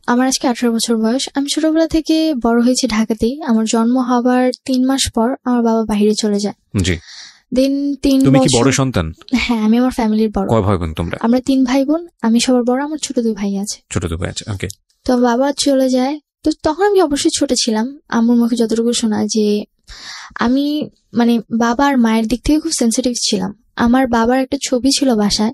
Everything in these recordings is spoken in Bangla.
আমার আজকে 18 বছর বয়স। আমি ছোটবেলা থেকে বড় হয়েছি ঢাকাতেই। আমার জন্ম হবার 3 মাস পর আমার বাবা বাইরে চলে যায়। জি। দেন 3 তুমি কি বছর। বড় সন্তান? হ্যাঁ, আমি আমার ফ্যামিলির বড়। কয় ভাই বোন তোমরা? আমরা 3 ভাই বোন। আমি সবার বড়, আমার ছোট 2 ভাই আছে। ছোট 2 ভাই আছে, ওকে। তো বাবা চলে যায়, তো তখন আমি অবশ্যই ছোট ছিলাম। আম্মুর মুখে যতটুকু শোনা যে আমি মানে বাবা আর মায়ের দিক থেকে খুব সেন্সিটিভ ছিলাম। আমার বাবার একটা ছবি ছিল বাসায়,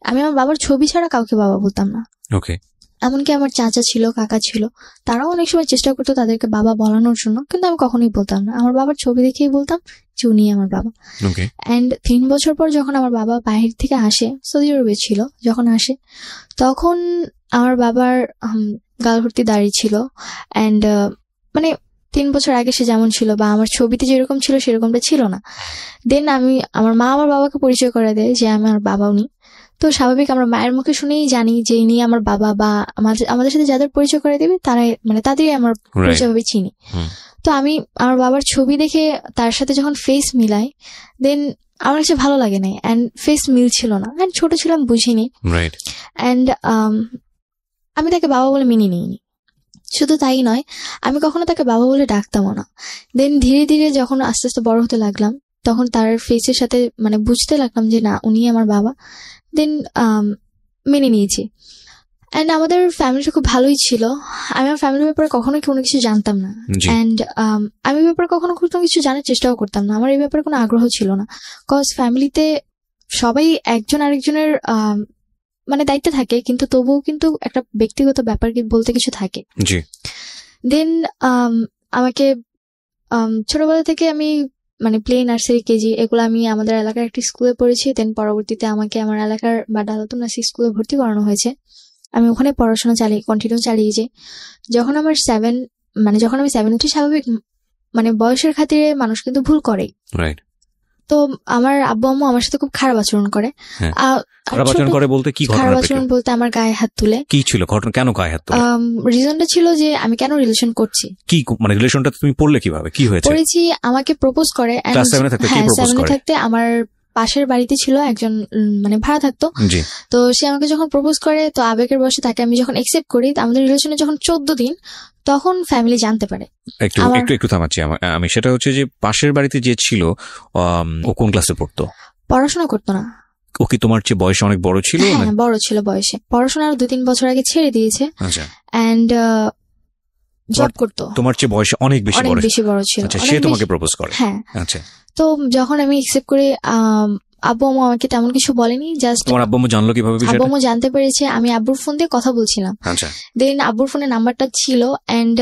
আমি আমার বাবার ছবি ছাড়া কাউকে বাবা বলতাম না। ওকে। এমনকি আমার চাচা ছিল, কাকা ছিল, তারাও অনেক সময় চেষ্টা করতো তাদেরকে বাবা বলানোর জন্য, কিন্তু আমি কখনোই বলতাম না। আমার বাবার ছবি দেখেই বলতাম যে উনি আমার বাবা। ওকে। অ্যান্ড 3 বছর পর যখন আমার বাবা বাইরে থেকে আসে, সৌদি আরবে ছিল যখন আসে, তখন আমার বাবার গাল ভর্তি দাড়ি ছিল। অ্যান্ড মানে 3 বছর আগে সে যেমন ছিল বা আমার ছবিতে যেরকম ছিল সেরকমটা ছিল না। দেন আমার মা আমার বাবাকে পরিচয় করে দেয় যে আমার বাবা উনি। তো স্বাভাবিক আমরা মায়ের মুখে শুনেই জানি যে ইনি আমার বাবা, বা আমাদের সাথে যাদের পরিচয় করে দেবে তারাই মানে তাদেরই আমার পরিচয় ভাবে চিনি। তো আমি আমার বাবার ছবি দেখে তার সাথে যখন ফেস মিলাই, দেন আমার কাছে ভালো লাগে নাই, অ্যান্ড ফেস মিল ছিল না, অ্যান্ড ছোট ছিলাম বুঝিনি, অ্যান্ড আমি তাকে বাবা বলে মেনে নিইনি। শুধু তাই নয়, আমি কখনো তাকে বাবা বলে ডাকতামও না। দেন ধীরে ধীরে যখন আস্তে আস্তে বড় হতে লাগলাম, তখন তার ফেসের সাথে মানে বুঝতে লাগলাম যে না, উনি আমার বাবা। দেন মেনে নিয়েছি। অ্যান্ড আমাদের ফ্যামিলিটা খুব ভালোই ছিল। আমি আমার ফ্যামিলির ব্যাপারে কখনো কোনো কিছু জানতাম না, অ্যান্ড আমি ব্যাপারে কখনো কোনো কিছু জানার চেষ্টাও করতাম না। আমার এই ব্যাপারে কোনো আগ্রহ ছিল না, কজ ফ্যামিলিতে সবাই একজন আরেকজনের মানে দায়িত্বে থাকে, কিন্তু তবুও কিন্তু একটা ব্যক্তিগত ব্যাপার বলতে কিছু থাকে। দেন আমাকে ছোটবেলা থেকে আমি মানে প্লে, নার্সারি, কেজি এগুলো আমি আমাদের এলাকার একটি স্কুলে পড়েছি। দেন পরবর্তীতে আমাকে আমার এলাকার বা ডালাতুন নার্সারি স্কুলে ভর্তি করানো হয়েছে। আমি ওখানে পড়াশোনা কন্টিনিউ চালিয়েছি। যখন আমি 7 উঠি, স্বাভাবিক মানে বয়সের খাতিরে মানুষ কিন্তু ভুল করেই। তো আমার আব্বু আম্মু আমার সাথে খুব খারাপ আচরণ করে। খারাপ আচরণ বলতে আমার গায়ে হাত তুলে। কি ছিল ঘটনা? কেন গায়ে হাত তুলে? রিজনটা ছিল যে আমি কেন রিলেশন করছি। কি মানে রিলেশনটা তুমি পড়লে কিভাবে? কি হয়েছে? পড়েছি, আমাকে প্রপোজ করে। ক্লাস 7 থাকতে আমার পাশের বাড়িতে ছিল একজন মানে ভাড়া থাকতো। তো সে আমাকে যখন প্রপোজ করে, তো আবেগের বশে তাকে আমি যখন একসেপ্ট করি, আমাদের রিলেশনে যখন 14 দিন, তখন ফ্যামিলি জানতে পারে। একটু থামাচ্ছি আমি। সেটা হচ্ছে যে পাশের বাড়িতে যে ছিল, ও কোন ক্লাসে পড়তো? পড়াশোনা করতো না। ও কি তোমার চেয়ে বয়সে অনেক বড় ছিল? হ্যাঁ, বড় ছিল বয়সে। পড়াশোনা আরো 2-3 বছর আগে ছেড়ে দিয়েছে। আচ্ছা। এন্ড জব করতো। তোমার চেয়ে বয়সে অনেক বেশি বড় ছিল। আচ্ছা, সে তোমাকে প্রপোজ করে? হ্যাঁ। আচ্ছা। তো যখন আমি একসেপ্ট করি, আব্বু আম্মু আমাকে তেমন কিছু বলেনি। জাস্ট তোমার আব্বু আম্মু জানলো কিভাবে বিষয়টা? আব্বু আম্মু জানতে পেরেছে আমি আব্বুর ফোন দিয়ে কথা বলছিলাম। আচ্ছা। দেন আব্বুর ফোনে নাম্বারটা ছিল, এন্ড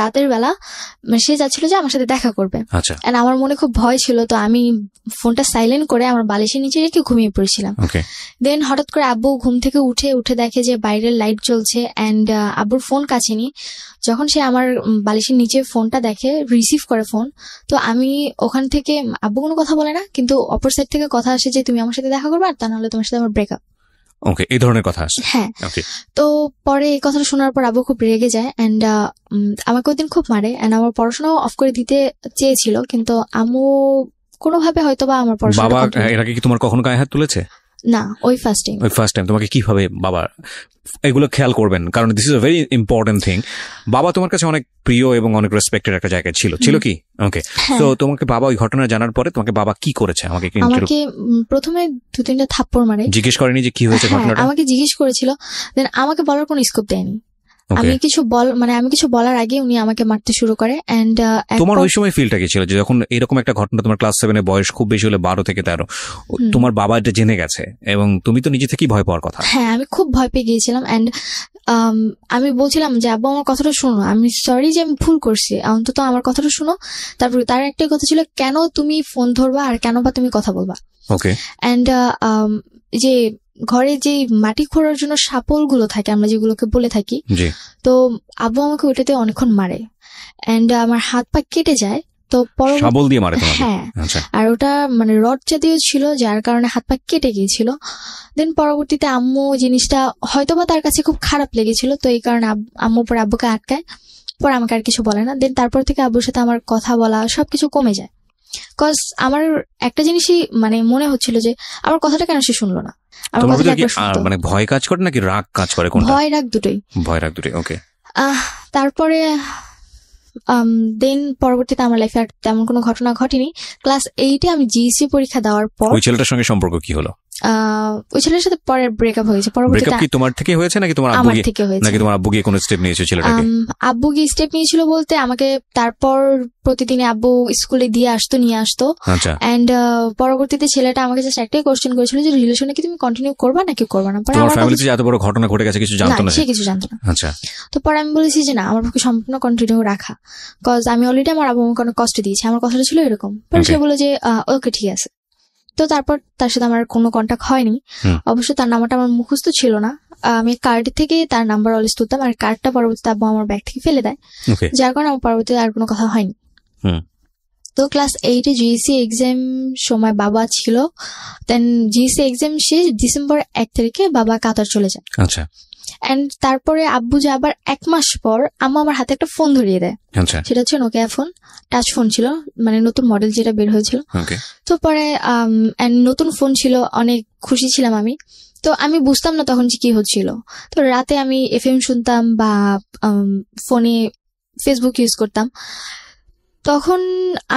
রাতের বেলা সে যাচ্ছিল যে আমার সাথে দেখা করবে। আচ্ছা। এন্ড আমার মনে খুব ভয় ছিল, তো আমি ফোনটা সাইলেন্ট করে আমার বালিশের নিচে রেখে ঘুমিয়ে পড়েছিলাম। দেন হঠাৎ করে আব্বু ঘুম থেকে উঠে দেখে যে বাইরের লাইট জ্বলছে, এন্ড আব্বুর ফোন কাছে নি। যখন সে আমার বালিশের নিচে ফোনটা দেখে, রিসিভ করে ফোন, তো আমি ওখান থেকে, আব্বু কোনো কথা বলে না, কিন্তু অপর সাইড থেকে কথা আসে যে তুমি আমার সাথে দেখা করবে, আর তা নাহলে তোমার সাথে আমার ব্রেকআপ। ওকে, এই ধরনের কথা আসে। হ্যাঁ। তো পরে এই কথাটা শোনার পর আব্বু খুব রেগে যায়, এন্ড আমাকে ওই দিন খুব মারে, এন্ড আমার পড়াশোনাও অফ করে দিতে চেয়েছিল, কিন্তু আম্মু কোনোভাবে হয়তো বা আমার পড়াশোনা। বাবা এর আগে কি তোমার কখনো গায়ে হাত তুলেছে? না, ওই ফার্স্ট টাইম। তোমাকে কিভাবে বাবা এগুলো খেয়াল করবেন? কারণ this is a very important thing. বাবা তোমার কাছে অনেক প্রিয় এবং অনেক রেসপেক্টেড একটা জায়গায় ছিল কি? ওকে, তো তোমাকে বাবা ওই ঘটনা জানার পরে তোমাকে বাবা কি করেছে? আমাকে প্রথমে 2-3টা থাপ্পড় মারে। জিজ্ঞেস করেনি যে কি হয়েছে ঘটনাটা? আমাকে জিজ্ঞেস করেছিল, দেন আমাকে বলার কোনো স্কোপ দেয়নি। আমি কিছু বলার আগে উনি আমাকে মারতে শুরু করে। এন্ড তোমার ওই সময় ফিলটা কি ছিল যে যখন এরকম একটা ঘটনা, তোমার ক্লাস 7 বয়স, খুব বেশি হলে 12 থেকে 13, তোমার বাবা এটা জেনে গেছে এবং তুমি তো নিজে থেকেই ভয় পাওয়ার কথা? হ্যাঁ, আমি খুব ভয় পেয়ে গিয়েছিলাম। এন্ড আমি বলছিলাম যে আব্বু আমার কথাটা শোনো, আমি সরি যে আমি ভুল করছি, অন্তত আমার কথাটা শোনো। তারপরে তার একটাই কথা ছিল, কেন তুমি ফোন ধরবা আর কেন বা তুমি কথা বলবা। ওকে। এন্ড যে ঘরে যে মাটি খোঁড়ার জন্য শাপল গুলো থাকে, আমরা যেগুলোকে বলে থাকি, তো আব্বু আমাকে ওটাতে অনেকক্ষণ মারে, এন্ড আমার হাত পা কেটে যায়। তো শাবল দিয়ে মারে তোমাকে? হ্যাঁ। আর ওটা মানে রড জাতীয় ছিল, যার কারণে হাত পা কেটে গিয়েছিল। দেন পরবর্তীতে আম্মু জিনিসটা হয়তোবা তার কাছে খুব খারাপ লেগেছিল, তো এই কারণে আম্মু পরে আব্বুকে আটকায়, পরে আমাকে আর কিছু বলে না। দেন তারপর থেকে আব্বুর সাথে আমার কথা বলা সবকিছু কমে যায়। কজ আমার একটা জিনিসই মানে মনে হচ্ছিল যে আমার কথাটা কেন সে শুনলো না, আমার তোমার কথাটা ভিতরে কি একবার শুনতো। মানে ভয় কাজ করে নাকি রাগ কাজ করে, কোনটা? ভয় রাগ দুটোই। ভয় রাগ দুটোই, ওকে। তারপরে দেন পরবর্তীতে আমার লাইফে আর তেমন কোনো ঘটনা ঘটেনি। ক্লাস 8-এ আমি জিএসসি পরীক্ষা দেওয়ার পর ওই ছেলেটার সঙ্গে সম্পর্ক কি হলো? ওই ছেলের সাথে পরে ব্রেকআপ হয়েছে। পরবর্তীতে ব্রেকআপ কি তোমার থেকে হয়েছে নাকি তোমার আব্বু আমার গিয়ে, থেকে হয়েছে। নাকি তোমার আব্বু গিয়ে কোনো স্টেপ নিয়েছে ছেলেটাকে? আব্বু গিয়ে স্টেপ নিয়েছিল বলতে আমাকে তারপর প্রতিদিন আব্বু স্কুলে দিয়ে আসতো, নিয়ে আসতো। আচ্ছা। এন্ড পরবর্তীতে ছেলেটা আমাকে জাস্ট একটাই কোশ্চেন করেছিল যে রিলেশনে কি তুমি কন্টিনিউ করবা নাকি করবা না। পরে তোমার আমার ফ্যামিলিতে যে এত বড় ঘটনা ঘটে গেছে কিছু জানতো না সে কিছু জানতো না। আচ্ছা। তো পরে আমি বলেছি যে না, আমার পক্ষে সম্পূর্ণ কন্টিনিউ রাখা, কজ আমি অলরেডি আমার আব্বু আমাকে অনেক কষ্ট দিয়েছি। আমার কথাটা ছিল এরকম। পরে সে বলে যে ওকে ঠিক আছে। তো তারপর তার সাথে আমার কোনো কন্ট্যাক্ট হয়নি। অবশ্য তার নাম্বারটা আমার মুখস্থ ছিল না, আমি কার্ড থেকে তার নাম্বার অলওয়েজ তুলতাম, আর কার্ডটা পরবর্তীতে আব্বু আমার ব্যাগ থেকে ফেলে দেয়, যার কারণে আমার পরবর্তীতে আর কোনো কথা হয়নি। তো ক্লাস 8-এ জিএসসি এক্সাম সময় বাবা ছিল, দেন জিএসসি এক্সাম শেষ ডিসেম্বর 1 তারিখে বাবা কাতার চলে যায়। আচ্ছা। এন্ড তারপরে আব্বু যে আবার 1 মাস পর আম্মু আমার হাতে একটা ফোন ধরিয়ে দেয়। আচ্ছা। সেটা হচ্ছে নোকিয়া ফোন, টাচ ফোন ছিল, মানে নতুন মডেল যেটা বের হয়েছিল। তো পরে নতুন ফোন ছিল, অনেক খুশি ছিলাম আমি। তো আমি বুঝতাম না তখন যে কি হচ্ছিল। তো রাতে আমি এফএম শুনতাম বা ফোনে ফেসবুক ইউজ করতাম। তখন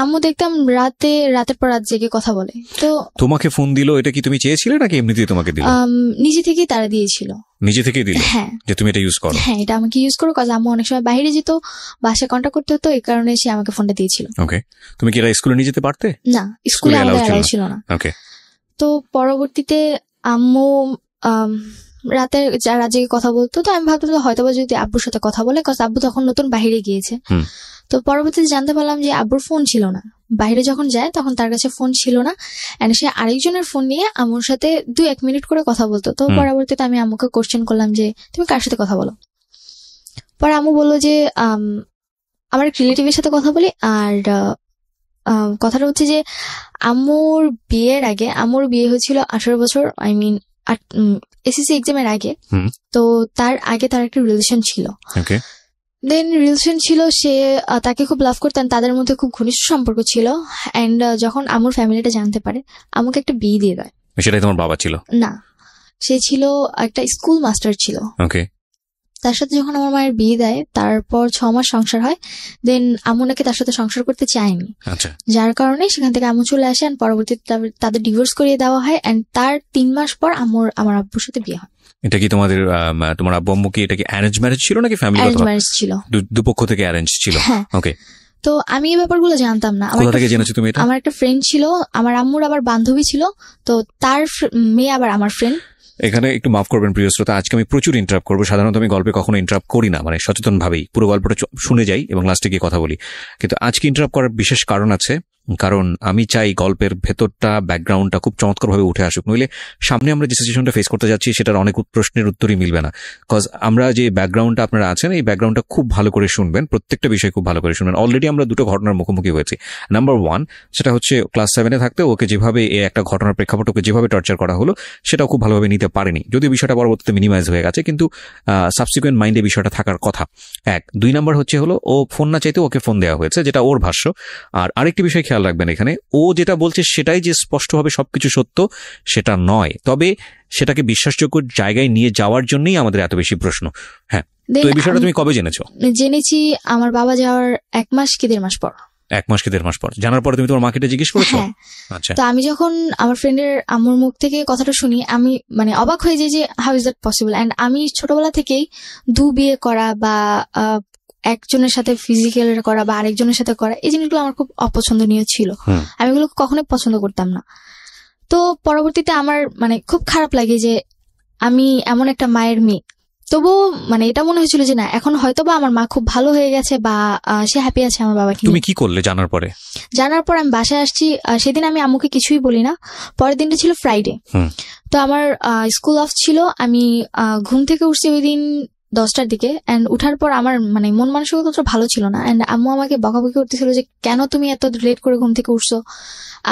আম্মু দেখতাম রাতের পর রাত জেগে কথা বলে। তো তোমাকে ফোন দিল, এটা কি তুমি চেয়েছিলে নাকি এমনিতেই তোমাকে দিল? নিজে থেকেই তারা দিয়েছিল। নিজে থেকেই দিল? হ্যাঁ, যে তুমি এটা ইউজ করো। হ্যাঁ, এটা আমাকে ইউজ করো, কাজ আম্মু অনেক সময় বাইরে যেত, বাসায় কন্ট্যাক্ট করতে হতো, এই কারণে সে আমাকে ফোনটা দিয়েছিল। ওকে। তুমি কি এটা স্কুলে নিয়ে যেতে পারতে? না, স্কুলে অ্যালাউ ছিল না। ওকে। তো পরবর্তীতে আম্মু রাতে জেগে কথা বলতো। তো আমি ভাবতাম হয়তো যদি আব্বুর সাথে কথা বলে, কারণ আব্বু তখন নতুন বাইরে গিয়েছে। তো পরবর্তীতে জানতে পারলাম যে আব্বুর ফোন ছিল না, বাইরে যখন যায় তখন তার কাছে ফোন ছিল না, এন্ড সে আরেকজনের ফোন নিয়ে আম্মুর সাথে 2-1 মিনিট করে কথা বলতো। তো পরবর্তীতে আমি আম্মুকে কোশ্চেন করলাম যে তুমি কার সাথে কথা বলো। পরে আম্মু বললো যে আমার এক রিলেটিভের সাথে কথা বলি। আর কথাটা হচ্ছে যে আম্মুর বিয়ের আগে, আম্মুর বিয়ে হয়েছিল 18 বছর, আই মিন এসএসসি এক্সামের আগে। তো তার আগে তার একটা রিলেশন ছিল। দেন রিলেশন ছিল, সে তাকে খুব লাভ করতেন, তাদের মধ্যে খুব ঘনিষ্ঠ সম্পর্ক ছিল। এন্ড যখন আম্মুর ফ্যামিলিটা জানতে পারে, আমাকে একটা বিয়ে দিয়ে দেয়। সেটাই তোমার বাবা ছিল? না, সে ছিল একটা স্কুল মাস্টার ছিল। ওকে। তার সাথে যখন আমার মায়ের বিয়ে দেয়, তারপর 6 মাস সংসার হয়। দেন আম্মু নাকি তার সাথে সংসার করতে চায়নি, যার কারণে সেখান থেকে আম্মু চলে আসে। পরবর্তীতে তাদের ডিভোর্স করিয়ে দেওয়া হয়। এন্ড তার 3 মাস পর আমার আব্বুর সাথে বিয়ে হয়। এটা কি তোমার আব্বু আম্মু কি এটা কি অ্যারেঞ্জ ম্যারেজ ছিল নাকি ফ্যামিলি? অ্যারেঞ্জ ম্যারেজ ছিল, দুপক্ষ থেকে অ্যারেঞ্জ ছিল। ওকে। তো আমি এই ব্যাপারগুলো জানতাম না। কোথা থেকে জেনেছো তুমি এটা? আমার একটা ফ্রেন্ড ছিল, আমার আম্মুর আবার বান্ধবী ছিল, তো তার মেয়ে আবার আমার ফ্রেন্ড। এখানে একটু মাফ করবেন প্রিয় শ্রোতা, আজকে আমি প্রচুর ইন্টারাপ্ট করবো। সাধারণত আমি গল্পে কখনো ইন্টারাপ্ট করি না, মানে সচেতন ভাবেই পুরো গল্পটা শুনে যাই এবং লাস্টে গিয়ে কথা বলি। কিন্তু আজকে ইন্টারাপ্ট করার বিশেষ কারণ আছে, কারণ আমি চাই গল্পের ভেতরটা, ব্যাকগ্রাউন্ডটা খুব চমৎকারভাবে উঠে আসুক। নইলে সামনে আমরা যে সিচুয়েশনটা ফেস করতে যাচ্ছি সেটার অনেক প্রশ্নের উত্তরই মিলবে না। কজ আমরা যে ব্যাকগ্রাউন্ডটা আপনারা আছেন, এই ব্যাকগ্রাউন্ডটা খুব ভালো করে শুনবেন, প্রত্যেকটা বিষয় খুব ভালো করে শুনবেন। অলরেডি আমরা দুটো ঘটনার মুখোমুখি হয়েছি। নাম্বার 1, সেটা হচ্ছে ক্লাস 7-এ থাকতে ওকে যেভাবে একটা ঘটনার প্রেক্ষাপট ওকে যেভাবে টর্চার করা হলো, সেটাও খুব ভালোভাবে নিতে পারেনি, যদিও বিষয়টা পরবর্তীতে মিনিমাইজ হয়ে গেছে, কিন্তু সাবসিকুয়েন্ট মাইন্ডে বিষয়টা থাকার কথা। 2 নাম্বার হচ্ছে হলো ও ফোন না চাইতে ওকে ফোন দেওয়া হয়েছে, যেটা ওর ভাষ্য। আর আরেকটি বিষয় খেয়াল রাখবেন, এখানে ও যেটা বলছে সেটাই যে স্পষ্টভাবে সবকিছু সত্য সেটা নয়, তবে সেটাকে বিশ্বাসযোগ্য জায়গায় নিয়ে যাওয়ার জন্যই আমাদের এত বেশি প্রশ্ন। হ্যাঁ, তো এই বিষয়টা তুমি কবে জেনেছো? জেনেছি আমার বাবা যাওয়ার 1 মাস কি 1.5 মাস পর। 1 মাস কি 1.5 মাস পর জানার পরে তুমি তোমার মাকে এটা জিজ্ঞেস করেছো? আচ্ছা। তো আমি যখন আমার ফ্রেন্ডের আম্মুর মুখ থেকে কথাটা শুনি, আমি মানে অবাক হয়ে যাই যে how is that possible. And আমি ছোটবেলা থেকেই বিয়ে করা বা একজনের সাথে ফিজিক্যাল করা বা আরেকজনের সাথে করা, এই জিনিসগুলো আমার খুব অপছন্দনীয় ছিল। আমি এগুলো কখনোই পছন্দ করতাম না। তো পরবর্তীতে আমার মানে খুব খারাপ লাগে যে আমি এমন একটা মায়ের মেয়ে। তবুও মানে এটা মনে হয়েছিল যে না, এখন হয়তো বা আমার মা খুব ভালো হয়ে গেছে বা সে হ্যাপি আছে আমার বাবাকে। তুমি কি করলে জানার পরে? জানার পর আমি বাসায় আসছি। সেদিন আমি আম্মুকে কিছুই বলি না। পরের দিনটা ছিল ফ্রাইডে। তো আমার স্কুল অফ ছিল। আমি ঘুম থেকে উঠছি ওই দিন 10টার দিকে। এন্ড উঠার পর আমার মানে মন মানসিকতা ভালো ছিল না। এন্ড আম্মু আমাকে বকাবকি করতেছিল যে কেন তুমি এত লেট করে ঘুম থেকে উঠছো,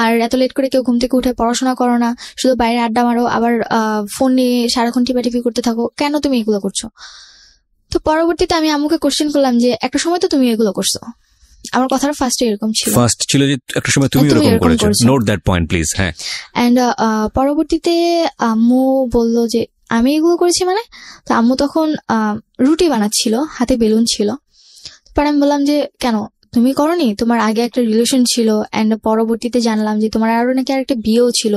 আর এত লেট করে কেউ ঘুম থেকে উঠে পড়াশোনা করো না, শুধু বাইরে আড্ডা মারো, আবার ফোন নিয়ে সারাক্ষণ টিপাটিপি করতে থাকো, কেন তুমি এগুলো করছো? তো পরবর্তীতে আমি আম্মুকে কোশ্চেন করলাম যে একটা সময় তো তুমি এগুলো করছো, আমার কথাটা ফার্স্টে এরকম ছিল, ফার্স্ট ছিল যে একটা সময় তুমি তুমি এরকম এরকম করেছো। করেছো। Note that point please. হ্যাঁ, অ্যান্ড পরবর্তীতে আম্মু বলল যে আমি এগুলো করেছি মানে। তো আম্মু তখন রুটি বানাচ্ছিল, হাতে বেলুন ছিল। পরে আমি বললাম যে কেন তুমি করনি, তোমার আগে একটা রিলেশন ছিল, অ্যান্ড পরবর্তীতে জানলাম যে তোমার আরো নাকি আরেকটা বিয়েও ছিল।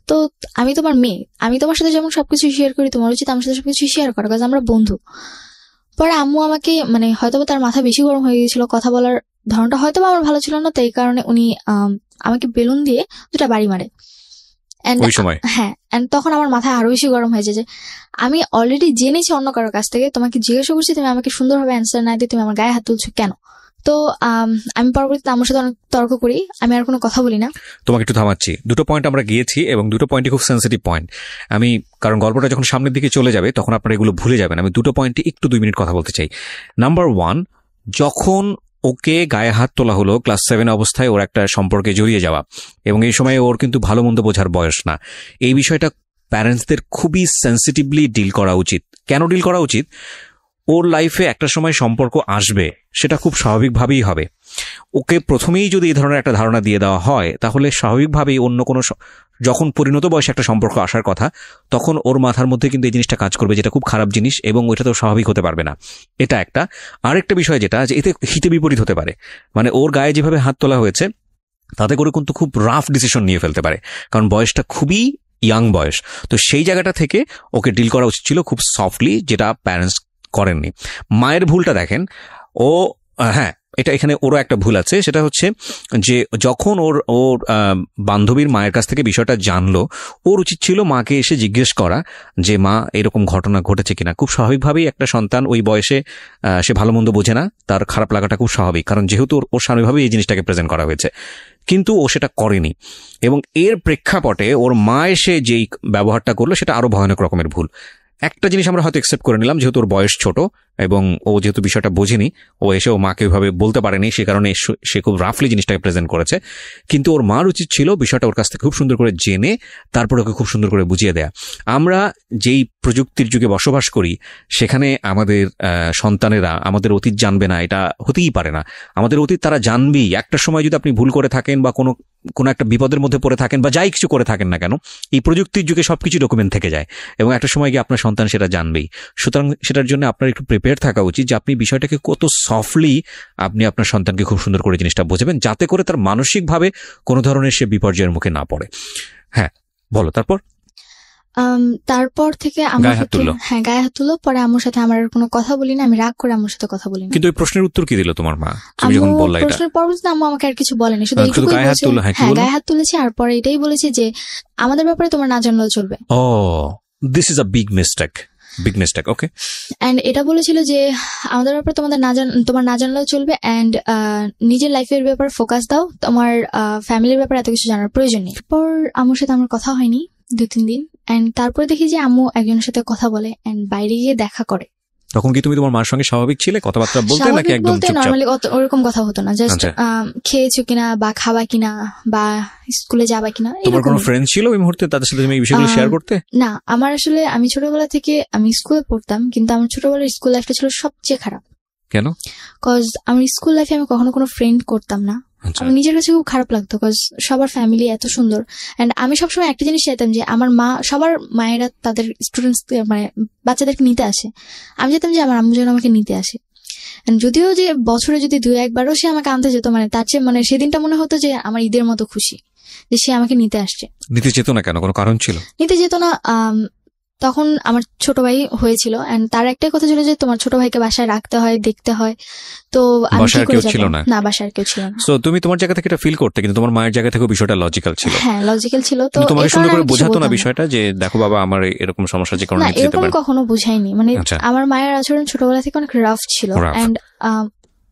তো আমি তোমার মেয়ে, আমি তোমার সাথে যেমন সবকিছু শেয়ার করি, তোমার উচিত আমার সাথে সবকিছু শেয়ার করা, কারণ আমরা বন্ধু। পরে আম্মু আমাকে মানে হয়তো তার মাথা বেশি গরম হয়ে গিয়েছিল, কথা বলার ধরনটা হয়তো আমার ভালো ছিল না, তাই কারণে উনি আমাকে বেলুন দিয়ে 2টা বাড়ি মারে। And ওই সময় হ্যাঁ, এন্ড তখন আমার মাথায় আরো বেশি গরম হয়েছে যে আমি অলরেডি জেনেছি অন্য কারোর কাছ থেকে, তোমাকে জিজ্ঞাসা করছি, তুমি আমাকে সুন্দরভাবে অ্যান্সার না দিয়ে তুমি আমার গায়ে হাত তুলছো কেন। তো আমি পরবর্তীতে আমার সাথে অনেক তর্ক করি, আমি আর কোনো কথা বলি না। তোমাকে একটু থামাচ্ছি, দুটো পয়েন্ট আমরা গিয়েছি এবং দুটো পয়েন্টই খুব সেন্সিটিভ পয়েন্ট। আমি কারণ গল্পটা যখন সামনের দিকে চলে যাবে তখন আপনারা এগুলো ভুলে যাবেন। আমি দুটো পয়েন্টে একটু 2 মিনিট কথা বলতে চাই। নাম্বার 1, যখন ওকে গায়ে হাত তোলা হলো ক্লাস 7 অবস্থায়, ওর একটা সম্পর্কে জড়িয়ে যাওয়া, এবং এই সময় ওর কিন্তু ভালো মন্দ বোঝার বয়স না। এই বিষয়টা প্যারেন্টসদের খুবই সেন্সিটিভলি ডিল করা উচিত। কেন ডিল করা উচিত? ওর লাইফে একটা সময় সম্পর্ক আসবে, সেটা খুব স্বাভাবিকভাবেই হবে। ওকে প্রথমেই যদি এই ধরনের একটা ধারণা দিয়ে দেওয়া হয়, তাহলে স্বাভাবিকভাবেই অন্য কোনো যখন পরিণত বয়সে একটা সম্পর্ক আসার কথা, তখন ওর মাথার মধ্যে কিন্তু এই জিনিসটা কাজ করবে, যেটা খুব খারাপ জিনিস, এবং ওইটা তো স্বাভাবিক হতে পারবে না। এটা একটা। আরেকটা বিষয় যেটা, যে এতে হিতে বিপরীত হতে পারে। মানে ওর গায়ে যেভাবে হাত তোলা হয়েছে তাতে করে কিন্তু খুব রাফ ডিসিশন নিয়ে ফেলতে পারে, কারণ বয়সটা খুবই ইয়াং বয়স। তো সেই জায়গাটা থেকে ওকে ডিল করা উচিত ছিল খুব সফটলি, যেটা প্যারেন্টস করেননি। মায়ের ভুলটা দেখেন, ও হ্যাঁ, এটা এখানে ওরও একটা ভুল আছে। সেটা হচ্ছে যে যখন ওর বান্ধবীর মায়ের কাছ থেকে বিষয়টা জানলো, ওর উচিত ছিল মাকে এসে জিজ্ঞেস করা যে মা, এরকম ঘটনা ঘটেছে কিনা। খুব স্বাভাবিকভাবেই একটা সন্তান ওই বয়সে সে ভালো মন্দ বোঝে না, তার খারাপ লাগাটা খুব স্বাভাবিক, কারণ যেহেতু ওর স্বাভাবিকভাবেই এই জিনিসটাকে প্রেজেন্ট করা হয়েছে। কিন্তু ও সেটা করেনি, এবং এর প্রেক্ষাপটে ওর মা এসে যেই ব্যবহারটা করলো সেটা আরো ভয়ানক রকমের ভুল। একটা জিনিস আমরা হয়তো অ্যাকসেপ্ট করে নিলাম, যেহেতু ওর বয়স ছোট এবং ও যেহেতু বিষয়টা বোঝেনি, ও এসে ও মাকে ওইভাবে বলতে পারেনি, সে কারণে সে খুব রাফলি জিনিসটাকে প্রেজেন্ট করেছে। কিন্তু ওর মার উচিত ছিল বিষয়টা ওর কাছ থেকে খুব সুন্দর করে জেনে তারপর ওকে খুব সুন্দর করে বুঝিয়ে দেয়া। আমরা যেই প্রযুক্তির যুগে বসবাস করি, সেখানে আমাদের সন্তানেরা আমাদের অতীত জানবে না, এটা হতেই পারে না। আমাদের অতীত তারা জানবেই। একটা সময় যদি আপনি ভুল করে থাকেন বা কোনো একটা বিপদের মধ্যে পড়ে থাকেন বা যাই কিছু করে থাকেন না কেন, এই প্রযুক্তির যুগে সবকিছু ডকুমেন্ট থেকে যায়, এবং একটা সময় গিয়ে আপনার সন্তান সেটা জানবেই। সুতরাং সেটার জন্য আপনার একটু প্রিপেয়ার থাকা উচিত যে আপনি বিষয়টাকে কত সফটলি আপনি আপনার সন্তানকে খুব সুন্দর করে জিনিসটা বোঝাবেন, যাতে করে তার মানসিকভাবে কোনো ধরনের সে বিপর্যয়ের মুখে না পড়ে। হ্যাঁ, বলো তারপর। তারপর থেকে আমার সাথে হ্যাঁ গায়ে হাত তুলো। পরে আমার সাথে আমার কোনো কথা বলি না, আমি রাগ করে আমার সাথে কথা বলি না। কিন্তু ওই প্রশ্নের উত্তর কি দিল তোমার মা তুমি যখন বললা এটা? প্রশ্নের পরবর্তীতে আম্মু আমাকে আর কিছু বলেনি, শুধু গায়ে হাত তুললো। হ্যাঁ, গায়ে হাত তুলেছে, আর পরে এটাই বলেছে যে আমাদের ব্যাপারে তোমার না জানলেও চলবে। Oh, this is a big mistake. Okay. And এটা বলেছিল যে আমাদের ব্যাপারে তোমার না জানলেও চলবে, এন্ড নিজের লাইফের ব্যাপারে ফোকাস দাও, তোমার ফ্যামিলির ব্যাপারে এত কিছু জানার প্রয়োজন নেই। তারপর আম্মুর সাথে আমার কথা হয়নি 2-3 দিন, এন্ড তারপরে দেখি যে আম্মু একজনের সাথে কথা বলে এন্ড বাইরে গিয়ে দেখা করে। তখন কি তুমি তোমার মার সঙ্গে স্বাভাবিক ছিলে, কথাবার্তা বলতে, নাকি একদম চুপচাপ? নরমালি ওরকম কথা হতো না, জাস্ট খেয়েছো কিনা বা খাবা কিনা বা স্কুলে যাবা কিনা। তোমার কোনো ফ্রেন্ড ছিল ওই মুহূর্তে তাদের সাথে তুমি এই বিষয়গুলো শেয়ার করতে? না, আমার আসলে আমি ছোটবেলা থেকে আমি স্কুলে পড়তাম, কিন্তু আমার ছোটবেলার স্কুল লাইফটা ছিল সবচেয়ে খারাপ। কেন? কজ আমার স্কুল লাইফে আমি কখনো কোনো ফ্রেন্ড করতাম না। আমার নিজের কাছে খুব খারাপ লাগতো, কজ সবার ফ্যামিলি এত সুন্দর, এন্ড আমি সবসময় একটা জিনিস চাইতাম যে আমার সবার মায়েরা তাদের স্টুডেন্টস মানে বাচ্চাদেরকে নিতে আসে, আমি চাইতাম যে আমার আম্মু যেন আমাকে নিতে আসে। যদিও যে বছরে যদি 2-1 বারও সে আমাকে আনতে যেত, মানে তার চেয়ে মানে সেদিনটা মনে হতো যে আমার ঈদের মতো খুশি যে সে আমাকে নিতে আসছে। নিতে যেত না কেন? কোনো কারণ ছিল? নিতে যেত না, তখন আমার ছোট ভাই হয়েছিল, এন্ড তার একটাই কথা ছিল যে তোমার ছোট ভাইকে বাসায় রাখতে হয়, দেখতে হয়। তো বাসায় কেউ ছিল না? না, বাসায় কেউ ছিল না। সো তুমি তোমার জায়গা থেকে এটা ফিল করতে, কিন্তু তোমার মায়ের জায়গা থেকে বিষয়টা লজিক্যাল ছিল। হ্যাঁ, লজিক্যাল ছিল। তো তোমাকে সুন্দর করে বোঝাতো না বিষয়টা যে দেখো বাবা, আমার এরকম সমস্যা, যে কারণে নিতে যেতে পারে? এরকম কখনো বুঝাইনি। মানে আমার মায়ের আচরণ ছোটবেলা থেকে অনেক রাফ ছিল, এন্ড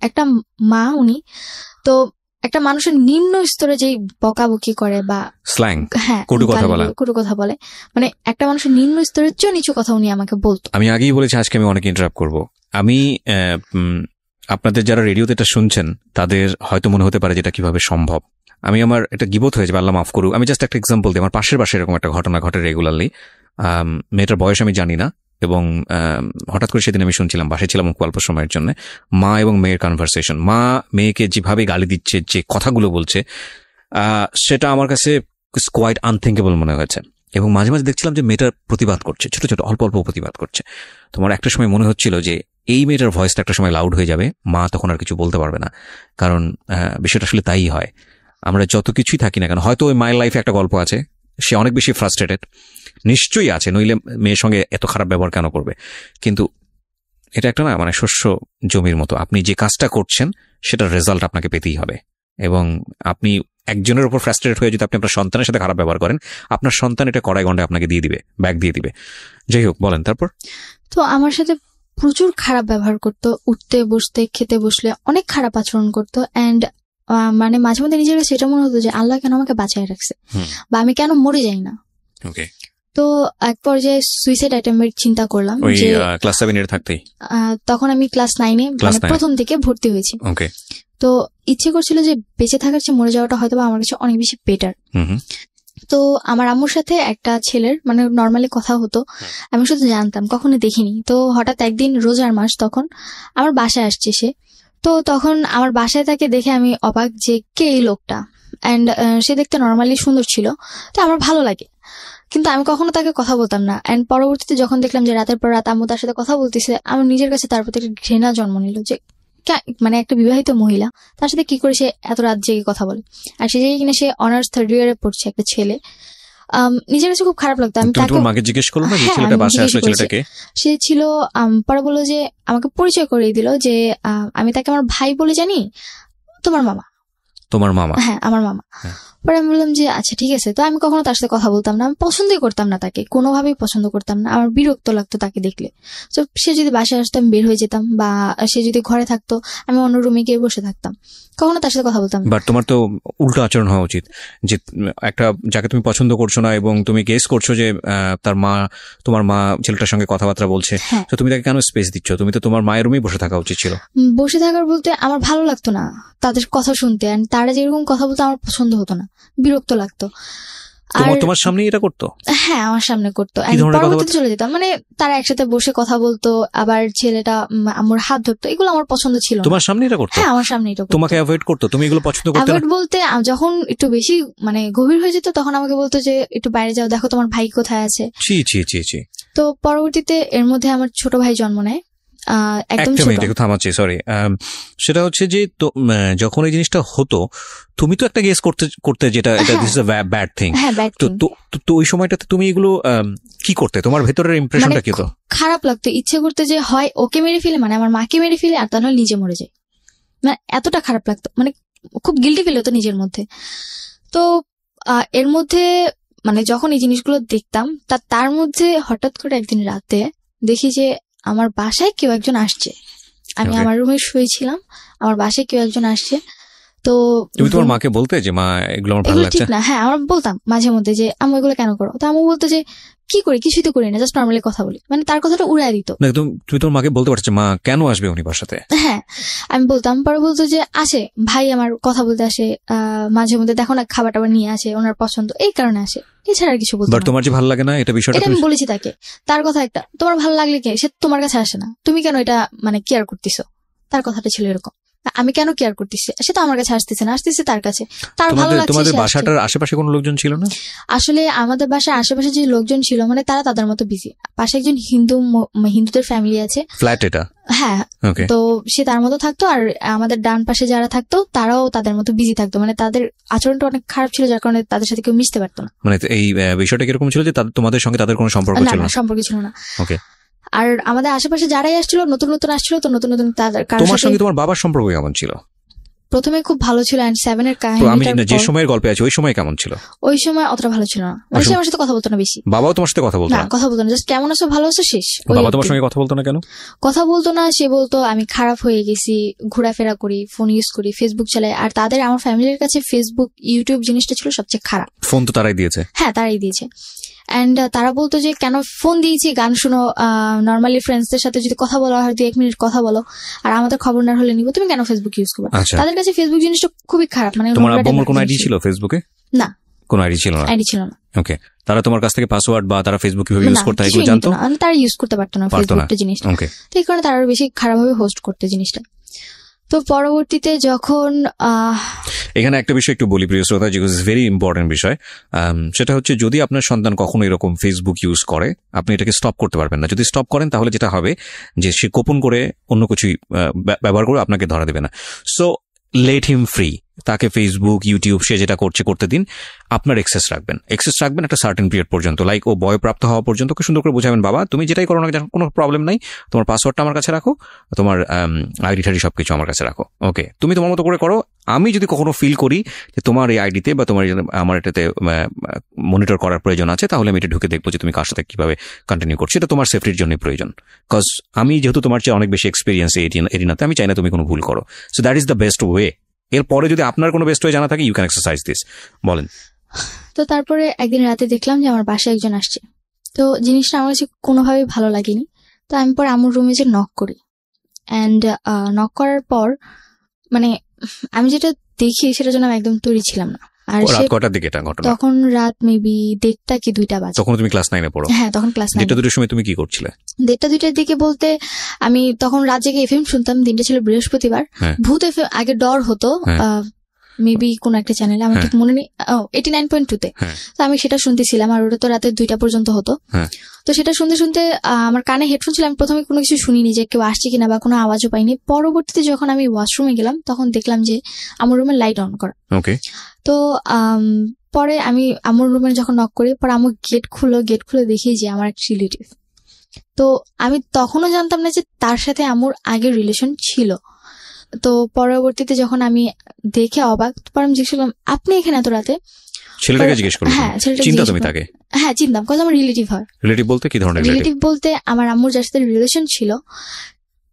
একটা মা উনি তো একটা মানুষের নিম্ন স্তরে যেই বকাবকি করে বা স্ল্যাং, হ্যাঁ কটু কথা বলে, মানে একটা মানুষের নিম্ন স্তরের চেয়ে নিচু কথা উনি আমাকে বলতো। আমি আগেই বলেছি আজকে আমি অনেক ইন্টারাপ্ট করব। আমি আপনাদের যারা রেডিওতে এটা শুনছেন তাদের হয়তো মনে হতে পারে যেটা কিভাবে সম্ভব। আমি আমার এটা গিবত হয়ে যাবে, আল্লাহ মাফ করুক। আমি জাস্ট একটা এক্সাম্পল দিই। আমার পাশের এরকম একটা ঘটনা ঘটে রেগুলারলি। মেয়েটার বয়স আমি জানি না, এবং হঠাৎ করে সেদিন আমি শুনছিলাম, বাসায় ছিলাম অল্প সময়ের জন্য, মা এবং মেয়ের কনভারসেশন। মা মেয়েকে যেভাবে গালি দিচ্ছে, যে কথাগুলো বলছে, সেটা আমার কাছে কোয়াইট আনথিঙ্কেবল মনে হয়েছে। এবং মাঝে মাঝে দেখছিলাম যে মেয়েটার প্রতিবাদ করছে, ছোট ছোট অল্প অল্প প্রতিবাদ করছে। তোমার একটা সময় মনে হচ্ছিল যে এই মেয়েটার ভয়েসটা একটা সময় লাউড হয়ে যাবে, মা তখন আর কিছু বলতে পারবে না। কারণ বিষয়টা আসলে তাই হয়, আমরা যত কিছুই থাকি না কেন, হয়তো ওই মায়ের লাইফে একটা গল্প আছে, সে অনেক বেশি ফ্রাস্ট্রেটেড, নিশ্চয়ই আছে, নইলে মেয়ের সঙ্গে এত খারাপ ব্যবহার কেন করবে। কিন্তু এটা একটা না, মানে শস্য জমির মতো, আপনি যে কাজটা করছেন সেটার রেজাল্ট আপনাকে পেতেই হবে। এবং আপনি একজনের উপর ফ্রাস্ট্রেটেড হয়ে যদি আপনি আপনার সন্তানের সাথে খারাপ ব্যবহার করেন, আপনার সন্তান এটা কড়াই গন্ডে আপনাকে দিয়ে দিবে, ব্যাগ দিয়ে দিবে। যাই হোক, বলেন তারপর। তো আমার সাথে প্রচুর খারাপ ব্যবহার করতো, উঠতে বসতে খেতে বসলে অনেক খারাপ আচরণ করতো। অ্যান্ড মানে মাঝে মধ্যে নিজের কাছে এটা মনে হতো যে আল্লাহ কেন আমাকে বাঁচায় রাখছে, বা আমি কেন মরে যাই না। ওকে। তো এক পর্যায়ে সুইসাইড অ্যাটেম্পের চিন্তা করলাম, যে ক্লাস 7 এর থাকতেই, তখন আমি ক্লাস 9-এ মানে প্রথম দিকে ভর্তি হয়েছি। ওকে। তো ইচ্ছে করছিল যে বেঁচে থাকার চেয়ে মরে যাওয়াটা হয়তো আমার কাছে অনেক বেশি বেটার। তো আমার আম্মুর সাথে একটা ছেলের মানে নর্মালি কথা হতো, আমি শুধু জানতাম, কখনো দেখিনি। তো হঠাৎ একদিন রোজার মাস, তখন আমার বাসায় আসছে সে। তো তখন আমার বাসায় তাকে দেখে আমি অবাক যে কে এই লোকটা। অ্যান্ড সে দেখতে নর্মালি সুন্দর ছিল, তো আমার ভালো লাগে, কিন্তু আমি কখনো তাকে কথা বলতাম না। অ্যান্ড পরবর্তীতে যখন দেখলাম যে রাতের পর রাত আম্মু তার সাথে কথা বলতেছে, আমার নিজের কাছে তার প্রতি একটা ঘৃণা জন্ম নিল যে মানে একটা বিবাহিত মহিলা তার সাথে কি করে সে এত রাত জেগে কথা বলে। আর সে জায়গায় কিনা সে অনার্স 3rd ইয়ারে পড়ছে, একটা ছেলে। নিজের কাছে খুব খারাপ লাগতো। আমি তাকে মাকে জিজ্ঞেস করলাম না যে ছেলেটা বাসায় আসলে ছেলেটাকে, সে ছিল, পরে বললো যে আমাকে পরিচয় করিয়ে দিল যে আমি তাকে আমার ভাই বলে জানি, তোমার মামা। তোমার মামা? হ্যাঁ, আমার মামা। পরে আমি বললাম যে আচ্ছা ঠিক আছে। তো আমি কখনো তার সাথে কথা বলতাম না, আমি পছন্দই করতাম না তাকে, কোনোভাবেই পছন্দ করতাম না, আমার বিরক্ত লাগতো তাকে দেখলে। তো সে যদি বাসায় আসতো আমি বের হয়ে যেতাম, বা সে যদি ঘরে থাকতো আমি অন্য রুমে গিয়ে বসে থাকতাম, কখনো তার সাথে কথা বলতাম না। বাট তোমার তো উল্টো আচরণ হওয়া উচিত, যে একটা যাকে তুমি পছন্দ করছো না এবং তুমি গেস করছো যে তার মা, তোমার মা ছেলেটার সঙ্গে কথাবার্তা বলছে, তো তুমি তাকে কেন স্পেস দিচ্ছ? তুমি তো তোমার মায়ের রুমেই বসে থাকা উচিত ছিল। বসে থাকার বলতে আমার ভালো লাগতো না তাদের কথা শুনতে, আর তারা যেরকম কথা বলতো আমার পছন্দ হতো না, বিরক্ত লাগতো। তোমার সামনে এটা করতো? হ্যাঁ, আমার সামনে করতো। পরবর্তীতে চলে যেতাম, মানে তারা একসাথে বসে কথা বলতো, আবার ছেলেটা আমার হাত ধরতো, এগুলো আমার পছন্দ ছিল। তোমার সামনে এটা করতো? হ্যাঁ, আমার সামনে এটা করতো। তোমাকে অ্যাভয়েড করতো? তুমি এগুলো পছন্দ করতে না? অ্যাভয়েড বলতে যখন একটু বেশি মানে গভীর হয়ে যেত তখন আমাকে বলতো যে একটু বাইরে যাও, দেখো তোমার ভাই কোথায় আছে। ছি ছি ছি ছি। তো পরবর্তীতে এর মধ্যে আমার ছোট ভাই জন্ম নেয়, একদম ছোট। থামাচ্ছি, সরি। সেটা হচ্ছে যে যখন এই জিনিসটা হতো তুমি তো একটা গেস করতে যেটা এটা this is a bad thing. তো ওই সময়টাতে তুমি এগুলো কি করতে? তোমার ভেতরের ইমপ্রেশনটা কি হতো? খারাপ লাগতো, ইচ্ছে করতে যে হয় ওকে মেরে ফেলে, মানে আমার মাকে মেরে ফেলে, আর তা নয় নিজে মরে যায়। মানে এতটা খারাপ লাগতো, মানে খুব গিল্টি ফিল হতো নিজের মধ্যে। তো এর মধ্যে মানে যখন এই জিনিসগুলো দেখতাম, তার মধ্যে হঠাৎ করে একদিন রাতে দেখি যে আমার বাসায় কেউ একজন আসছে। আমি আমার রুমে শুয়েছিলাম, আমার বাসায় কেউ একজন আসছে। তো তুমি তোমার মাকে বলতে যে মা এগুলো আমার ভালো লাগছে ঠিক না? হ্যাঁ, আমরা বলতাম মাঝে মধ্যে যে আম্মু এগুলো কেন করো। তো আম্মু বলতো যে কি করি, কিছুই তো করি না, জাস্ট নর্মালি কথা বলি। মানে তার কথাটা উড়াই দিত। তুমি তোমার মাকে বলতে পারছো মা কেন আসবে উনি বাসাতে? হ্যাঁ, আমি বলতাম। পরে বলতো যে আসে ভাই, আমার কথা বলতে আসে, মাঝে মধ্যে দেখো না খাবার টাবার নিয়ে আসে, ওনার পছন্দ, এই কারণে আসে, এছাড়া আর কিছু বলতো না। তোমার যে ভালো লাগে না এটা বিষয়টা আমি বলেছি তাকে। তার কথা একটা, তোমার ভালো লাগলে কে, সে তোমার কাছে আসে না, তুমি কেন এটা মানে কেয়ার করতেছো? তার কথাটা ছিল এরকম, আমি কেন কেয়ার করতেছি, সে তো আমার কাছে আসতেছে না, আসতেছে তার কাছে, তার ভালো লাগছে। তোমাদের বাসাটার আশেপাশে কোনো লোকজন ছিল না? আসলে আমাদের বাসার আশেপাশে যে লোকজন ছিল মানে তারা তাদের মতো বিজি। পাশে একজন হিন্দুদের ফ্যামিলি আছে, ফ্ল্যাট এটা। হ্যাঁ, তো সে তার মতো থাকতো, আর আমাদের ডান পাশে যারা থাকতো তারাও তাদের মতো বিজি থাকতো। মানে তাদের আচরণটা অনেক খারাপ ছিল, যার কারণে তাদের সাথে কেউ মিশতে পারতো না। মানে এই বিষয়টা কিরকম ছিল যে তোমাদের সঙ্গে তাদের কোনো সম্পর্ক ছিল না? সম্পর্ক ছিল না। ওকে। আর আমাদের আশেপাশে যারাই আসছিল নতুন নতুন আসছিল, তো নতুন নতুন তাদের। তোমার সঙ্গে তোমার বাবার সম্পর্ক কেমন ছিল? প্রথমে খুব ভালো ছিল, এন্ড 7 এর কাহিনী আমি যে সময়ের গল্পে আছে ওই সময় কেমন ছিল? ওই সময় অতটা ভালো ছিল না, মানে সে আমার সাথে কথা বলতো না বেশি। বাবাও তোমার সাথে কথা বলতো না? কথা বলতো না, জাস্ট কেমন আছো, ভালো আছো, শেষ। বাবা তোমার সঙ্গে কথা বলতো না কেন? কথা বলতো না, সে বলতো আমি খারাপ হয়ে গেছি, ঘোরাফেরা করি, ফোন ইউজ করি, ফেসবুক চালাই। আর তাদের, আমার ফ্যামিলির কাছে ফেসবুক ইউটিউব জিনিসটা ছিল সবচেয়ে খারাপ। ফোন তো তারাই দিয়েছে? হ্যাঁ, তারাই দিয়েছে। এন্ড তারা বলতো যে কেন ফোন দিয়েছি, গান শুনো, নর্মালি ফ্রেন্ডসদের সাথে যদি কথা বলো হয় 2-1 মিনিট কথা বলো, আর আমাদের খবর না হলে নিবো, তুমি কেন ফেসবুক ইউজ করবে? তাদের কাছে ফেসবুক জিনিসটা খুবই খারাপ। মানে তোমার আব্বুর কোনো আইডি ছিল ফেসবুকে? না, কোনো আইডি ছিল না? আইডি ছিল না। ওকে, তারা তোমার কাছ থেকে পাসওয়ার্ড বা তারা ফেসবুক কিভাবে ইউজ করতে হয় এগুলো কিছুই জানতো? নিত না, তারা ইউজ করতে পারতো না ফেসবুকটা জিনিসটা। ওকে, তো এই কারণে তারা আরো বেশি খারাপভাবে হোস্ট করতে জিনিসটা। তো পরবর্তীতে যখন এখানে একটা বিষয় একটু বলি প্রিয় শ্রোতা, যেগুলো ভেরি ইম্পর্টেন্ট বিষয়, সেটা হচ্ছে যদি আপনার সন্তান কখনো এরকম ফেসবুক ইউজ করে, আপনি এটাকে স্টপ করতে পারবেন না। যদি স্টপ করেন তাহলে যেটা হবে যে সে গোপন করে অন্য কিছুই ব্যবহার করে আপনাকে ধরা দেবে না। সো লেট হিম ফ্রি, তাকে ফেসবুক ইউটিউব সে যেটা করছে করতে দিন। আপনার এক্সেস রাখবেন একটা সার্টেন পিরিয়ড পর্যন্ত, লাইক ও বয়প্রাপ্ত হওয়া পর্যন্ত ওকে সুন্দর করে বোঝাবেন, বাবা তুমি যেটাই করো না কোনো প্রবলেম নাই, তোমার পাসওয়ার্ডটা আমার কাছে রাখো, তোমার আইডি টাইডি সবকিছু আমার কাছে রাখো, ওকে তুমি তোমার মতো করে করো। আমি যদি কখনো ফিল করি যে তোমার এই আইডিতে বা তোমার আমার এটাতে মনিটর করার প্রয়োজন আছে, তাহলে আমি এটা ঢুকে দেখবো যে তুমি কার সাথে কিভাবে কন্টিনিউ করছো। এটা তোমার সেফটির জন্য প্রয়োজন, বিকজ আমি যেহেতু তোমার চেয়ে অনেক বেশি এক্সপিরিয়েন্স এরিনাতে, আমি চাই না তুমি কোনো ভুল করো। So that is the best way. এরপরে যদি আপনার কোনো বেস্ট ওয়ে জানা থাকে, ইউ ক্যান এক্সারসাইজ দিস। বলেন। তো তারপরে একদিন রাতে দেখলাম যে আমার বাসায় একজন আসছে। তো জিনিসটা আমার কাছে কোনোভাবেই ভালো লাগেনি। তো আমি পরে আমার রুমে যে নক করি, অ্যান্ড নক করার পর মানে আমি যেটা দেখি সেটার জন্য আমি একদম তৈরি ছিলাম না। আর রাত কটার দিকে এটা ঘটনা? তখন রাত মেবি 1:30 কি 2টা বাজে। তখন তুমি ক্লাস 9-এ পড়ো? হ্যাঁ, তখন ক্লাস 9। 1:30-2টার সময় তুমি কি করছিলে? 1:30-2টার দিকে বলতে আমি তখন রাত জেগে এফএম শুনতাম। দিনটা ছিল বৃহস্পতিবার। ভূত এফএম আগে ডর হতো মেবি কোন একটা চ্যানেলে, আমার ঠিক মনে নেই, 89.2-তে। তো আমি সেটা শুনতেছিলাম, আর ওটা তো রাতে 2টা পর্যন্ত হতো। তো সেটা শুনতে শুনতে আমার কানে হেডফোন ছিল, আমি প্রথমে কোনো কিছু শুনিনি যে কেউ আসছে কিনা বা কোনো আওয়াজও পাইনি। পরবর্তীতে যখন আমি ওয়াশরুমে গেলাম তখন দেখলাম যে আমার রুমের লাইট অন করা। তো পরে আমি আমার রুমে যখন নক করি, পরে আমার গেট খুলে দেখি যে আমার এক রিলেটিভ। তো আমি তখনও জানতাম না যে তার সাথে আমার আগের রিলেশন ছিল। তো পরবর্তীতে যখন আমি দেখে অবাক, পরে আমি জিজ্ঞেস করলাম, আপনি এখানে এত রাতে? ছেলেটাকে জিজ্ঞেস করলাম। হ্যাঁ, চিন্তা তুমি তাকে? হ্যাঁ, চিনতাম, কারণ আমার রিলেটিভ হয়। রিলেটিভ বলতে কি ধরনের রিলেটিভ? বলতে আমার আম্মুর যার সাথে রিলেশন ছিল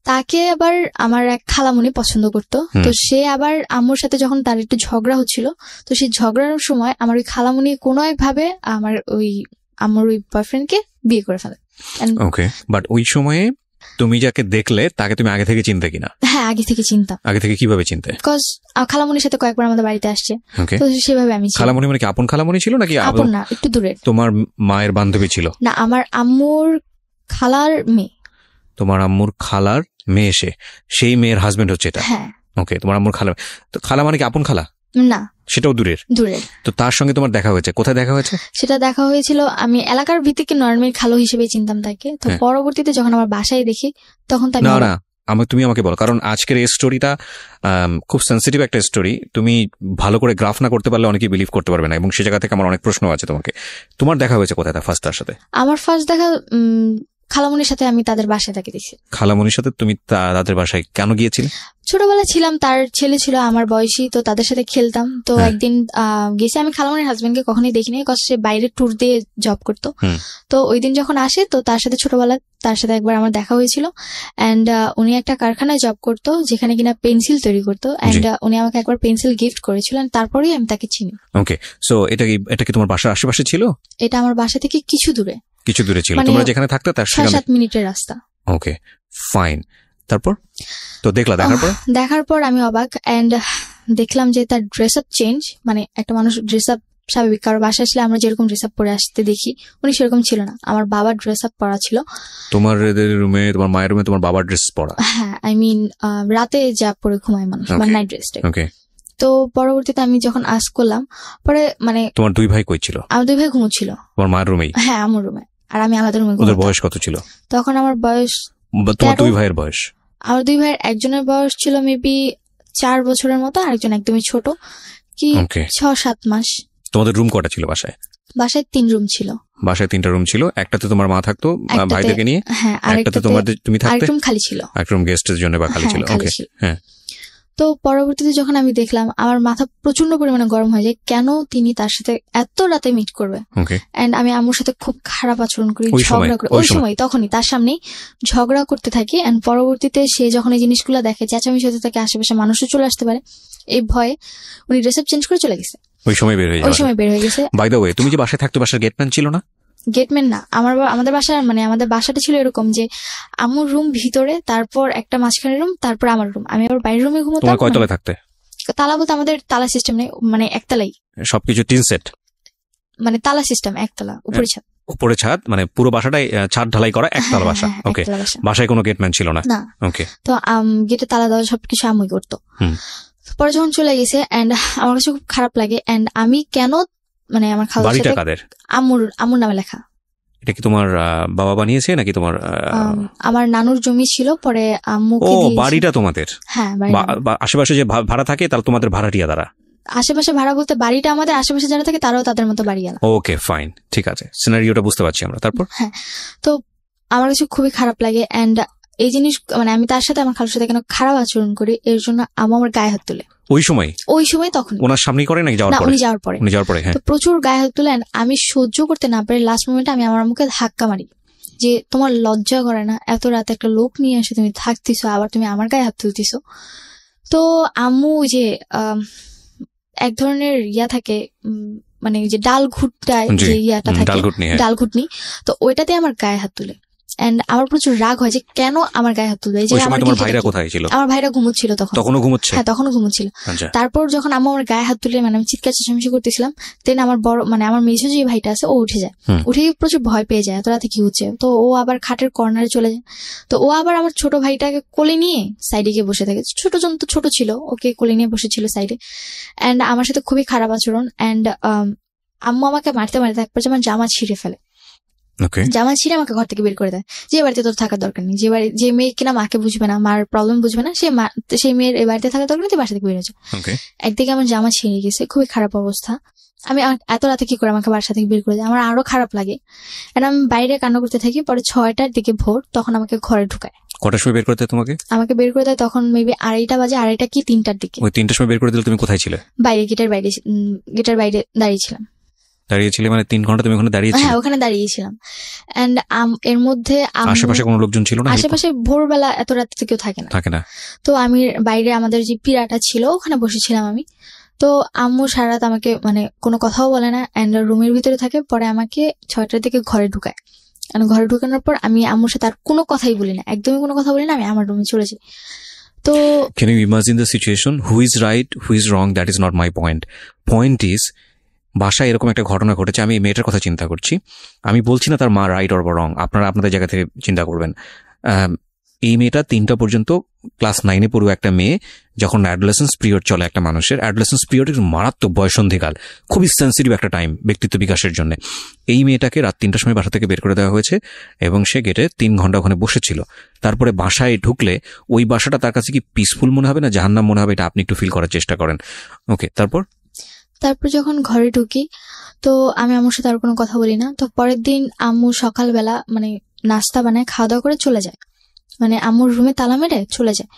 তাকে আবার আমার এক খালামণি পছন্দ করতো। তো সে আবার আম্মুর সাথে যখন তার একটু ঝগড়া হচ্ছিল, তো সেই ঝগড়ার সময় আমার ওই খালামণি কোনো একভাবে আমার ওই বয়ফ্রেন্ডকে বিয়ে করে ফেলে। ওকে, বাট ওই সময়ে তুমি যাকে দেখলে তাকে তুমি আগে থেকে চিনতে কিনা? হ্যাঁ, আগে থেকে চিনতাম। আগে থেকে কিভাবে চিনতে? বিকজ খালামণির সাথে কয়েকবার আমাদের বাড়িতে আসছে, তো সেভাবে আমি। খালামণি মানে কি আপন খালামণি ছিল নাকি? আপন না, একটু দূরের। তোমার মায়ের বান্ধবী ছিল? না, আমার আম্মুর খালার মেয়ে। তোমার আম্মুর খালার মেয়ে, সেই মেয়ের হাজবেন্ড হচ্ছে এটা? হ্যাঁ। ওকে, তোমার আম্মুর খালা। তো খালা মানে কি আপন খালা? না, সেটাও দূরের। তো তার সঙ্গে তোমার দেখা হয়েছে, কোথায় দেখা হয়েছে? সেটা দেখা হয়েছিল, আমি এলাকার ভিত্তিকে নর্মাল খালো হিসেবে চিনতাম তাকে। তো পরবর্তীতে যখন আমার বাসায় দেখি তখন তাকে। না, তুমি আমাকে বলো, কারণ আজকের এই স্টোরিটা খুব সেন্সিটিভ একটা স্টোরি। তুমি ভালো করে গ্রাফ না করতে পারলে অনেকেই বিলিভ করতে পারবে না, এবং সে জায়গা থেকে আমার অনেক প্রশ্ন আছে তোমাকে। তোমার দেখা হয়েছে কোথায় ফার্স্ট তার সাথে? আমার ফার্স্ট দেখা খালামণির সাথে, আমি তাদের বাসায় তাকে দেখছি। খালামণির সাথে তুমি তাদের বাসায় কেন গিয়েছিলে? ছোটবেলা ছিলাম, তার ছেলে ছিল আমার বয়সী, তো তাদের সাথে খেলতাম। তো একদিন গেছি, আমি খালামণির হাজবেন্ডকে কখনোই দেখিনি, কজ সে বাইরে ট্যুর দিয়ে জব করতো। তো ওই দিন যখন আসে, তো তার সাথে ছোটবেলা তার সাথে একবার আমার দেখা হয়েছিল। অ্যান্ড উনি একটা কারখানায় জব করতো যেখানে কিনা পেন্সিল তৈরি করতো, অ্যান্ড উনি আমাকে একবার পেন্সিল গিফট করেছিল, তারপরেই আমি তাকে চিনি। ওকে, সো এটা কি তোমার বাসার আশেপাশে ছিল? এটা আমার বাসা থেকে কিছু দূরে ছিল। তোমরা যেখানে থাকতে তার 7 মিনিটের রাস্তা। ওকে, ফাইন। তারপর তো দেখার পর আমি অবাক, এন্ড দেখলাম যে তার ড্রেস আপ চেঞ্জ। মানে একটা মানুষ ড্রেস আপ স্বাভাবিক, কারো বাসা আসলে আমরা যেরকম ড্রেস আপ পরে আসতে দেখি, উনি সেরকম ছিল না। আমার বাবার ড্রেস আপ পরা ছিল। তোমার রুমে, তোমার মায়ের রুমে তোমার বাবার ড্রেস পরা? হ্যাঁ, আই মিন রাতে যা পরে ঘুমায় মানুষ, মানে নাইট ড্রেসটা। ওকে। তো পরবর্তীতে আমি যখন আস্ক করলাম, পরে মানে তোমার 2 ভাই কই ছিল? আমার 2 ভাই ঘুমোচ্ছিল তোমার মায়ের রুমেই? হ্যাঁ, আমার রুমে, আর আমি আলাদা রুমে। ওদের বয়স কত ছিল তখন? আমার বয়স, তোমার 2 ভাইয়ের বয়স? আমার 2 ভাইয়ের একজনের বয়স ছিল মেবি 4 বছরের মতো, আরেকজন একদমই ছোট, কি 6-7 মাস। তোমাদের রুম কটা ছিল বাসায়? বাসায় 3 রুম ছিল। বাসায় 3টা রুম ছিল, একটাতে তোমার মা থাকতো ভাইদেরকে নিয়ে, হ্যাঁ, আরেকটাতে তুমি থাকতে, আরেকটা রুম খালি ছিল, একটা রুম গেস্টের জন্য বা খালি ছিল। ওকে, হ্যাঁ। তো পরবর্তীতে যখন আমি দেখলাম, আমার মাথা প্রচন্ড পরিমাণে গরম হয়ে যায়, কেন তিনি তার সাথে এত রাতে মিট করবে। এন্ড আমি আম্মুর সাথে খুব খারাপ আচরণ করি, ঝগড়া করি ওই সময়, তখনই তার সামনেই ঝগড়া করতে থাকি। এন্ড পরবর্তীতে সে যখন এই জিনিসগুলো দেখে, চেঁচামেচি হতে থাকে, আশেপাশে মানুষও চলে আসতে পারে, এই ভয়ে উনি ড্রেস আপ চেঞ্জ করে চলে গেছে। ওই সময় বের হয়ে গেছে। বাই দ্য ওয়ে, তুমি যে বাসায় থাকতো, বাসার গেটম্যান ছিল না? গেটম্যান না, আমাদের বাসার, মানে আমাদের বাসাটা ছিল এরকম যে আমার রুম ভিতরে, তারপর একটা মাঝখানে রুম, তারপর আমার রুম, আমি আবার বাইরের রুমে ঘুমোতাম। তোমার কয়তলায় থাকতে? তালা বলতে আমাদের তালা সিস্টেম নেই, মানে একতলাই, সবকিছু টিন সেট। মানে তালা সিস্টেম, একতলা, উপরে ছাদ। উপরে ছাদ, মানে পুরো বাসাটাই ছাদ ঢালাই করা একতলা বাসা। ওকে, বাসায় কোনো গেটম্যান ছিল না? ওকে। তো গেটে তালা দেওয়া সবকিছু আম্মুই করতো। পরে যখন চলে গেছে এন্ড আমার কাছে খুব খারাপ লাগে। এন্ড আমি কেন, মানে আমার খালার বাড়িটা কাদের? আম্মুর নামে লেখা। এটা কি তোমার বাবা বানিয়েছে নাকি তোমার? আমার নানুর জমি ছিল, পরে আম্মুকে দিয়েছি। বাড়িটা তোমাদের? হ্যাঁ। আশেপাশে যে ভাড়া থাকে তাহলে তোমাদের ভাড়াটিয়া দ্বারা? আশেপাশে ভাড়া বলতে বাড়িটা আমাদের, আশেপাশে যারা থাকে তারাও তাদের মতো বাড়ি আনা। ওকে ফাইন, ঠিক আছে, সিনারিওটা বুঝতে পারছি আমরা। তারপর? হ্যাঁ, তো আমার কাছে খুবই খারাপ লাগে। এন্ড এই জিনিস, মানে আমি তার সাথে, আমার খালার সাথে কেন খারাপ আচরণ করি, এর জন্য আমার গায়ে হাত তুলে। ওই সময় তখন ওনার সামনেই করে নাকি যাওয়ার পরে? উনি যাওয়ার পরে। তো প্রচুর গায়ে হাত তুলে। আমি সহ্য করতে না পারি, লাস্ট মোমেন্টে আমি আমার মুখে ধাক্কা মারি যে তোমার লজ্জা করে না, এত রাতে একটা লোক নিয়ে এসে তুমি থাকতেছো, আবার তুমি আমার গায়ে হাত তুলতেছো। তো আম্মু যে এক ধরনের থাকে, মানে যে ডাল ঘুটটায় যে ইয়াটা থাকে, ডাল ঘুটনি, তো ওইটাতে আমার গায়ে হাত তুলে। এন্ড আমার প্রচুর রাগ হয় যে কেন আমার গায়ে হাত তুলবে। তোমার ভাইরা কোথায় ছিল? আমার ভাইরা ঘুমোচ্ছিল তখনও ঘুমোচ্ছে। হ্যাঁ, তখনও ঘুমোচ্ছিল। তারপর যখন আম্মু আমার গায়ে হাত তুলে, মানে আমি চিৎকার চেঁচামেচি করতেছিলাম, দেন আমার বড়, মানে আমার মেঝো যে ভাইটা আছে, ও উঠে যায়। উঠে প্রচুর ভয় পেয়ে যায়, এত রাতে কি হচ্ছে। তো ও আবার খাটের কর্নারে চলে যায়। তো ও আবার আমার ছোট ভাইটাকে কোলে নিয়ে সাইডে গিয়ে বসে থাকে। ছোট ছিল, ওকে কোলে নিয়ে বসেছিল সাইডে। এন্ড আমার সাথে খুবই খারাপ আচরণ। এন্ড আম্মু আমাকে মারতে একবার আমার জামা ছিঁড়ে ফেলে। জামা ছিঁড়ে আমাকে ঘর থেকে বের করে দেয়, যে বাড়িতে তোর থাকার দরকার নেই, যে মেয়ে কিনা মাকে বুঝবে না, মার প্রবলেম বুঝবে না, সেই মেয়ের এই বাড়িতে থাকার দরকার নেই, তুই বাসা থেকে বের হয়ে যায়। একদিকে আমার জামা ছিঁড়ে গেছে, খুবই খারাপ অবস্থা। আমি এত রাতে কি করে আমাকে বাসা থেকে বের করে দেয়, আমার আরো খারাপ লাগে। আমি বাইরে কান্না করতে থাকি। পরে 6টার দিকে ভোর, তখন আমাকে ঘরে ঢুকায়। কটার সময় বের করতে তোমাকে? আমাকে বের করে দেয় তখন মেবি 2:30 বাজে, 2:30 কি 3টার দিকে। ওই 3টার সময় বের করে দিলে তুমি কোথায় ছিলে? বাইরে, গেটের বাইরে দাঁড়িয়েছিলাম। দাঁড়িয়েছিলে মানে 3 ঘন্টা তুমি ওখানে দাঁড়িয়েছিলে? হ্যাঁ, ওখানে দাঁড়িয়েছিলাম। এন্ড এর মধ্যে আশেপাশে কোনো লোকজন ছিল না? আশেপাশে ভোরবেলা এত রাত কেউ থাকে না। তো আমি বাইরে আমাদের যে পিড়াটা ছিল ওখানে বসেছিলাম আমি। তো আম্মু সারা রাত আমাকে, মানে কোনো কথাও বলে না, এন্ড রুমের ভিতরে থাকে। পরে আমাকে 6টার দিকে ঘরে ঢুকায়। ঘরে ঢুকানোর পর আমি আম্মুর সাথে আর কোনো কথাই বলি না, একদমই কোনো কথা বলি না। আমি আমার রুমে চলে যাই। তো can you imagine the situation? Who is right, who is wrong? That is not my point. Point is, বাসায় এরকম একটা ঘটনা ঘটেছে, আমি মেয়েটার কথা চিন্তা করছি। আমি বলছি না তার মা রাইট অর রং, আপনারা আপনাদের জায়গা থেকে চিন্তা করবেন। এই মেয়েটা 3টা পর্যন্ত ক্লাস 9-এ পড়ুয়া একটা মেয়ে। যখন অ্যাডোলেসেন্স পিরিয়ড চলে একটা মানুষের, অ্যাডোলেসেন্স পিরিয়ড মারাত্মক বয়সন্ধিকাল, খুবই সেন্সিটিভ একটা টাইম ব্যক্তিত্ব বিকাশের জন্য। এই মেয়েটাকে রাত 3টার সময় বাসা থেকে বের করে দেওয়া হয়েছে এবং সে গেটে 3 ঘন্টা ওখানে বসেছিল। তারপরে বাসায় ঢুকলে ওই বাসাটা তার কাছে কি পিসফুল মনে হবে না জাহান্নাম মনে হবে, এটা আপনি একটু ফিল করার চেষ্টা করেন। ওকে, তারপর যখন ঘরে ঢুকি, তো আমি আম্মুর সাথে আর কোনো কথা বলি না। তো পরের দিন আম্মু সকালবেলা, মানে নাস্তা বানায়, খাওয়া দাওয়া করে চলে যায়, মানে আম্মুর রুমে তালা মেরে চলে যায়।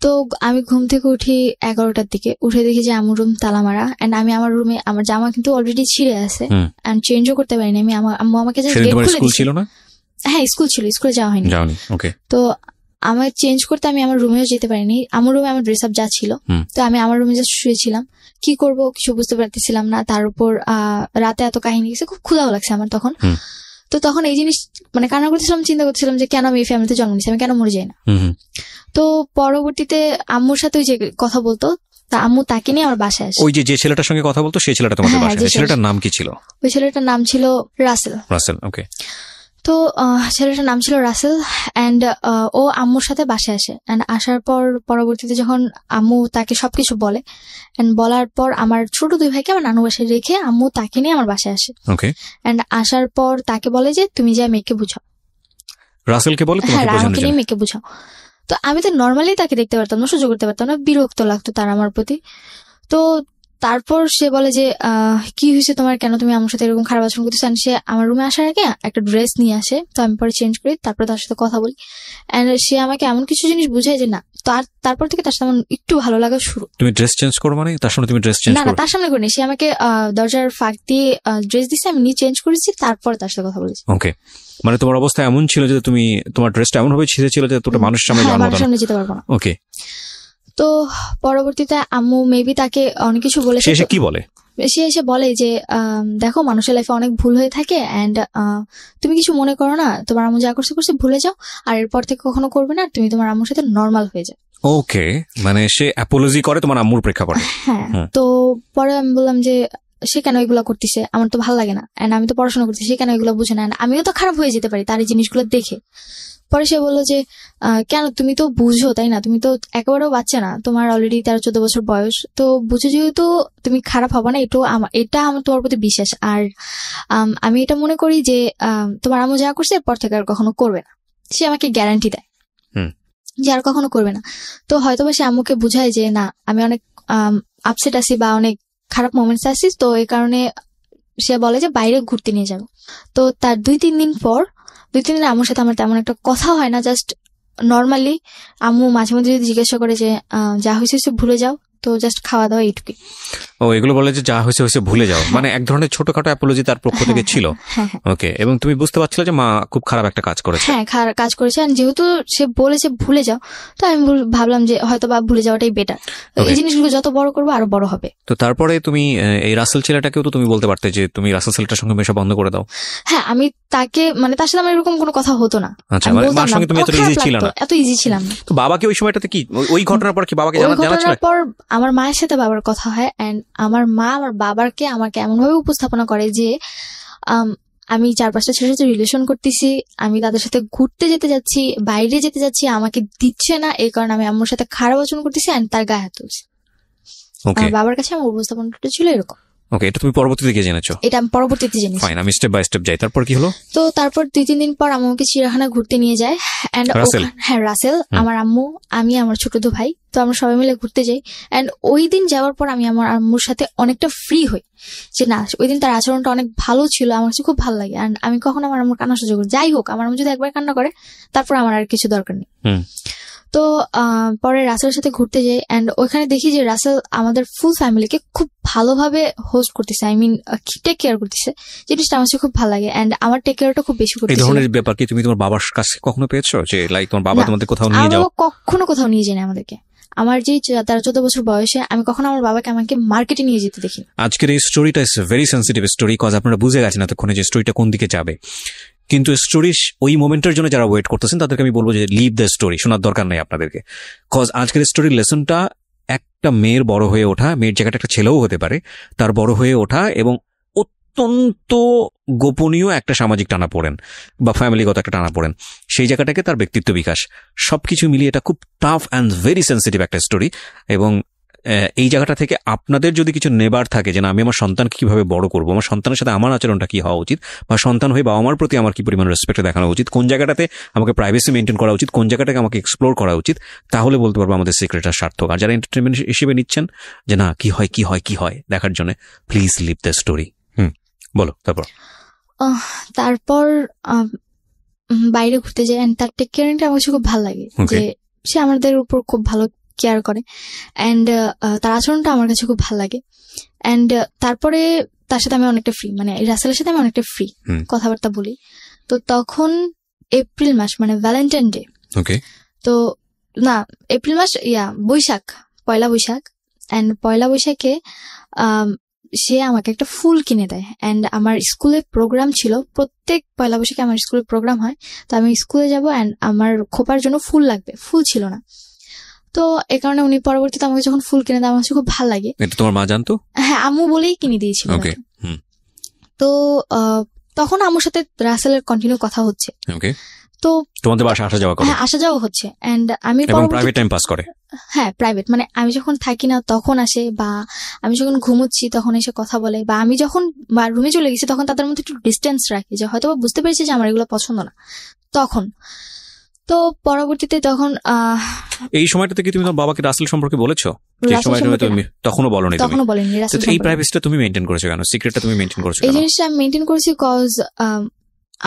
তো আমি ঘুম থেকে উঠি 11টার দিকে, উঠে দেখি যে আম্মুর রুম তালা মারা। এন্ড আমি আমার রুমে, আমার জামা কিন্তু অলরেডি ছিঁড়ে আছে, এন্ড চেঞ্জও করতে পারিনি আমি। আম্মু আমাকে গেট খুলে দিয়েছিল। হ্যাঁ, স্কুল ছিল, স্কুলে যাওয়া হয়নি। তো আমার চেঞ্জ করতে আমি আমার রুমেও যেতে পারিনি। আমার রুমে আমার ড্রেস আপ যা ছিল, তো আমি আমার রুমে জাস্ট শুয়েছিলাম। কি করব কিছু বুঝতে পারতেছিলাম না। তার উপর রাতে এত কাহিনী গেছে, খুব ক্ষুধাও লাগছে আমার তখন। তো তখন এই জিনিস, মানে কান্না করতেছিলাম, চিন্তা করতেছিলাম যে কেন আমি এই ফ্যামিলিতে জন্ম নিয়েছি, আমি কেন মরে যাই না। তো পরবর্তীতে আম্মুর সাথে ওই যে কথা বলতো, তা আম্মু তাকে নিয়ে আমার বাসায় আসে। ওই যে ছেলেটার সঙ্গে কথা বলতো, সেই ছেলেটা তোমাদের বাসায়? ছেলেটার নাম কি ছিল? ওই ছেলেটার নাম ছিল রাসেল। ওকে। তো ছেলেটার নাম ছিল রাসেল। অ্যান্ড ও আম্মুর সাথে বাসায় আসে। অ্যান্ড আসার পর পরবর্তীতে যখন আম্মু তাকে সবকিছু বলে, অ্যান্ড বলার পর আমার ছোট 2 ভাইকে আমার নানু বাসায় রেখে আম্মু তাকে নিয়ে আমার বাসায় আসে। অ্যান্ড আসার পর তাকে বলে যে তুমি যা মেয়েকে বুঝাও। রাসেলকে বলে? হ্যাঁ, আমাকে নিয়ে মেয়েকে বুঝাও। তো আমি তো নর্মালি তাকে দেখতে পারতাম না, সহ্য করতে পারতাম না, বিরক্ত লাগতো তার আমার প্রতি। তো তারপর সে বলে যে কি হয়েছে তোমার, কেন তুমি আমার সাথে এরকম খারাপ আচরণ করতেছো। সে আমার রুমে আসার আগে একটা ড্রেস নিয়ে আসে, তো আমি পরে চেঞ্জ করি, তারপর তার সাথে কথা বলি। এন্ড সে আমাকে এমন কিছু জিনিস বুঝায় যে না, তারপর থেকে তার সাথে আমার একটু ভালো লাগা শুরু। তুমি ড্রেস চেঞ্জ করো? মানে তার সামনে তুমি ড্রেস চেঞ্জ করো? না, তার সামনে করিনি। সে আমাকে দরজার ফাঁক দিয়ে ড্রেস দিচ্ছে, আমি নিয়ে চেঞ্জ করেছি, তারপর তার সাথে কথা বলেছি। ওকে, মানে তোমার অবস্থা এমন ছিল যে তুমি, তোমার ড্রেসটা এমন ভাবে ছিঁড়ে ছিল যে তোটা মানুষের সামনে যেতে পারবো না। ওকে। তো পরবর্তীতে আম্মু মেবি তাকে অনেক কিছু বলে। সে কি বলে? সে এসে বলে যে দেখো, মানুষের লাইফে অনেক ভুল হয়ে থাকে, এন্ড তুমি কিছু মনে করো না, তোমার আম্মু যা করছে ভুলে যাও, আর এরপর থেকে কখনো করবে না, তুমি তোমার আম্মুর সাথে নর্মাল হয়ে যাও। ওকে, মানে সে অ্যাপোলজি করে তোমার আম্মুর প্রেক্ষাপটে। হ্যাঁ। তো পরে আমি বললাম যে সে কেন এগুলো করতেছে, আমার তো ভালো লাগে না, এন্ড আমি তো পড়াশোনা করতেছি, সে কেন এগুলো বুঝে না, and আমিও তো খারাপ হয়ে যেতে পারি তার এই জিনিসগুলো দেখে। পরে সে বললো যে কেন, তুমি তো বুঝো তাই না, তুমি তো একেবারেও বাচ্চা না, তোমার অলরেডি 13-14 বছর বয়স, তো বুঝো যেহেতু তুমি খারাপ হবে না, এটা আমার তোমার প্রতি বিশ্বাস। আর আমি এটা মনে করি যে তোমার আম্মু যা করছে এরপর থেকে আর কখনো করবে না, সে আমাকে গ্যারান্টি দেয় যে আর কখনো করবে না। তো হয়তোবা সে আম্মুকে বুঝায় যে না, আমি অনেক আপসেট আছি বা অনেক খারাপ মোমেন্টস আছি, তো এই কারণে সে বলে যে বাইরে ঘুরতে নিয়ে যাবো। তো তার 2-3 দিন পর, 2-3 দিন আম্মুর সাথে আমার তেমন একটা কথা হয় না, জাস্ট নর্মালি আম্মু মাঝে মধ্যে যদি জিজ্ঞাসা করে যে যা হয়েছে ভুলে যাও, তো জাস্ট খাওয়া দাওয়া এইটুকুই। ও এগুলো বলে যে যা হয়েছে হয়েছে ভুলে যাও, মানে এক ধরনের ছোটখাটো অ্যাপোলজি তার পক্ষ থেকে ছিল। ওকে, এবং তুমি বুঝতে পারছিলে যে মা খুব খারাপ একটা কাজ করেছে। হ্যাঁ, কাজ করেছে, আর যেহেতু সে বলেছে ভুলে যাও, তো আমি ভাবলাম যে হয়তো বা ভুলে যাওয়াটাই বেটার, এই জিনিসগুলো যত বড় করবো আরো বড় হবে। তো তারপরে তুমি এই রাসেল ছেলেটাকেও তো তুমি বলতে পারতে যে তুমি রাসেল ছেলেটার সঙ্গে মেশা বন্ধ করে দাও। হ্যাঁ, আমি তাকে মানে তার সাথে আমার এরকম কোনো কথা হতো না। আচ্ছা, মানে মার সঙ্গে তুমি এত ইজি ছিল না, এত ইজি ছিলাম না। তো বাবাকে ওই সময়টাতে কি, ওই ঘটনার পর কি বাবাকে জানাচ্ছিল? পর আমার মায়ের সাথে বাবার কথা হয়, এন্ড আমার মা আমার বাবাকে আমাকে এমন ভাবে উপস্থাপনা করে যে আমি 4-5টা ছেলের সাথে রিলেশন করতেছি, আমি তাদের সাথে ঘুরতে যেতে যাচ্ছি, বাইরে যেতে যাচ্ছি, আমাকে দিচ্ছে না, এই কারণে আমি আম্মুর সাথে খারাপ আচরণ করতেছি, এন্ড তার গায়ে হাত তুলছি। আমার বাবার কাছে আমার উপস্থাপনাটা ছিল এরকম। ওকে, এটা তুমি পরবর্তীতে গিয়ে জেনেছো? এটা আমি পরবর্তীতে জেনেছি। ফাইন, আমি স্টেপ বাই স্টেপ যাই। তারপর কি হলো? তো তারপর 2-3 দিন পর আমাকে চিড়িয়াখানা ঘুরতে নিয়ে যায়, এন্ড হ্যাঁ রাসেল, আমার আম্মু, আমি, আমার ছোট দু ভাই, তো আমরা সবাই মিলে ঘুরতে যাই। এন্ড ওই দিন যাওয়ার পর আমি আমার আম্মুর সাথে অনেকটা ফ্রি হই, যে না ওই দিন তার আচরণটা অনেক ভালো ছিল, আমার কাছে খুব ভালো লাগে। এন্ড আমি কখনো আমার আম্মুর কান্না সহ্য করি, যাই হোক আমার আম্মু যদি একবার কান্না করে তারপর আমার আর কিছু দরকার নেই। তো পরে রাসেলের সাথে ঘুরতে যাই, এন্ড ওইখানে দেখি যে রাসেল আমাদের ফুল ফ্যামিলিকে খুব ভালোভাবে হোস্ট করতেছে, আই মিন টেক কেয়ার করতেছে, জিনিসটা আমার খুব ভালো লাগে। এন্ড আমার টেক কেয়ারটা খুব বেশি করতেছে। এই ধরনের ব্যাপার কি তুমি তোমার বাবার কাছে কখনো পেয়েছো, যে লাইক তোমার বাবা তোমাদের কোথাও নিয়ে যাও? কখনো কোথাও নিয়ে যায় না আমাদেরকে। আমার যে 13-14 বছর বয়সে আমি কখনো আমার বাবাকে আমাকে মার্কেটে নিয়ে যেতে দেখি। আজকের এই স্টোরিটা is very sensitive story, cause আপনারা বুঝে গেছেন এতক্ষণে যে স্টোরিটা কোন দিকে যাবে, কিন্তু স্টোরি ওই মোমেন্টের জন্য যারা ওয়েট করতেছেন তাদেরকে আমি বলবো যে লিভ দ্য স্টোরি, শোনার দরকার নেই আপনাদেরকে। কজ আজকের স্টোরির লেসনটা একটা মেয়ের বড় হয়ে ওঠা, মেয়ের জায়গাটা একটা ছেলেও হতে পারে, তার বড় হয়ে ওঠা এবং অত্যন্ত গোপনীয় একটা সামাজিক টানাপোড়েন বা ফ্যামিলিগত একটা টানাপোড়েন, সেই জায়গাটাকে তার ব্যক্তিত্ব বিকাশ, সবকিছু মিলিয়ে এটা খুব টাফ অ্যান্ড ভেরি সেন্সিটিভ একটা স্টোরি। এবং এই জায়গাটা থেকে আপনাদের যদি কিছু নেবার থাকে যে না আমি আমার সন্তানকে কিভাবে বড় করবো, আমার সন্তানের সাথে আমার আচরণটা কি হওয়া উচিত, বা সন্তান হয়ে বাবা মার প্রতি আমার কি পরিমাণ রেসপেক্ট দেখানো উচিত, কোন জায়গাটাতে আমাকে প্রাইভেসি মেনটেন করা উচিত, কোন জায়গাটাকে আমাকে এক্সপ্লোর করা উচিত, তাহলে বলতে পারবো আমাদের সিক্রেটটা সার্থক। আর যারা এন্টারটেনমেন্ট হিসেবে নিচ্ছেন যে না কি হয় দেখার জন্য, প্লিজ লিভ দ্য স্টোরি। বলো তারপর বাইরে ঘুরতে যাই, তার টেক কেয়ারিংটা আমার খুব ভালো লাগে, যে সে আমাদের উপর খুব ভালো কেয়ার করে, এন্ড তার আচরণটা আমার কাছে খুব ভালো লাগে। এন্ড তারপরে তার সাথে আমি অনেকটা ফ্রি, মানে রাসেলের সাথে আমি অনেকটা ফ্রি কথাবার্তা বলি। তো তখন এপ্রিল মাস, মানে ভ্যালেন্টাইন ডে, তো না এপ্রিল মাস বৈশাখ, পয়লা বৈশাখ, এন্ড পয়লা বৈশাখে সে আমাকে একটা ফুল কিনে দেয়। এন্ড আমার স্কুলে প্রোগ্রাম ছিল, প্রত্যেক পয়লা বৈশাখে আমার স্কুলে প্রোগ্রাম হয়, তো আমি স্কুলে যাব, এন্ড আমার খোপার জন্য ফুল লাগবে, ফুল ছিল না, তো এই কারণে উনি পরবর্তীতে আমাকে যখন ফুল কিনে দেয় আমার খুব ভালো লাগে। এটা তোমার মা জানতো? হ্যাঁ, আম্মু বলেই কিনে দিয়েছিল। তো তখন আম্মুর সাথে রাসেলের কন্টিনিউ কথা হচ্ছে, তো তোমাদের বাসা আসা যাওয়া করে? হ্যাঁ, আসা যাওয়া হচ্ছে। এন্ড আমি প্রাইভেট টাইম পাস করে? হ্যাঁ, প্রাইভেট, মানে আমি যখন থাকি না তখন আসে, বা আমি যখন ঘুমোচ্ছি তখন এসে কথা বলে, বা আমি যখন রুমে চলে গেছি তখন তাদের মধ্যে একটু ডিস্টেন্স রাখি, যে হয়তো বুঝতে পেরেছি যে আমার এগুলো পছন্দ না তখন। তো পরবর্তীতে তখন এই সময়টা থেকে তুমি তোমার বাবাকে রাসেল সম্পর্কে বলেছো? যে সময়টা তুমি তখনও বলনি? তখনও বলেনি। এই প্রাইভেসিটা তুমি মেইনটেইন করেছো কেন? সিক্রেটটা তুমি মেইনটেইন করেছো কেন? এই জিনিসটা আমি মেইনটেইন করেছি কজ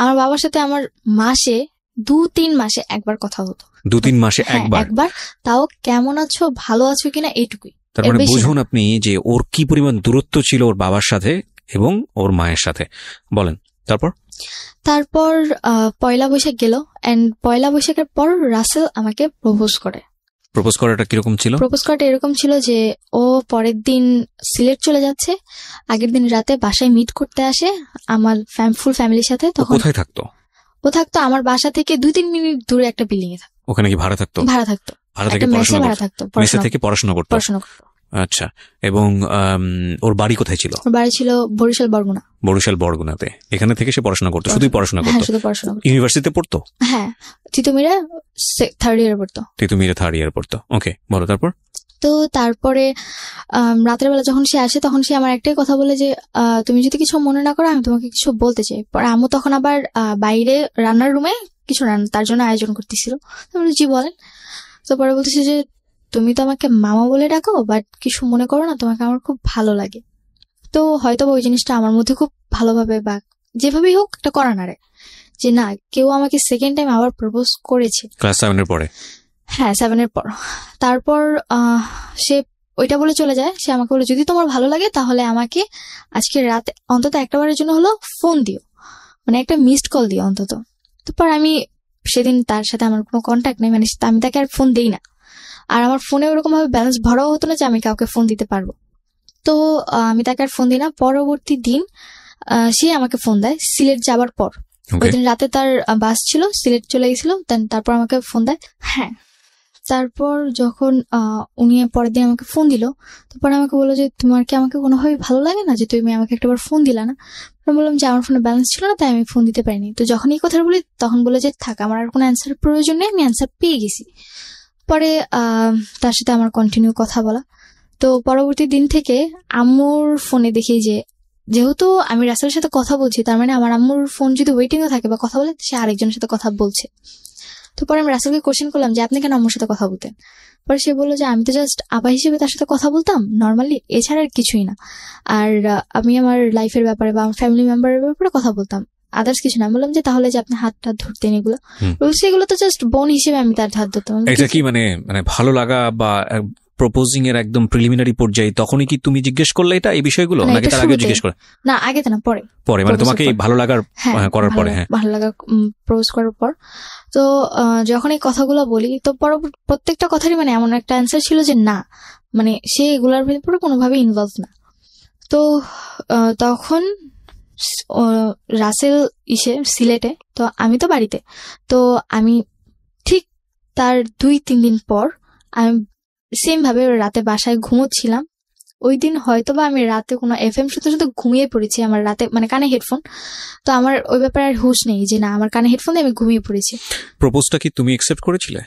আমার বাবার সাথে আমার মাসে 2-3 মাসে একবার কথা হতো। 2-3 মাসে একবার? তাও কেমন আছো, ভালো আছো কিনা, এইটুকুই। তার মানে বুঝুন আপনি যে ওর কি পরিমাণ দূরত্ব ছিল ওর বাবার সাথে এবং ওর মায়ের সাথে। বলেন তারপর পয়লা বৈশাখ গেল, এন্ড পয়লা বৈশাখের পর রাসেল আমাকে প্রপোজ করে। প্রপোজ করাটা কিরকম ছিল? প্রপোজ করাটা এরকম ছিল যে ও পরের দিন সিলেট চলে যাচ্ছে, আগের দিন রাতে বাসায় মিট করতে আসে আমার ফুল ফ্যামিলির সাথে। তখন কোথায় থাকতো? ও থাকতো আমার বাসা থেকে 2-3 মিনিট দূরে একটা বিল্ডিং এ থাকতো। ওখানে কি ভাড়া থাকতো? ভাড়া থাকতো। ভাড়া থেকে পড়াশোনা করতো? মেসে থেকে পড়াশোনা করতো। আচ্ছা, এবং ওর বাড়ি কোথায় ছিল? ওর বাড়ি ছিল বরিশাল বরগুনা। বরিশাল বরগুনাতে। এখানে থেকে সে পড়াশোনা করতো, শুধুই পড়াশোনা হ্যাঁ করতো? শুধু পড়াশোনা করতো। ইউনিভার্সিটিতে পড়তো? হ্যাঁ, তিতুমিরে 3rd ইয়ারে পড়তো। তিতুমিরে 3rd ইয়ার পড়তো। ওকে, বলো তারপর। তো তারপরে রাতের বেলা যখন সে আসে তখন সে আমার একটাই কথা বলে যে তুমি যদি কিছু মনে না করো আমি তোমাকে কিছু বলতে চাই। পরে আম্মু তখন আবার বাইরে রান্নার রুমে কিছু তার জন্য আয়োজন করতেছিল। তারপরে জি বলেন। তো পরে বলতেছে যে তুমি তো আমাকে মামা বলে ডাকো, বাট কিছু মনে করো না, তোমাকে আমার খুব ভালো লাগে। তো হয়তো ওই জিনিসটা আমার মধ্যে খুব ভালোভাবে বা যেভাবেই হোক একটা করা নাড়ে যে না, কেউ আমাকে সেকেন্ড টাইম আবার প্রপোজ করেছে। ক্লাস 7 এর পরে? হ্যাঁ, 7 এর পর। তারপর সে ওইটা বলে চলে যায়। সে আমাকে বলে যদি তোমার ভালো লাগে তাহলে আমাকে আজকে রাতে অন্তত একটা বারের জন্য হলো ফোন দিও, মানে একটা মিসড কল দিও অন্তত। তারপর আমি সেদিন তার সাথে আমার কোনো কন্ট্যাক্ট নেই, মানে আমি তাকে আর ফোন দিই না। আর আমার ফোনে ওরকম ভাবে ব্যালেন্স ভরাও হতো না যে আমি কাউকে ফোন দিতে পারবো। তো আমি তাকে আর ফোন দিই না। পরবর্তী দিন সে আমাকে ফোন দেয় সিলেট যাবার পর। ওই দিন রাতে তার বাস ছিল, সিলেট চলে গেছিল। তারপর আমাকে ফোন দেয়। হ্যাঁ, তারপর যখন উনি পরের দিন আমাকে ফোন দিল, তারপর আমাকে বললো যে তোমার কি আমাকে কোনোভাবে ভালো লাগে না যে তুমি আমাকে একটাবার ফোন দিলা না? আমি বললাম যে আমার ফোনে ব্যালেন্স ছিল না, তাই আমি ফোন দিতে পারিনি। তো যখন এই কথা বলি তখন বলে যে থাক, আমার আর কোনো অ্যান্সার প্রয়োজন নেই, আমি অ্যান্সার পেয়ে গেছি। পরে তার সাথে আমার কন্টিনিউ কথা বলা। তো পরবর্তী দিন থেকে আম্মুর ফোনে দেখি যে যেহেতু আমি রাসেলের সাথে কথা বলছি, তার মানে আমার আম্মুর ফোন যদি ওয়েটিংও থাকে বা কথা বলে, সে আরেকজনের সাথে কথা বলছে। তো পরে আমি রাসেলকে কোশ্চেন করলাম যে আপনি কেন আম্মুর সাথে কথা বলতেন? পরে সে বললো যে আমি তো জাস্ট আপা হিসেবে তার সাথে কথা বলতাম নর্মালি, এছাড়া আর কিছুই না। আর আমি আমার লাইফের ব্যাপারে বা আমার ফ্যামিলি মেম্বারের ব্যাপারে কথা বলতাম, আদার্স কিছু না। বললাম যে তাহলে যে আপনি হাতটা ধরতেন এগুলো, সেগুলো তো জাস্ট বোন হিসেবে আমি তার হাত ধরতাম। এটা কি মানে ভালো লাগা বা প্রপোজিং এর একদম প্রিলিমিনারি পর্যায়ে তখনই কি তুমি জিজ্ঞেস করলে এটা এই বিষয়গুলো, নাকি তার আগে জিজ্ঞেস করে? না, আগে তো না, পরে। পরে মানে তোমাকে ভালো লাগার করার পরে? হ্যাঁ, ভালো লাগা প্রপোজ করার পর। তো যখন এই কথাগুলো বলি তো প্রত্যেকটা কথারই মানে এমন একটা অ্যান্সার ছিল যে না, মানে সে এগুলার ভিতরে কোনোভাবে ইনভলভ না। তো তখন রাসেল সিলেটে, তো আমি তো বাড়িতে। তো আমি ঠিক তার 2-3 দিন পর আমি সেম ভাবে রাতে বাসায় ঘুমোচ্ছিলাম। ওই দিন হয়তো বা আমি রাতে কোনো FM শুনতে শুনতে ঘুমিয়ে পড়েছি। আমার রাতে মানে কানে হেডফোন, তো আমার ওই ব্যাপারে আর হুঁশ নেই যে না আমার কানে হেডফোন দিয়ে আমি ঘুমিয়ে পড়েছি। প্রপোজটা কি তুমি অ্যাকসেপ্ট করেছিলে?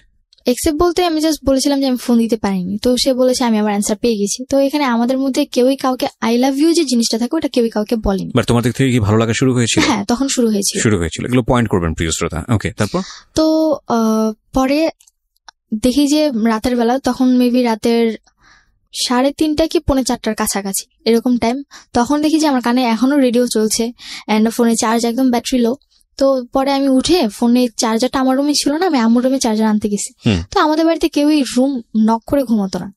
অ্যাকসেপ্ট বলতে আমি জাস্ট বলেছিলাম যে আমি ফোন দিতে পারিনি। তো সে বলেছে আমি আমার অ্যান্সার পেয়ে গেছি। তো এখানে আমাদের মধ্যে কেউই কাউকে আই লাভ ইউ যে জিনিসটা থাকে ওটা কেউই কাউকে বলেনি। বাট তোমার দিক থেকে কি ভালো লাগা শুরু হয়েছিল? হ্যাঁ, তখন শুরু হয়েছিল। এগুলো পয়েন্ট করবেন প্রিয় শ্রোতা। ওকে, তারপর? তো পরে দেখি যে রাতের বেলা, তখন মেবি রাতের 3:30 কি 3:45 কাছাকাছি এরকম টাইম। তখন দেখি যে আমার কানে এখনো রেডিও চলছে এন্ড ফোনে চার্জ একদম ব্যাটারি লো। তো পরে আমি উঠে ফোনে চার্জারটা আমার রুমে ছিল না, আমি আম্মুর রুমে চার্জার আনতে গেছি। তো আমাদের বাড়িতে কেউই রুম নক করে ঘুমাতো না।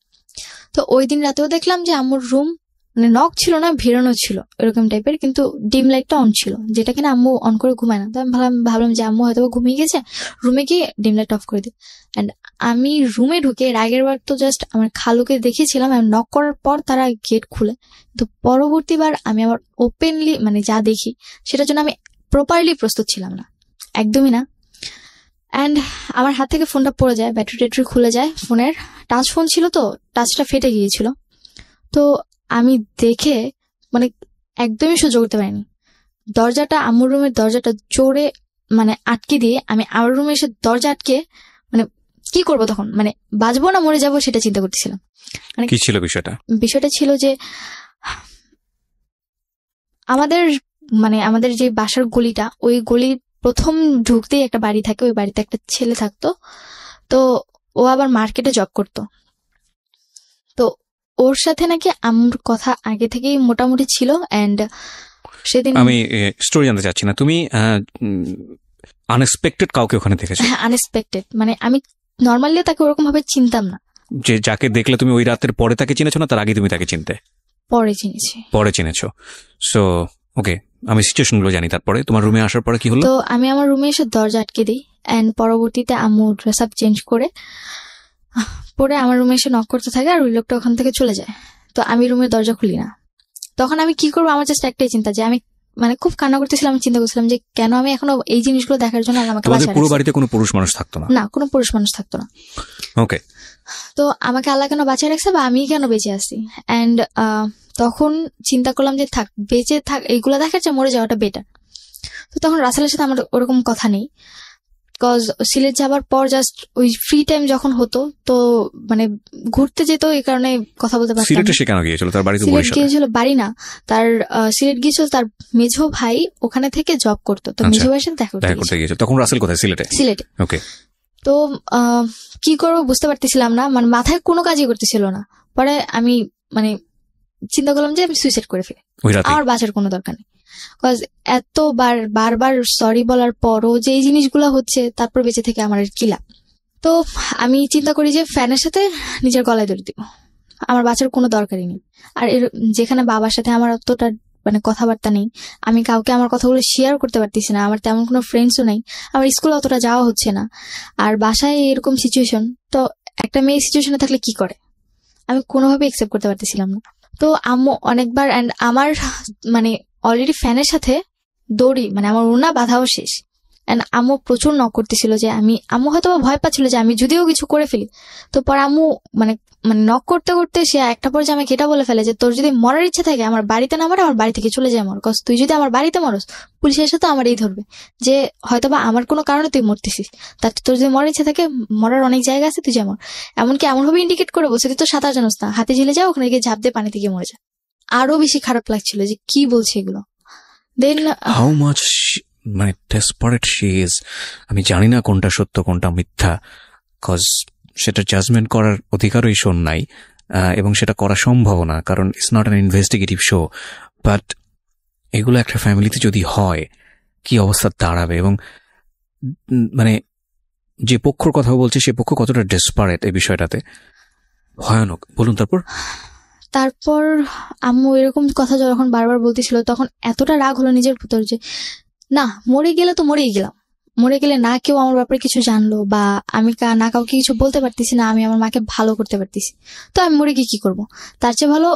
তো ওই দিন রাতেও দেখলাম যে আম্মুর রুম মানে নক ছিল না, ভিড়ানো ছিল এরকম টাইপের, কিন্তু ডিম লাইটটা অন ছিল, যেটা কিনা আম্মু অন করে ঘুমায় না। তো আমি ভাবলাম যে আম্মু হয়তো ঘুমিয়ে গেছে, রুমে গিয়ে ডিম লাইট অফ করে দিই। অ্যান্ড আমি রুমে ঢুকে আগের বার তো জাস্ট আমার খালুকে দেখেছিলাম নক করার পর তারা গেট খুলে। তো পরবর্তীবার আমি আবার ওপেনলি মানে যা দেখি সেটার জন্য আমি প্রপারলি প্রস্তুত ছিলাম না, একদমই না। অ্যান্ড আমার হাত থেকে ফোনটা পড়ে যায়, ব্যাটারি খুলে যায় ফোনের। টাচ ফোন ছিল তো টাচটা ফেটে গিয়েছিল। তো আমি দেখে মানে একদমই সহ্য করতে পারিনি। দরজাটা আম্মুর রুমের দরজাটা জোরে মানে আটকে দিয়ে আমি আমার রুমে এসে দরজা আটকে মানে কি করবো তখন, মানে বাঁচবো না মরে যাবো সেটা চিন্তা করতেছিলাম। মানে কি ছিল বিষয়টা? বিষয়টা ছিল যে আমাদের যে বাসার গলিটা, ওই গলি প্রথম ঢুকতেই একটা বাড়ি থাকে, ওই বাড়িতে একটা ছেলে থাকতো। তো ও আবার মার্কেটে জব করতো। তো ওর সাথে নাকি আম্মুর কথা আগে থেকেই মোটামুটি ছিল। এন্ড সেদিন আমি স্টোরি জানতে চাচ্ছি না, তুমি আনএক্সপেক্টেড কাউকে ওখানে দেখেছো? হ্যাঁ, আনএক্সপেক্টেড, মানে আমি নর্মালি তাকে ওরকম ভাবে চিনতাম না। যে যাকে দেখলে তুমি ওই রাতের পরে তাকে চিনেছো না তার আগে তুমি তাকে চিনতে? পরে চিনেছো। সো ওকে, আমি সিচুয়েশন গুলো জানি। তারপরে তোমার রুমে আসার পরে কি হলো? তো আমি আমার রুমে এসে দরজা আটকে দিই এন্ড পরবর্তীতে আম্মু ড্রেস আপ চেঞ্জ করে পরে আমার রুমে এসে নক করতে থাকে আর ওই লোকটা ওখান থেকে চলে যায়। তো আমি রুমের দরজা খুলি না। তখন আমি কি করবো, আমার জাস্ট একটাই চিন্তা যে আমি মানে খুব কান্না করতেছিলাম। আমি চিন্তা করছিলাম যে কেন আমি এখনো এই জিনিসগুলো দেখার জন্য আমাকে পুরো বাড়িতে কোনো পুরুষ মানুষ থাকতো না? না, কোনো পুরুষ মানুষ থাকতো না। ওকে, তো আমাকে আল্লাহ কেন বাঁচিয়ে রাখছে বা আমি কেন বেঁচে আছি। অ্যান্ড তখন চিন্তা করলাম যে থাক, বেঁচে থাক এইগুলো দেখার চেয়ে মরে যাওয়াটা বেটার। তো তখন রাসেলের সাথে আমার ওরকম কথা নেই, বিকজ সিলেট যাবার পর জাস্ট ওই ফ্রি টাইম যখন হতো তো মানে ঘুরতে যেত, এই কারণে কথা বলতে পারতাম। সিলেটে সে কেন গিয়েছিল? তার বাড়ি তো সিলেট বরিশালে। গিয়েছিল, বাড়ি না তার, সিলেট গিয়েছিল তার মেঝো ভাই ওখানে থেকে জব করতো, তো আচ্ছা, মেঝো ভাইয়ের সাথে দেখা দেখা করতে করতে গিয়েছিল। তখন রাসেল কোথায়? সিলেটে। সিলেটে। ওকে। তো কি করবো বুঝতে পারতেছিলাম না, মানে মাথায় কোনো কাজই করতেছিল না। পরে আমি মানে চিন্তা করলাম যে আমি সুইসাইড করে ফেলি, ওই রাতে? আমার বাঁচার কোনো দরকার নেই। বিকজ বারবার সরি বলার পরও যে এই জিনিসগুলো হচ্ছে, তারপর বেঁচে থেকে আমার আর কি লাভ। তো আমি চিন্তা করি যে ফ্যানের সাথে নিজের গলায় দড়ি দিব, আমার বাঁচার কোনো দরকারই নেই। আর যেখানে বাবার সাথে আমার অতটা মানে কথাবার্তা নেই, আমি কাউকে আমার কথাগুলো শেয়ার করতে পারতেছি না, আমার তেমন কোনো ফ্রেন্ডসও নাই, আমার স্কুলে অতটা যাওয়া হচ্ছে না, আর বাসায় এরকম সিচুয়েশন, তো একটা মেয়ে সিচুয়েশনে থাকলে কি করে আমি কোনোভাবে একসেপ্ট করতে পারতেছিলাম না। তো আম্মু অনেকবার, অ্যান্ড আমার মানে অলরেডি ফ্যানের সাথে দড়ি মানে আমার ওড়না বাঁধাও শেষ, এন্ড আম্মু প্রচুর নক করতেছিল যে আম্মু হয়তো ভয় পাচ্ছিল যে আমি যদিও কিছু করে ফেলি। তো পরে আম্মু মানে নক করতে করতে সে একটা পর্যায়ে আমাকে এটা বলে ফেলে যে তোর যদি মরার ইচ্ছা থাকে আমার বাড়িতে না মরে আমার বাড়ি থেকে চলে যায় মর, কজ তুই যদি আমার বাড়িতে মরস পুলিশ এসে তো আমারই ধরবে, যে হয়তোবা আমার কোনো কারণে তুই মরতেছিস, তার তোর যদি মরার ইচ্ছা থাকে মরার অনেক জায়গা আছে, তুই যা মর। এমনকি এমনভাবে ইন্ডিকেট করে বলছে তুই তো সাঁতার জানোস না, হাতে ঝিলে যাও, ওখানে গিয়ে ঝাঁপ দিয়ে পানিতে গিয়ে মরে যা। আরো বেশি খারাপ লাগছিল যে কি বলছে এগুলো। দেন হাউ মাচ মানে ডেসপারেট শি ইজ। আমি জানি না কোনটা সত্য কোনটা মিথ্যা, কজ সেটা জাজমেন্ট করার অধিকারও এই শো নাই, এবং সেটা করা সম্ভব না, কারণ it's not an investigative show. But এগুলো একটা ফ্যামিলিতে যদি হয় কি অবস্থা দাঁড়াবে, এবং মানে যে পক্ষর কথা বলছে সে পক্ষ কতটা ডেসপারেট এই বিষয়টাতে, ভয়ানক। বলুন তারপর আম্মু এরকম কথা যখন বারবার বলতেছিল তখন এতটা রাগ হলো নিজের ভিতর যে না, মরে গেলে তো মরেই গেলাম, মরে গেলে না কেউ আমার ব্যাপারে কিছু জানলো বা আমি না কাউকে কিছু বলতে পারতেছি না, আমি আমার মাকে ভালো করতে পারতেছি, তো আমি মরে গিয়ে কি করবো? তার চেয়ে ভালো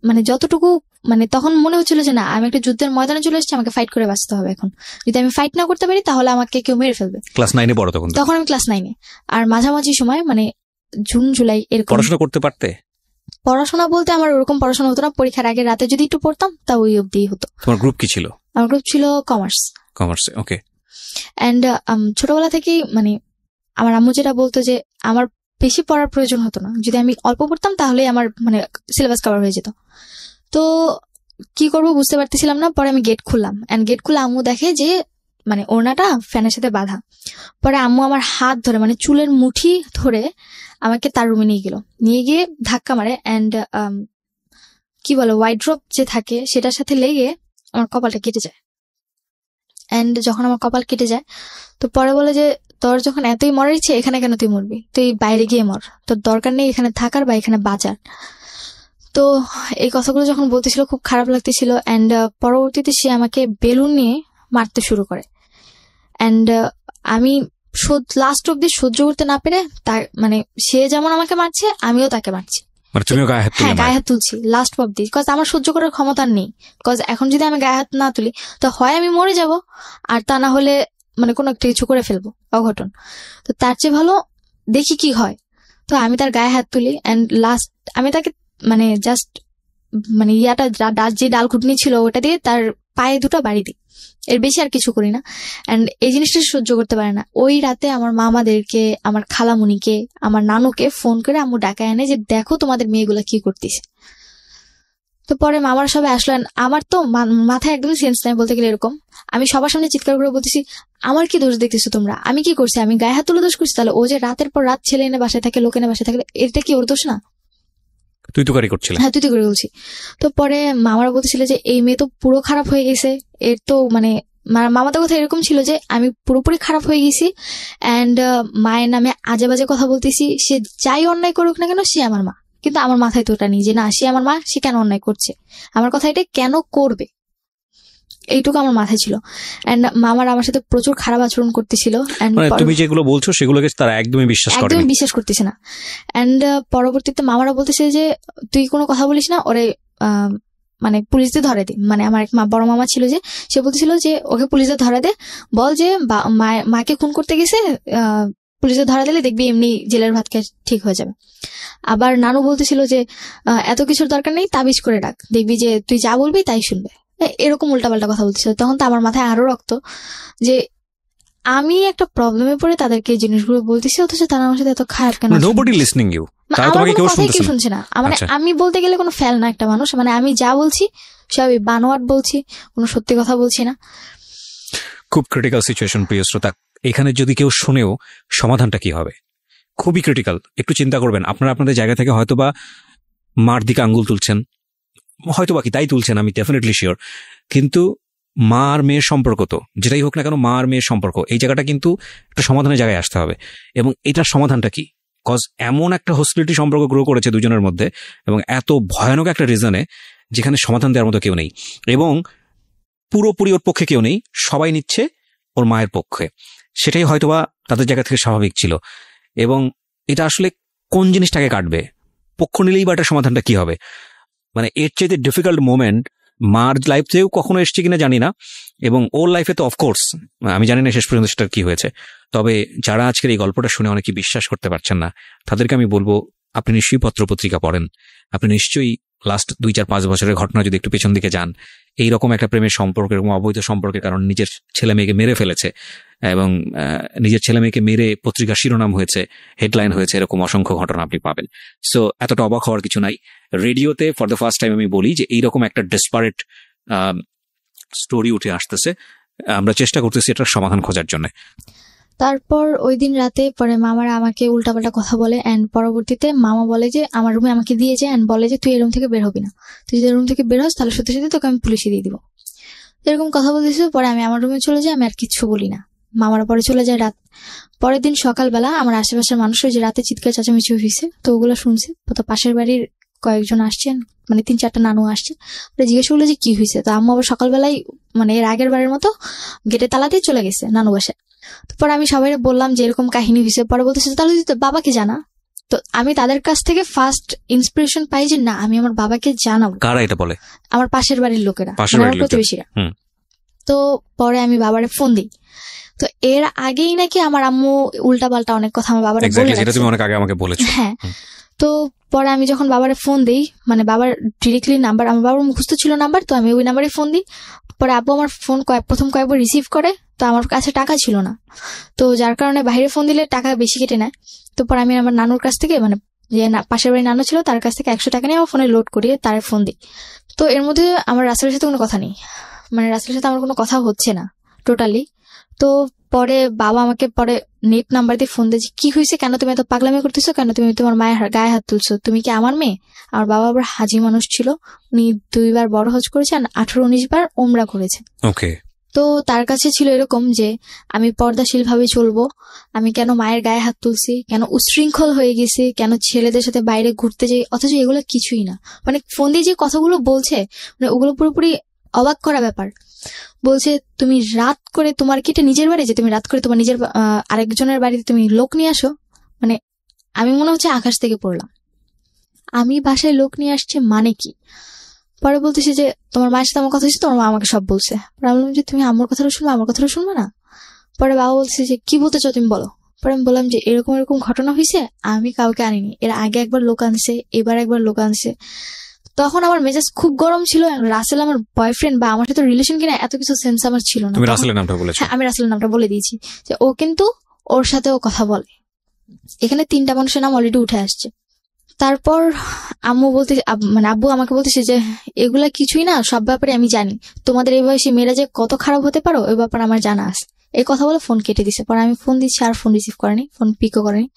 মানে যতটুকু মানে তখন মনে হচ্ছিল যে না, আমি একটা যুদ্ধের ময়দানে চলে এসেছি, আমাকে ফাইট করে বাঁচতে হবে এখন, যদি আমি ফাইট না করতে পারি তাহলে আমাকে কেউ মেরে ফেলবে। ক্লাস 9-এ পড়ো তখন? তখন আমি ক্লাস 9-এ, আর মাঝামাঝি সময় মানে জুন জুলাই এরকম। পড়াশোনা করতে পারতে? পড়াশোনা বলতে আমার ওরকম পড়াশোনা হতো না, পরীক্ষার আগে রাতে যদি একটু পড়তাম তা ওই অব্দি হতো। তোমার গ্রুপ কি ছিল? আমার গ্রুপ ছিল কমার্স। কমার্সে, ওকে। অ্যান্ড ছোটবেলা থেকেই মানে আমার আম্মু যেটা বলতো যে আমার বেশি পড়ার প্রয়োজন হতো না, যদি আমি অল্প পড়তাম তাহলেই আমার মানে সিলেবাস কভার হয়ে যেত। তো কি করব বুঝতে পারতেছিলাম না, পরে আমি গেট খুললাম, অ্যান্ড গেট খুলে আম্মু দেখে যে মানে ওড়নাটা ফ্যানের সাথে বাঁধা। পরে আম্মু আমার হাত ধরে মানে চুলের মুঠি ধরে আমাকে তার রুমে নিয়ে গিয়ে ধাক্কা মারে, অ্যান্ড কি বলে ওয়াইড্রপ যে থাকে সেটার সাথে লেগে আমার কপালটা কেটে যায়। অ্যান্ড যখন আমার কপাল কেটে যায় তো পরে বলে যে তোর যখন এতই মরার ইচ্ছে এখানে কেন তুই মরবি, তুই বাইরে গিয়ে মর, তোর দরকার নেই এখানে থাকার বা এখানে বাঁচার। তো এই কথাগুলো যখন বলতেছিল খুব খারাপ লাগতেছিল, অ্যান্ড পরবর্তীতে সে আমাকে বেলুন নিয়ে মারতে শুরু করে, অ্যান্ড আমি লাস্ট অব্দি সহ্য করতে না পেরে তার মানে সে যেমন আমাকে মারছে আমিও তাকে মারছি, মানে তুমিও গায়ে হাত তুলে? হ্যাঁ, গায়ে হাত তুলছি লাস্ট অব্দি, বিকজ আমার সহ্য করার ক্ষমতা নেই, বিকজ এখন যদি আমি গায়ে হাত না তুলি তো হয় আমি মরে যাব, আর তা না হলে মানে কোনো একটা কিছু করে ফেলবো, অঘটন। তো তার চেয়ে ভালো দেখি কি হয়। তো আমি তার গায়ে হাত তুলি, অ্যান্ড লাস্ট আমি তাকে মানে জাস্ট মানে যে ডাল ঘুটনি ছিল ওটা দিয়ে তার পায়ে দুটো বাড়ি দিই, এর বেশি আর কিছু করি না। অ্যান্ড এই জিনিসটা সহ্য করতে পারে না। ওই রাতে আমার মামাদেরকে, আমার খালামুনিকে, আমার নানুকে ফোন করে আম্মু ডাকা এনে যে দেখো তোমাদের মেয়েগুলা কি করতেছে। তো পরে মামার সবাই আসলো, আমার তো মাথায় একদমই সেন্স নাই বলতে গেলে, এরকম আমি সবার সামনে চিৎকার করে বলতেছি আমার কি দোষ দেখতেছো তোমরা, আমি কি করছি, আমি গায়ে হাত তুলে দোষ করছি? তাহলে ও যে রাতের পর রাত ছেলে এনে বাসায় থাকে, লোক এনে বাসায় থাকে, এটা কি ওর দোষ না? তুই তো গাড়ি করছিস? হ্যাঁ, তুই তো করে বলছি। তো পরে মামারা বলতেছিল যে এই মেয়ে তো পুরো খারাপ হয়ে গেছে, এর তো মানে মামাদের কথা এরকম ছিল যে আমি পুরোপুরি খারাপ হয়ে গেছি, অ্যান্ড মায়ের নামে আজে বাজে কথা বলতেছি, সে যাই অন্যায় করুক না কেন সে আমার মা। কিন্তু আমার মাথায় তো ওটা নেই যে না, সে আমার মা, সে কেন অন্যায় করছে, আমার কথা এটা কেন করবে, এইটুকু আমার মাথায় ছিল। অ্যান্ড মামার আমার সাথে প্রচুর খারাপ আচরণ করতেছিল, তুমি যেগুলো বলছো সেগুলোকে তারা একদমই বিশ্বাস করতেছে না। অ্যান্ড পরবর্তীতে মামারা বলতেছে যে তুই কোনো কথা বলিস না, ওরে মানে পুলিশদের ধরে দে। মানে আমার এক বড় মামা ছিল যে সে বলতেছিল যে ওকে পুলিশদের ধরে দে, বল যে মাকে খুন করতে গেছে, পুলিশে ধরা দিলে দেখবি এমনি জেলের ভাত খেয়ে ঠিক হয়ে যাবে। আবার নানু বলতেছিল যে এত কিছুর দরকার নেই, তাবিজ করে ডাক, দেখবি যে তুই যা বলবি তাই শুনবে। এরকম উল্টাপাল্টা কথা বলতেছিল। তখন তো আমার মাথায় আরো রক্ত যে আমি একটা প্রবলেমে পড়ে তাদেরকে এই জিনিসগুলো বলতেছি, অথচ তারা আমার সাথে এত খারাপ কেন? নোবডি লিসনিং ইউ, তারা আমার তোমাকে কোনো কেউ কথাই কেউ শুনতেছে শুনছে না। না। মানে আমি বলতে গেলে কোনো ফেল না একটা মানুষ, মানে আমি যা বলছি সবই বানোয়াট বলছি, কোনো সত্যি কথা বলছি না। খুব ক্রিটিক্যাল সিচুয়েশন প্রিয় শ্রোতা। এখানে যদি কেউ শুনেও সমাধানটা কি হবে, খুবই ক্রিটিক্যাল। একটু চিন্তা করবেন, আপনারা আপনাদের জায়গা থেকে হয়তোবা মার দিকে আঙ্গুল তুলছেন, হয়তোবা কি তাই তুলছেন, আমি ডেফিনেটলি শিওর। কিন্তু মা আর মেয়ের সম্পর্ক তো যেটাই হোক না কেন, মা আর মেয়ের সম্পর্ক, এই জায়গাটা কিন্তু একটা সমাধানের জায়গায় আসতে হবে। এবং এটার সমাধানটা কি? কজ এমন একটা হস্টিলিটি সম্পর্ক গ্রো করেছে দুজনের মধ্যে, এবং এত ভয়ানক একটা রিজনে যেখানে সমাধান দেওয়ার মতো কেউ নেই, এবং পুরোপুরি ওর পক্ষে কেউ নেই, সবাই নিচ্ছে ওর মায়ের পক্ষে। সেটাই হয়তোবা তাদের জায়গা থেকে স্বাভাবিক ছিল। এবং এটা আসলে কোন জিনিসটাকে কাটবে, পক্ষ নিলেই বা এটার সমাধানটা কি হবে? মানে এর চাইতে ডিফিকাল্ট মোমেন্ট মার লাইফেও কখনো এসছে কিনা জানি না, এবং ওর লাইফে তো অফকোর্স আমি জানি না শেষ পর্যন্ত সেটার কি হয়েছে। তবে যারা আজকের এই গল্পটা শুনে অনেকে বিশ্বাস করতে পারছেন না, তাদেরকে আমি বলবো আপনি নিশ্চয়ই পত্রপত্রিকা পড়েন, আপনি নিশ্চয়ই লাস্ট 2-4-5 বছরের ঘটনা যদি একটু পেছন দিকে যান, এইরকম একটা প্রেমের সম্পর্ক, এরকম অবৈধ সম্পর্কের কারণে নিজের ছেলে মেয়েকে মেরে ফেলেছে, এবং নিজের ছেলে মেয়েকে মেরে পত্রিকার শিরোনাম হয়েছে, হেডলাইন হয়েছে, এরকম অসংখ্য ঘটনা আপনি পাবেন। সো এতটা অবাক হওয়ার কিছু নাই। রেডিওতে ফর দ্য ফার্স্ট টাইম আমি বলি যে এইরকম একটা ডেসপারেট স্টোরি উঠে আসতেছে, আমরা চেষ্টা করতেছি এটার সমাধান খোঁজার জন্য। তারপর ওই দিন রাতে পরে মামারা আমাকে উল্টাপাল্টা কথা বলে, অ্যান্ড পরবর্তীতে মামা বলে যে আমার রুমে আমাকে দিয়ে যায়, অ্যান্ড বলে যে তুই এই রুম থেকে বের হবি না, তুই যদি রুম থেকে বের হস তাহলে সত্যি সত্যি তোকে আমি পুলিশে দিয়ে দিব। এরকম কথা বলতেছিল। পরে আমি আমার রুমে চলে যাই, আমি আর কিচ্ছু বলি না। মামারা পরে চলে যায় রাত। পরের দিন সকালবেলা আমার আশেপাশের মানুষের যে রাতে চিৎকার চেঁচামেচি হয়েছে, তো ওগুলো শুনছে। তো পাশের বাড়ির কয়েকজন আসছেন, মানে 3-4টা নানু আসছে। ওরা জিজ্ঞেস করলো যে কি হয়েছে। তো আম্মু আবার সকালবেলায় মানে এর আগের বারের মতো গেটে তালা দিয়ে চলে গেছে নানু বাসায়। তারপর আমি সবাই বললাম যে এরকম কাহিনী হয়েছে। পরে বলতেছে তাহলে তুই তো বাবাকে জানা। তো আমি তাদের কাছ থেকে ফার্স্ট ইন্সপিরেশন পাই যে না, আমি আমার বাবাকে জানাবো। কারা এটা বলে? আমার পাশের বাড়ির লোকেরা, আমার প্রতিবেশীরা। তো পরে আমি বাবারে ফোন দিই। তো এর আগেই নাকি আমার আম্মু উল্টাপাল্টা অনেক কথা আমার বাবারে বলে গেছে, তুমি অনেক আগে আমাকে বলেছো। হ্যাঁ। তো পরে আমি যখন বাবারে ফোন দিই, মানে বাবার ডিরেক্টলি নাম্বার, আমার বাবার মুখস্থ ছিল নাম্বার, তো আমি ওই নাম্বারে ফোন দিই। পরে আব্বু আমার ফোন প্রথম কয়েকবার রিসিভ করে, তো আমার কাছে টাকা ছিল না, তো যার কারণে বাইরে ফোন দিলে টাকা বেশি কেটে নেয়। তো পরে আমি আমার নানুর কাছ থেকে, মানে যে পাশের বাড়ির নানু ছিল তার কাছ থেকে 100 টাকা নিয়ে আমার ফোনে লোড করিয়ে তার ফোন দিই। তো এর মধ্যে আমার রাসেলের সাথে কোনো কথা নেই, মানে রাসেলের সাথে আমার কোনো কথা হচ্ছে না টোটালি। তো পরে বাবা আমাকে পরে নেট নাম্বার দিয়ে ফোন দিয়েছে, কি হয়েছে, কেন তুমি এত পাগলামি করতেছো, কেন তুমি তোমার মায়ের গায়ে হাত তুলছো, তুমি কি আমার মেয়ে? আমার বাবা আবার হাজি মানুষ ছিল, উনি 2 বার বড় হজ করেছে আর 18-19 বার ওমরা করেছে। ওকে। তো তার কাছে ছিল এরকম যে আমি পর্দাশীল ভাবে চলবো, আমি কেন মায়ের গায়ে হাত তুলছি, কেন উশৃঙ্খল হয়ে গেছি, কেন ছেলেদের সাথে বাইরে ঘুরতে যাই, অথচ এগুলো কিছুই না। মানে ফোন দিয়ে যে কথাগুলো বলছে, মানে ওগুলো পুরোপুরি অবাক করা ব্যাপার। বলছে তুমি রাত করে, তোমার কি এটা নিজের বাড়ি যে তুমি রাত করে তোমার নিজের আরেকজনের বাড়িতে তুমি লোক নিয়ে আসো? মানে আমি মনে হচ্ছে আকাশ থেকে পড়লাম, আমি বাসায় লোক নিয়ে আসছি মানে কি? পরে বলতেছি যে তোমার মায়ের সাথে আমার কথা হয়েছে, তোমার মা আমাকে সব বলছে। বললাম যে তুমি আমার কথাটা শুনবো, আমার কথাটা শুনবো না? পরে বাবা বলছে যে কি বলতে চাও তুমি বলো। পরে আমি বললাম যে এরকম এরকম ঘটনা হয়েছে, আমি কাউকে আনিনি, এর আগে একবার লোক আনছে, এবার একবার লোক আনছে। তখন আমার মেজাজ খুব গরম ছিল। রাসেল আমার বয়ফ্রেন্ড বা আমার সাথে রিলেশন কিনা এত কিছু সেন্স আমার ছিল না। তুমি রাসেলের নামটা বলেছো? হ্যাঁ, আমি রাসেলের নামটা বলে দিয়েছি যে ও কিন্তু ওর সাথেও কথা বলে। এখানে 3টা মানুষের নাম অলরেডি উঠে আসছে। তারপর আম্মু বলতে, মানে আব্বু আমাকে বলতেছে যে এগুলা কিছুই না, সব ব্যাপারে আমি জানি, তোমাদের এই বয়সী মেয়েরা যে কত খারাপ হতে পারো ওই ব্যাপারে আমার জানা আছে। এই কথা বলে ফোন কেটে দিছে। পরে আমি ফোন দিচ্ছি আর ফোন রিসিভ করেনি, ফোন পিকও করেনি।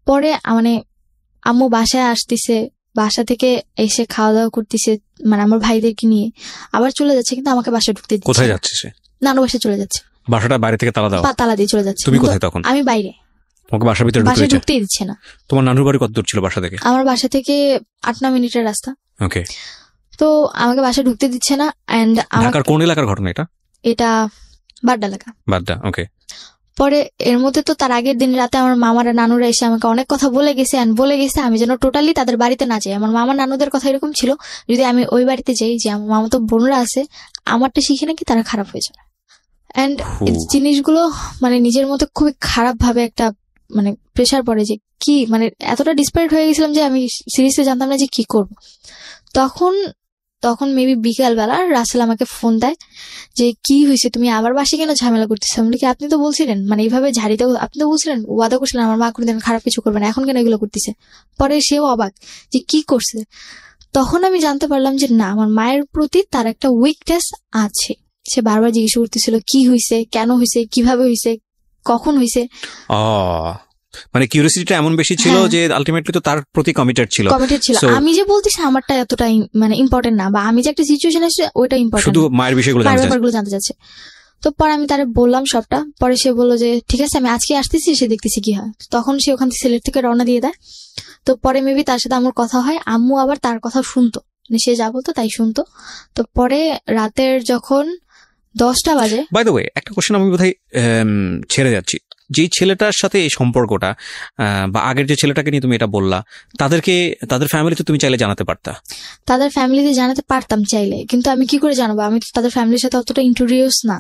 পরে মানে আম্মু বাসায় আসতেছে, বাসা থেকে এসে খাওয়া দাওয়া করতেছে, মানে আমার ভাইদেরকে নিয়ে আবার চলে যাচ্ছে, কিন্তু আমাকে বাসায় ঢুকতে দিচ্ছে। কোথায় যাচ্ছে সে? নানু বাসায় চলে যাচ্ছে। বাসাটা বাইরে থেকে তালা দাও? তালা দিয়ে চলে যাচ্ছে। তুমি কোথায় তখন? আমি বাইরে। তোমাকে বাসার ভিতরে ঢুকতেই দিচ্ছে না। তোমার নানুর বাড়ি কত দূর ছিল বাসা থেকে? আমার বাসা থেকে 8-9 মিনিটের রাস্তা। ওকে। তো আমাকে বাসায় ঢুকতে দিচ্ছে না। এন্ড ঢাকার কোন এলাকার ঘটনা এটা? এটা বাড্ডা এলাকা। বাড্ডা, ওকে। পরে এর মধ্যে তো তার আগের দিন রাতে আমার মামারা নানুরা এসে আমাকে অনেক কথা বলে গেছে, আমি যেন টোটালি তাদের বাড়িতে না যাই। আমার মামা নানুদের কথা এরকম ছিল, যদি আমি ওই বাড়িতে যাই যে আমার মামা তো বোনরা আছে, আমারটা শিখে নাকি তারা খারাপ হয়ে যাবে। অ্যান্ড জিনিসগুলো মানে নিজের মতো খুবই খারাপ ভাবে একটা মানে প্রেশার পড়ে যে কি মানে এতটা ডিসপারেট হয়ে গেছিলাম যে আমি সিরিয়াসলি জানতাম না যে কি করব। তখন মেবি বিকালবেলা রাসেল আমাকে ফোন দেয় যে কি হয়েছে, তুমি আবার বাসে কেন ঝামেলা করতেছো? আমি বলি কি, আপনি তো বলছিলেন মানে এইভাবে ঝাড়িতে, আপনি তো বলছিলেন, ওয়াদা করছিলেন আমার মা কোনোদিন খারাপ কিছু করবে না, এখন কেন এগুলো করতেছে? পরে সেও অবাক যে কি করছে। তখন আমি জানতে পারলাম যে না, আমার মায়ের প্রতি তার একটা উইকনেস আছে। সে বারবার জিজ্ঞেস করতেছিল কি হয়েছে, কেন হয়েছে, কিভাবে হয়েছে, কখন হয়েছে। মানে কিউরিওসিটিটা এমন বেশি ছিল যে আলটিমেটলি তো তার প্রতি কমিটেড ছিল। আমি যে বলতেছি আমারটা এতটা মানে ইম্পর্টেন্ট না, বা আমি যে একটা সিচুয়েশন আছে ওইটা ইম্পর্টেন্ট, শুধু মায়ের বিষয়গুলো জানতে চাচ্ছে। তো পরে আমি তারে বললাম সবটা। পরে সে বললো যে ঠিক আছে আমি আজকে আসতেছি, সে দেখতেছি কি হয়। তখন সে ওখান থেকে সিলেট থেকে রওনা দিয়ে দেয়। তো পরে মেবি তার সাথে আমার কথা হয়, আম্মু আবার তার কথা শুনতো, মানে সে যা বলতো তাই শুনতো। তো পরে রাতের যখন 10টা বাজে, বাই দ্য ওয়ে একটা কোশ্চেন আমি বোধহয় ছেড়ে যাচ্ছি, যেই ছেলেটার সাথে এই সম্পর্কটা বা আগের যে ছেলেটাকে নিয়ে তুমি এটা বললা, তাদের ফ্যামিলিতে তুমি চাইলে জানাতে পারতা? তাদের ফ্যামিলিতে জানাতে পারতাম চাইলে, কিন্তু আমি কি করে জানাবো? আমি তো তাদের ফ্যামিলির সাথে অতটা ইন্ট্রোডিউস না,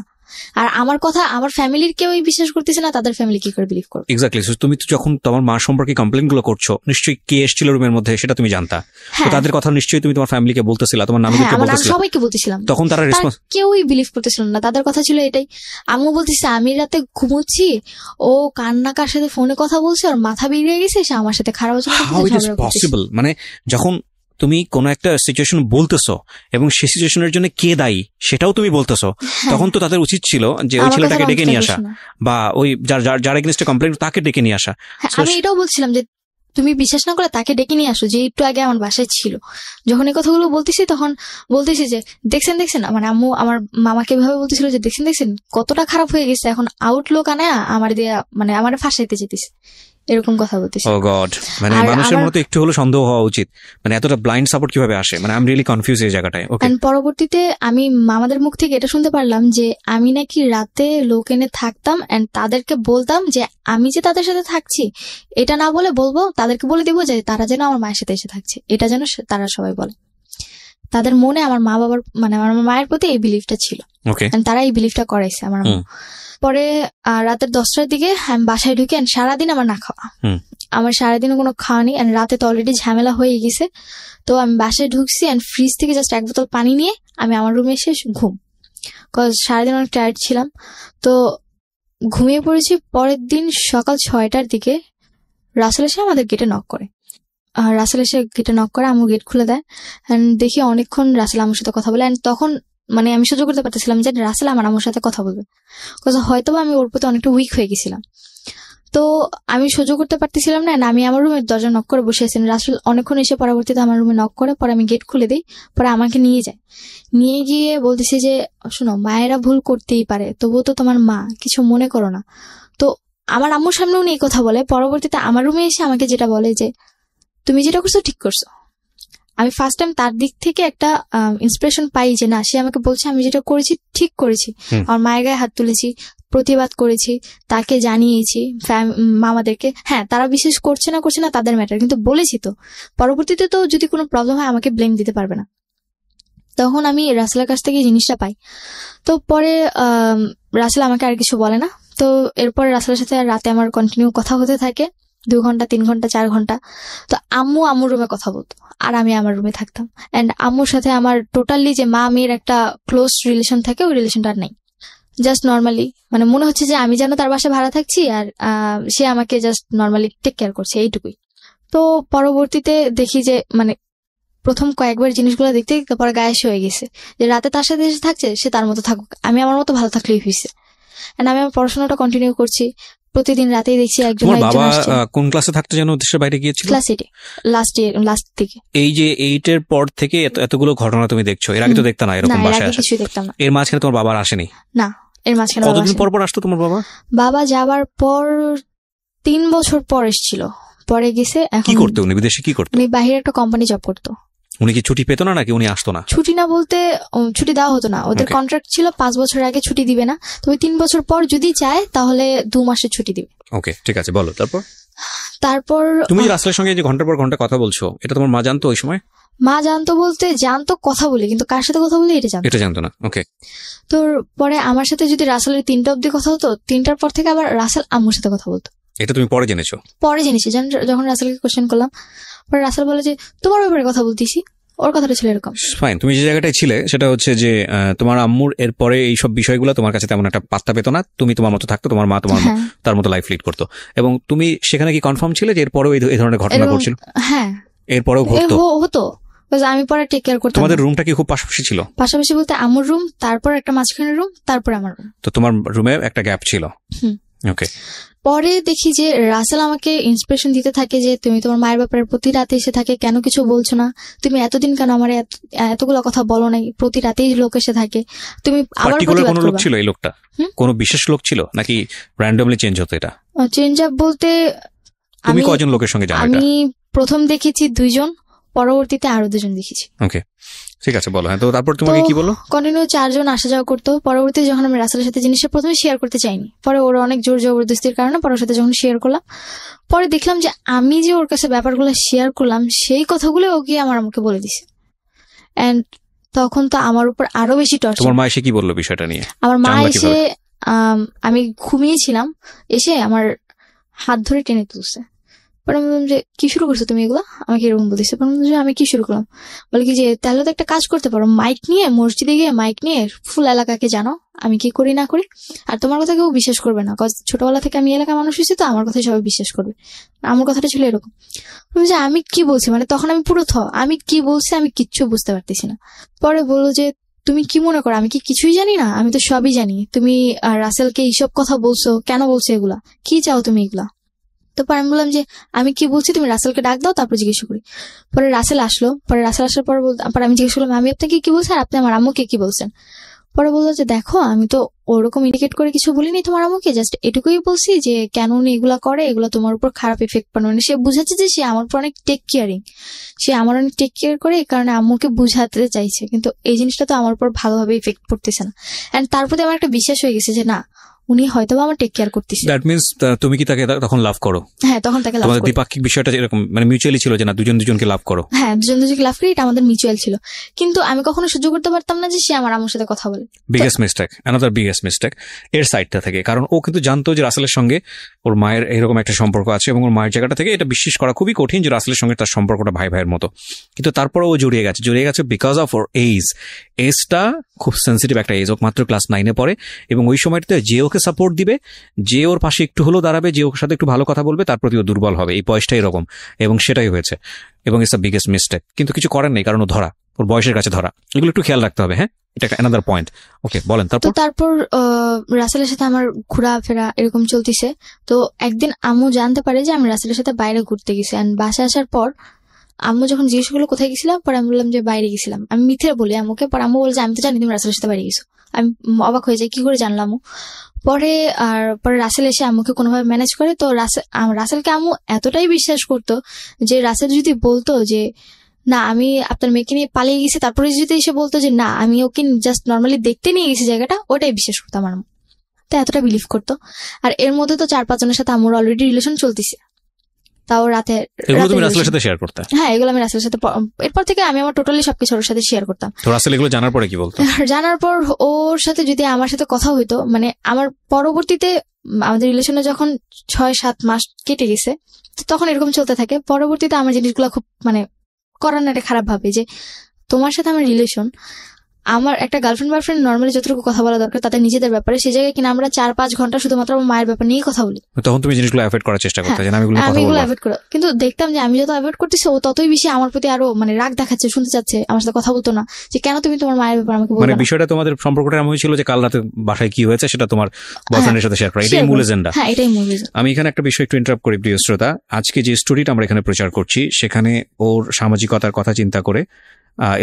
আর আমার কথা আমার ফ্যামিলির কেউই বিশ্বাস করতেছে না, তাদের ফ্যামিলি কি করে বিলিভ করবে? এক্স্যাক্টলি। তুমি তো যখন তোমার মা সম্পর্কে কমপ্লেন গুলো করছো, নিশ্চয়ই কে এসেছিল রুমের মধ্যে সেটা তুমি জানতা, তো তাদের কথা নিশ্চয়ই তুমি তোমার ফ্যামিলিকে বলতেছিলা, তোমার নানুকে বলতেছিলা, সবাইকে বলতেছিলাম। তখন তারা রেসপন্স? কেউই বিলিভ করতেছিল না, তাদের কথা ছিল এটাই। আম্মু বলতেছে আমি রাতে ঘুমোচ্ছি, ও কার সাথে ফোনে কথা বলছে, ওর মাথা বেরিয়ে গেছে, সে আমার সাথে খারাপ আচরণ করতেছে। মানে যখন তুমি কোনো একটা সিচুয়েশন বলতেছো এবং সেই সিচুয়েশনের জন্য কে দায়ী সেটাও তুমি বলতেছো, তখন তো তাদের উচিত ছিল যে ওই ছেলেটাকে ডেকে নিয়ে আসা, বা ওই যার এগেইনস্টে কমপ্লেইন তাকে ডেকে নিয়ে আসা। আমি এটাও বলছিলাম যে তুমি বিশ্বাস না করে তাকে ডেকে নিয়ে আসো, যে একটু আগে আমার বাসায় ছিল। যখন এই কথাগুলো বলতেছি তখন বলতেছি যে দেখছেন মানে আম্মু আমার মামাকে এভাবে বলতেছিল যে দেখছেন কতটা খারাপ হয়ে গেছে, এখন আউটলুক আনে আমার দিয়ে মানে আমার ফাঁসাইতে যেতেছে, এরকম কথা বলতেছে। ও গড, মানে মানুষের মতো একটু হলো সন্দেহ হওয়া উচিত, মানে এতটা ব্লাইন্ড সাপোর্ট কিভাবে আসে? মানে আই এম রিয়েলি কনফিউজ এই জায়গাটায়। ওকে, পরবর্তীতে আমি মামাদের মুখ থেকে এটা শুনতে পারলাম যে আমি নাকি রাতে লোক এনে থাকতাম এন্ড তাদেরকে বলতাম যে আমি যে তাদের সাথে থাকছি এটা না বলে বলবো, তাদেরকে বলে দিব যে তারা যেন আমার মায়ের সাথে এসে থাকছে, এটা যেন তারা সবাই বলে। তাদের মনে আমার মা বাবার মানে আমার মায়ের প্রতি এই বিলিফটা ছিল, তারা এই বিলিফটা করাইছে আমার। পরে রাতের 10টার দিকে আমি বাসায় ঢুকে সারাদিন আমার না খাওয়া, আমার সারাদিন কোনো খাওয়া নেই, রাতে তো অলরেডি ঝামেলা হয়ে গেছে। তো আমি বাসায় ঢুকছি এন্ড ফ্রিজ থেকে জাস্ট 1 বোতল পানি নিয়ে আমি আমার রুমে এসে ঘুম, কজ সারাদিন অনেক টায়ার্ড ছিলাম। তো ঘুমিয়ে পড়েছি। পরের দিন সকাল 6টার দিকে রাসেল এসে আমাদের গেটে নক করে, আম্মু গেট খুলে দেয় এন্ড দেখি অনেকক্ষণ রাসেল আমার সাথে কথা বলে। এন্ড তখন মানে আমি সহ্য করতে পারতেছিলাম যে রাসেল আমার আম্মুর সাথে কথা বলবে, হয়তো আমি ওর প্রতি অনেকটা উইক হয়ে গেছিলাম। তো আমি সহ্য করতে পারতেছিলাম না, আমি আমার রুমের দরজা নক করে বসে আছি। রাসেল অনেকক্ষণ এসে পরবর্তীতে আমার রুমে নক করে, পরে আমি গেট খুলে দিই, পরে আমাকে নিয়ে গিয়ে বলতেছি যে শোনো, মায়েরা ভুল করতেই পারে, তবুও তো তোমার মা, কিছু মনে করো না। তো আমার আম্মুর সামনে উনি এই কথা বলে। পরবর্তীতে আমার রুমে এসে আমাকে যেটা বলে যে তুমি যেটা করছো ঠিক করছো। আমি ফার্স্ট টাইম তার দিক থেকে একটা ইন্সপিরেশন পাই যে না, সে আমাকে বলছে আমি যেটা করেছি ঠিক করেছি। আমার মায়ের গায়ে হাত তুলেছি, প্রতিবাদ করেছি, তাকে জানিয়েছি মামাদেরকে। হ্যাঁ, তারা বিশ্বাস করছে না তাদের ম্যাটার, কিন্তু বলেছি তো। পরবর্তীতে তো যদি কোনো প্রবলেম হয় আমাকে ব্লেম দিতে পারবে না। তখন আমি রাসেলের কাছ থেকে জিনিসটা পাই। তো পরে রাসেল আমাকে আর কিছু বলে না। তো এরপরে রাসেলের সাথে রাতে আমার কন্টিনিউ কথা হতে থাকে, 2 ঘন্টা 3 ঘন্টা 4 ঘন্টা। তো আম্মুর রুমে কথা বলতো আর আমি আমার রুমে থাকতাম। এন্ড আম্মুর সাথে আমার টোটালি যে মা মেয়ের একটা ক্লোজ রিলেশন থাকে, ওই রিলেশনটা আর নেই। জাস্ট নর্মালি মানে মনে হচ্ছে যে আমি যেন তার বাসায় ভাড়া থাকছি আর সে আমাকে জাস্ট নর্মালি টেক কেয়ার করছে, এইটুকুই। তো পরবর্তীতে দেখি যে মানে প্রথম কয়েকবার জিনিসগুলো দেখতে পরে গায়েস হয়ে গেছে, যে রাতে তার সাথে এসে থাকছে, সে তার মতো থাকুক, আমি আমার মতো ভালো থাকলেই হয়েছে। এন্ড আমি আমার পড়াশোনাটা কন্টিনিউ করছি। প্রতিদিন রাতেই দেখছি একজন কোন ক্লাসে থাকতে যেন দেশের বাইরে গিয়েছিল? ক্লাস 8 লাস্ট থেকে। এই যে 8 এর পর থেকে এতগুলো ঘটনা তুমি দেখছো, এর আগে তো দেখতে না এরকম বাসায় আসে? কিছুই দেখতাম না। এর মাঝখানে তোমার বাবা আসেনি? না, এর মাঝখানে কতদিন পর আসতো তোমার বাবা? বাবা যাবার পর 3 বছর পর এসেছিল, পরে গেছে। কি করতো উনি? বিদেশে কি করতো? উনি বাইরে একটা কোম্পানি জব করতো। উনি কি ছুটি পেতো না নাকি উনি আসতো না? ছুটি না বলতে ছুটি দেওয়া হতো না, ওদের কন্ট্রাক্ট ছিল 5 বছর আগে ছুটি দিবে না, তবে 3 বছর পর যদি চায় তাহলে 2 মাসের ছুটি দিবে। ওকে, ঠিক আছে, বলো তারপর। তারপর তুমি যে রাসেলের সঙ্গে যে ঘন্টার পর ঘন্টা কথা বলছো, এটা তোমার মা জানতো ওই সময়? মা জানতো বলতে জানতো কথা বলি, কিন্তু কার সাথে কথা বলি এটা জানতো না। ওকে। তো পরে আমার সাথে যদি রাসেলের 3টা অব্দি কথা হতো, 3টার পর থেকে আবার রাসেল আম্মুর সাথে কথা বলতো। এটা তুমি পরে জেনেছো? পরে জেনেছি, যখন রাসেলকে কোশ্চেন করলাম, পরে রাসেল বলে যে তোমার ব্যাপারে কথা বলতেছি। ওর কথাটা ছিল এরকম। ফাইন, তুমি যে জায়গাটায় ছিলে সেটা হচ্ছে যে তোমার আম্মুর এরপরে এইসব বিষয়গুলো তোমার কাছে তেমন একটা পাত্তা পেতো না, তুমি তোমার মতো থাকতো, তোমার মা তোমার তার মতো লাইফ লিড করতো, এবং তুমি সেখানে কি কনফার্ম ছিলে যে এরপরেও এই ধরনের ঘটনা ঘটছিল? হ্যাঁ, এরপরেও হতো। আমি পরে টেক কেয়ার করতাম। তোমাদের রুমটা কি খুব পাশাপাশি ছিল? পাশাপাশি বলতে আম্মুর রুম, তারপর একটা মাঝখানের রুম, তারপর আমার রুম। তো তোমার রুমে একটা গ্যাপ ছিল। ওকে। পরে দেখি যে রাসেল আমাকে ইন্সপিরেশন দিতে থাকে যে তুমি তোমার মায়ের ব্যাপারে প্রতি রাতে এসে থাকে, কেন কিছু বলছো না, তুমি এতদিন কেন আমার এতগুলো কথা বলো নাই, প্রতি রাতেই লোক এসে থাকে, তুমি আবার কোনো লোক ছিল? এই লোকটা কোনো বিশেষ লোক ছিল নাকি র্যান্ডমলি চেঞ্জ হতো? এটা চেঞ্জ আপ বলতে তুমি কয়জন লোকের সঙ্গে জানো? আমি প্রথম দেখেছি 2 জন, পরবর্তীতে আরো 2 জন দেখেছি। ওকে, ঠিক আছে, বলো। হ্যাঁ, তো তারপর তোমাকে কি বলো? কন্টিনিউ 4 জন আসা যাওয়া করতো। পরবর্তীতে যখন আমি রাসেলের সাথে জিনিসটা প্রথমে শেয়ার করতে চাইনি, পরে ওর অনেক জোর জবরদস্তির কারণে পরের সাথে যখন শেয়ার করলাম, পরে দেখলাম যে আমি যে ওর কাছে ব্যাপারগুলো শেয়ার করলাম সেই কথাগুলো ও গিয়ে আমাকে বলে দিছে। এন্ড তখন তো আমার উপর আরো বেশি টর্চার। তোমার মা এসে কি বললো বিষয়টা নিয়ে? আমার মা এসে, আমি ঘুমিয়েছিলাম, এসে আমার হাত ধরে টেনে তুলছে। পরে আমি বললাম যে কি শুরু করছো তুমি এগুলো, আমাকে এরকম বলতেছে। আমি কি শুরু করলাম, বলে কি যে তাহলে তো একটা কাজ করতে পারো, মাইক নিয়ে মসজিদে গিয়ে মাইক নিয়ে ফুল এলাকাকে জানো আমি কি করি না করি, আর তোমার কথা কেউ বিশ্বাস করবে না, ছোটবেলা থেকে আমি এলাকার মানুষ হয়েছি, তো আমার কথাই সবাই বিশ্বাস করবে। আমার কথাটা ছিল এরকম। যে আমি কি বলছি, মানে তখন আমি পুরো আমি কি বলছি আমি কিচ্ছু বুঝতে পারতেছি না। পরে বললো যে তুমি কি মনে করো আমি কি কিছুই জানি না, আমি তো সবই জানি, তুমি রাসেলকে এইসব কথা বলছো, কেন বলছো এগুলা, কি চাও তুমি এগুলা। তো পরে আমি বললাম যে আমি কি বলছি তুমি রাসেলকে ডাক দাও, তারপর জিজ্ঞেস করি। পরে রাসেল আসলো, পরে রাসেল আসার পর আমি জিজ্ঞেস করলাম আমি আপনাকে কি বলছি আর আপনি আমার আম্মুকে কি বলছেন। পরে বললো যে দেখো আমি তো ওরকম ইন্ডিকেট করে কিছু বলিনি তোমার আম্মুকে, জাস্ট এটুকুই বলছি যে কেন উনি এগুলা করে, এগুলো তোমার উপর খারাপ এফেক্ট পড়বে। মানে সে বুঝাচ্ছে যে সে আমার উপর অনেক টেক কেয়ারিং, সে আমার অনেক টেক কেয়ার করে, এই কারণে আম্মুকে বুঝাতে চাইছে, কিন্তু এই জিনিসটা তো আমার উপর ভালোভাবে ইফেক্ট পড়তেছে না। এন্ড তার প্রতি আমার একটা বিশ্বাস হয়ে গেছে যে না, উনি হয়তো আমার টেক কেয়ার করতেছে। দ্যাট মিন্স তুমি কি তাকে তখন লাভ করো? হ্যাঁ, তখন তাকে লাভ করি। তোমাদের দ্বিপাক্ষিক বিষয়টা এরকম মানে মিউচুয়ালি ছিল যে না দুজনকে লাভ করো? হ্যাঁ, দুজনকে লাভ করি, এটা আমাদের মিউচুয়াল ছিল, কিন্তু আমি কখনো সহ্য করতে পারতাম না যে সে আমার আম্মুর সাথে কথা বলে। Biggest mistake, another biggest mistake এর সাইডটা থেকে, কারণ ও কিন্তু জানতো যে রাসেলের সঙ্গে ওর মায়ের এরকম একটা সম্পর্ক আছে, এবং ওর মায়ের জায়গাটা থেকে এটা বিশ্বাস করা খুবই কঠিন যে রাসেলের সঙ্গে তার সম্পর্কটা ভাই ভাইয়ের মতো, কিন্তু তারপরে ও জড়িয়ে গেছে বিকজ অফ ওর এজটা খুব সেন্সিটিভ একটা এজ, ও মাত্র ক্লাস 9-এ পড়ে, এবং ওই সময়টাতে যে ওকে সাপোর্ট দিবে, যে ওর পাশে একটু হলেও দাঁড়াবে, যে ওর সাথে একটু ভালো কথা বলবে, তার প্রতি ও দুর্বল হবে। এই বয়সটা এরকম, এবং সেটাই হয়েছে, এবং ইটস দ্য বিগেস্ট মিস্টেক। কিন্তু কিছু করার নেই, কারণ ও ধরা, ওর বয়সের কাছে ধরা, এগুলো একটু খেয়াল রাখতে হবে। হ্যাঁ, এটা একটা অ্যানাদার পয়েন্ট। ওকে, বলেন। তারপর রাসেলের সাথে আমার ঘোরাফেরা এরকম চলতেছে। তো একদিন আম্মু জানতে পারে যে আমি রাসেলের সাথে বাইরে ঘুরতে গেছি, এন্ড বাসায় আসার পর আম্মু যখন জিজ্ঞেস করলো কোথায় গেছিলাম, পরে আমি বললাম যে বাইরে গেছিলাম। আমি মিথ্যে বলি আম্মুকে, পরে আম্মু বলে যে আমি তো জানি তুমি রাসেলের সাথে বাইরে গেছো। আমি অবাক হয়ে যাই, কি করে জানলাম। পরে রাসেল এসে আম্মুকে কোনোভাবে ম্যানেজ করে। তো রাসেলকে আম্মু এতটাই বিশ্বাস করতো যে রাসেল যদি বলতো যে না আমি আপনার মেয়েকে নিয়ে পালিয়ে গেছি, তারপরে যদি এসে বলতো যে না আমি ওকে জাস্ট নর্মালি দেখতে নিয়ে গেছি জায়গাটা, ওটাই বিশ্বাস করতো আমার আম্মু। তো এতটা বিলিভ করতো। আর এর মধ্যে তো 4-5 জনের সাথে আমার অলরেডি রিলেশন চলতেছে, তাও রাতে। এগুলো তুমি রাসেলের সাথে শেয়ার করতে? হ্যাঁ, এগুলো আমি রাসেলের সাথে, এরপর থেকে আমি আমার টোটালি সবকিছু ওর সাথে শেয়ার করতাম। তো রাসেল এগুলো জানার পরে কি বলতো? জানার পর ওর সাথে যদি আমার সাথে কথা হইতো, মানে আমার পরবর্তীতে আমাদের রিলেশনে যখন 6-7 মাস কেটে গেছে, তখন এরকম চলতে থাকে। পরবর্তীতে আমার জিনিসগুলো খুব মানে করার না, এটা খারাপ ভাবে যে তোমার সাথে আমার রিলেশন, আমার একটা গার্লফ্রেন্ড বয়ফ্রেন্ড নর্মালি যতটুকু কথা বলা দরকার তাদের নিজেদের ব্যাপারে, সেই জায়গায় কিনা আমরা 4-5 ঘন্টা শুধুমাত্র আমার মায়ের ব্যাপার নিয়ে কথা বলি। তখন তুমি জিনিসগুলো অ্যাভয়েড করার চেষ্টা করতে, যে আমি এগুলো অ্যাভয়েড করি, কিন্তু দেখতাম যে আমি যত অ্যাভয়েড করতেছি ও ততই বেশি আমার প্রতি আরো মানে রাগ দেখাচ্ছে, শুনতে চাচ্ছে, আমার সাথে কথা বলতো না, যে কেন তুমি তোমার মায়ের ব্যাপার আমাকে বলছো। মানে বিষয়টা তোমাদের সম্পর্কটা এমন হয়েছিল যে কাল রাতে বাসায় কি হয়েছে সেটা তোমার বয়ফ্রেন্ডের সাথে শেয়ার করা, এটাই মূল এজেন্ডা। হ্যাঁ, এটাই মূল এজেন্ডা। আমি এখানে একটা বিষয় একটু ইন্টারাপ্ট করি প্রিয় শ্রোতা। আজকে যে স্টোরিটা আমরা এখানে প্রচার করছি সেখানে ওর সামাজিকতার কথা চিন্তা করে,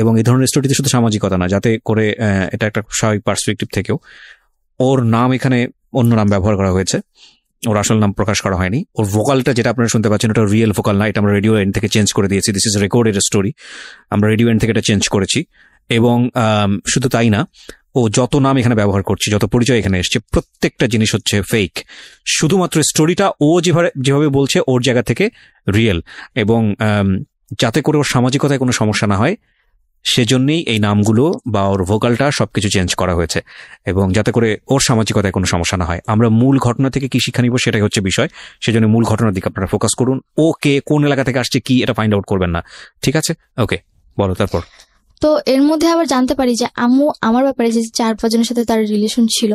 এবং এই ধরনের স্টোরিতে শুধু সামাজিকতা না, যাতে করে এটা একটা স্বাভাবিক পার্সপেক্টিভ থেকেও ওর নাম এখানে অন্য নাম ব্যবহার করা হয়েছে, ওর আসল নাম প্রকাশ করা হয়নি। ওর ভোকালটা যেটা আপনারা শুনতে পাচ্ছেন ওটা রিয়েল ভোকাল না, এটা আমরা রেডিও এন্ড থেকে চেঞ্জ করে দিয়েছি। দিস ইজ রেকর্ডেড স্টোরি, আমরা রেডিও এন্ড থেকে এটা চেঞ্জ করেছি। এবং শুধু তাই না, ও যত নাম এখানে ব্যবহার করছে, যত পরিচয় এখানে এসছে, প্রত্যেকটা জিনিস হচ্ছে ফেক। শুধুমাত্র স্টোরিটা ও যেভাবে বলছে ওর জায়গা থেকে রিয়েল, এবং যাতে করে ওর সামাজিকতায় কোনো সমস্যা না হয় সেজন্যই এই নামগুলো বা ওর ভোকালটা সবকিছু চেঞ্জ করা হয়েছে, এবং যাতে করে ওর সামাজিকতায় কোনো সমস্যা না হয়। আমরা মূল ঘটনা থেকে কি শিক্ষা নিব সেটাই হচ্ছে বিষয়, সেজন্য মূল ঘটনার দিকে আপনারা ফোকাস করুন। ও কে, কোন এলাকা থেকে আসছে, কি, এটা ফাইন্ড আউট করবেন না, ঠিক আছে? ওকে, বলো তারপর। তো এর মধ্যে আবার জানতে পারি যে আম্মু আমার ব্যাপারে যে 4-5 জনের সাথে তার রিলেশন ছিল,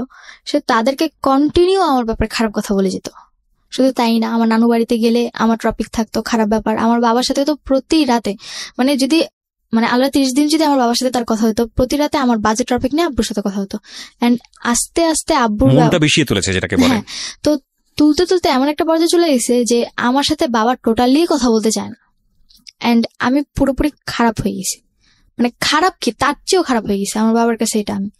সে তাদেরকে কন্টিনিউ আমার ব্যাপারে খারাপ কথা বলে যেত। শুধু তাই না, আমার নানু বাড়িতে গেলে আমার টপিক থাকতো খারাপ ব্যাপার। আমার বাবার সাথে তো প্রতি রাতে, মানে যদি আল্লাহ 30 দিন যদি আমার বাবার সাথে তার কথা হতো, প্রতি রাতে আমার বাজে টপিক নিয়ে আব্বুর সাথে কথা হতো। এন্ড আস্তে আস্তে আব্বুর মনটা বিষিয়ে তুলেছে, যেটাকে বলে। হ্যাঁ, তো তুলতে তুলতে এমন একটা পর্যায়ে চলে গেছে যে আমার সাথে বাবা টোটালি কথা বলতে চায় না। এন্ড আমি পুরোপুরি খারাপ হয়ে গেছি, খারাপ কি তার চেয়েও খারাপ হয়ে গেছে আমার বাবার কাছে। এটা আমি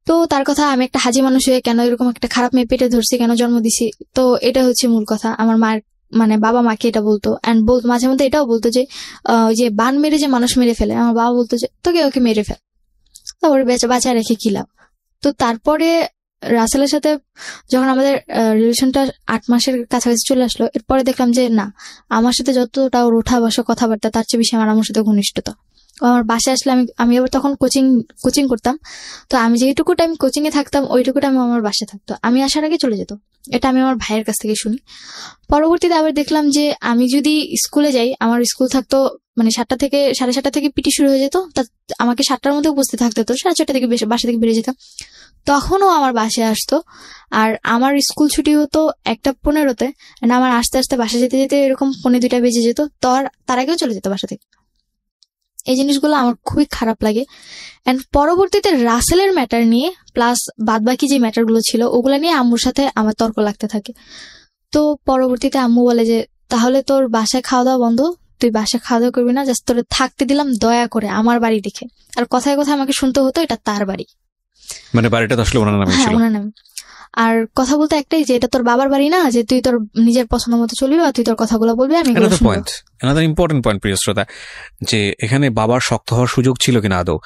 তো তার কথা, আমি একটা হাজি মানুষ হয়ে কেন এরকম একটা খারাপ মেয়ে পেটে ধরছি, কেন জন্ম দিছি। তো এটা হচ্ছে মূল কথা। আমার মায়ের বাবা মাকে এটা বলতো, এন্ড মাঝে মধ্যে এটাও বলতো যে ওই যে বান মেরে যে মানুষ মেরে ফেলে, আমার বাবা বলতো যে তোকে ওকে মেরে ফেল, তারপরে বাঁচা রেখে কি লাভ। তো তারপরে রাসেলের সাথে যখন আমাদের রিলেশনটা 8 মাসের কাছাকাছি চলে আসলো, এরপরে দেখলাম যে না, আমার সাথে যতটা ওর ওঠা বসা কথাবার্তা তার চেয়ে বেশি আমার সাথে ঘনিষ্ঠতা। আমার বাসায় আসলে আমি আবার তখন কোচিং করতাম, তো আমি যেটুকু টাইম কোচিং এ থাকতাম ওইটুকু টাইম আমার বাসায় থাকতো। আমি আসার আগে চলে যেত। এটা আমি আমার ভাইয়ের কাছ থেকে শুনি। পরবর্তীতে আবার দেখলাম যে আমি যদি স্কুলে যাই, আমার স্কুল থাকতো 7টা থেকে 7:30 থেকে পিটি শুরু হয়ে যেত, তা আমাকে 7টার মধ্যে উপস্থিত থাকতে হতো। 4:30 থেকে বাসা থেকে বেরিয়ে যেতাম। তখনও আমার বাসায় আসতো, আর আমার স্কুল ছুটি হতো 1:15-তে, আমার আস্তে আস্তে বাসা যেতে যেতে এরকম 1:45 বেজে যেত। তার আগেও চলে যেত বাসা থেকে। এই জিনিসগুলো আমার খুবই খারাপ লাগে। এন্ড পরবর্তীতে রাসেলের ম্যাটার নিয়ে প্লাস বাদবাকি যে ম্যাটারগুলো ছিল ওগুলা নিয়ে আম্মুর সাথে আমার তর্ক লাগতে থাকে। তো পরবর্তীতে আম্মু বলে যে তাহলে তোর বাসায় খাওয়া দাওয়া বন্ধ, তুই বাসায় খাওয়া দাওয়া করবি না, জাস্ট তোর থাকতে দিলাম দয়া করে আমার বাড়ি দেখে। আর কথায় কথায় আমাকে শুনতে হতো এটা তার বাড়ি, বাড়িটা তো আসলে ওনার নামে ছিল। ওনার নাম। আর কথা বলতে একটাই, যে এটা তোর বাবার বাড়ি না, যে তুই তোর নিজের পছন্দ মতো চলবি আর তুই তোর কথাগুলো বলবি, আমি এগুলো শুনবো। another important point, প্রিয় শ্রোতা, যে এখানে বাবার শক্ত হওয়ার সুযোগ ছিল কিনা আদৌ?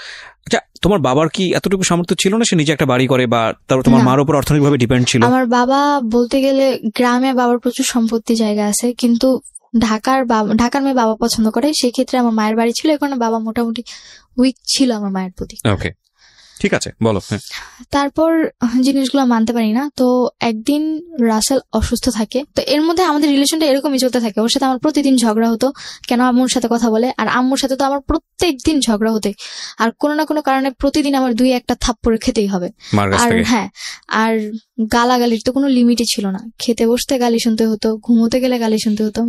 আচ্ছা, তোমার বাবার কি এতটুকু সামর্থ্য ছিল না সে নিজে একটা বাড়ি করে, বা তোমার মার উপর অর্থনৈতিকভাবে ডিপেন্ড ছিল? আমার বাবা বলতে গেলে গ্রামে বাবার প্রচুর সম্পত্তি জায়গা আছে, কিন্তু ঢাকার মেয়ে বাবা পছন্দ করে। সেই ক্ষেত্রে আমার মায়ের বাড়ি ছিল, এখানে বাবা মোটামুটি উইক ছিল আমার মায়ের প্রতি। ওকে, ঠিক আছে, বলো। তারপর জিনিসগুলো মানতে পারি না। তো একদিন রাসেল অসুস্থ থাকে। তো এর মধ্যে আমাদের রিলেশনটা এরকমই চলতে থাকে। ওর সাথে আমার প্রতিদিন ঝগড়া হতো, কেন আম্মুর সাথে কথা বলে। আর আম্মুর সাথে তো আমার প্রত্যেক দিন ঝগড়া হতে, আর কোনো না কোনো কারণে প্রতিদিন আমার 2-1টা থাপ্পড় খেতেই হবে। আর হ্যাঁ, আর গালাগালির তো কোনো লিমিটই ছিল না। খেতে বসতে গালি শুনতে হতো, ঘুমোতে গেলে গালি শুনতে হতো।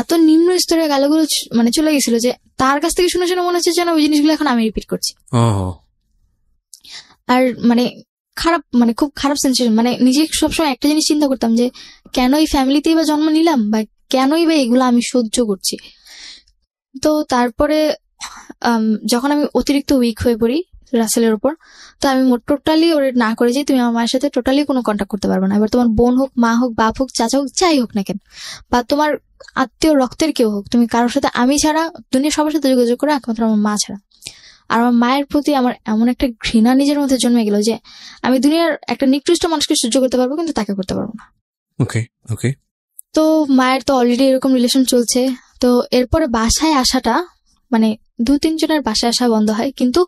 এত নিম্ন স্তরের গালিগুলো চলে গেছিল যে তার কাছ থেকে শুনে শুনে মনে হচ্ছে যেন ওই জিনিসগুলো এখন আমি রিপিট করছি। আর খারাপ, খুব খারাপ সেন্সেশন। নিজে সবসময় একটা জিনিস চিন্তা করতাম যে কেন এই ফ্যামিলিতেই বা জন্ম নিলাম, বা কেনই বা এগুলো আমি সহ্য করছি। তো তারপরে যখন আমি অতিরিক্ত উইক হয়ে পড়ি রাসেলের উপর, তো আমি টোটালি ওর না করে যাই, তুমি আমার মায়ের সাথে টোটালি কোনো কন্ট্যাক্ট করতে পারবে না। এবার তোমার বোন হোক, মা হোক, বাপ হোক, চাচা হোক, যাই হোক না কেন, বা তোমার আত্মীয় রক্তের কেউ হোক, তুমি কারোর সাথে, আমি ছাড়া দুনিয়ার সবার সাথে যোগাযোগ করো একমাত্র আমার মা ছাড়া। আর আমার মায়ের প্রতি আমার এমন একটা ঘৃণা নিজের মধ্যে জন্মে গেল যে আমি দুনিয়ার একটা নিকৃষ্ট মানুষকে সহ্য করতে পারবো, কিন্তু তাকে করতে পারবো না। ওকে ওকে। তো মায়ের তো অলরেডি এরকম রিলেশন চলছে। তো এরপরে বাসায় আসাটা 2-3 জনের বাসায় আসা বন্ধ হয়, কিন্তু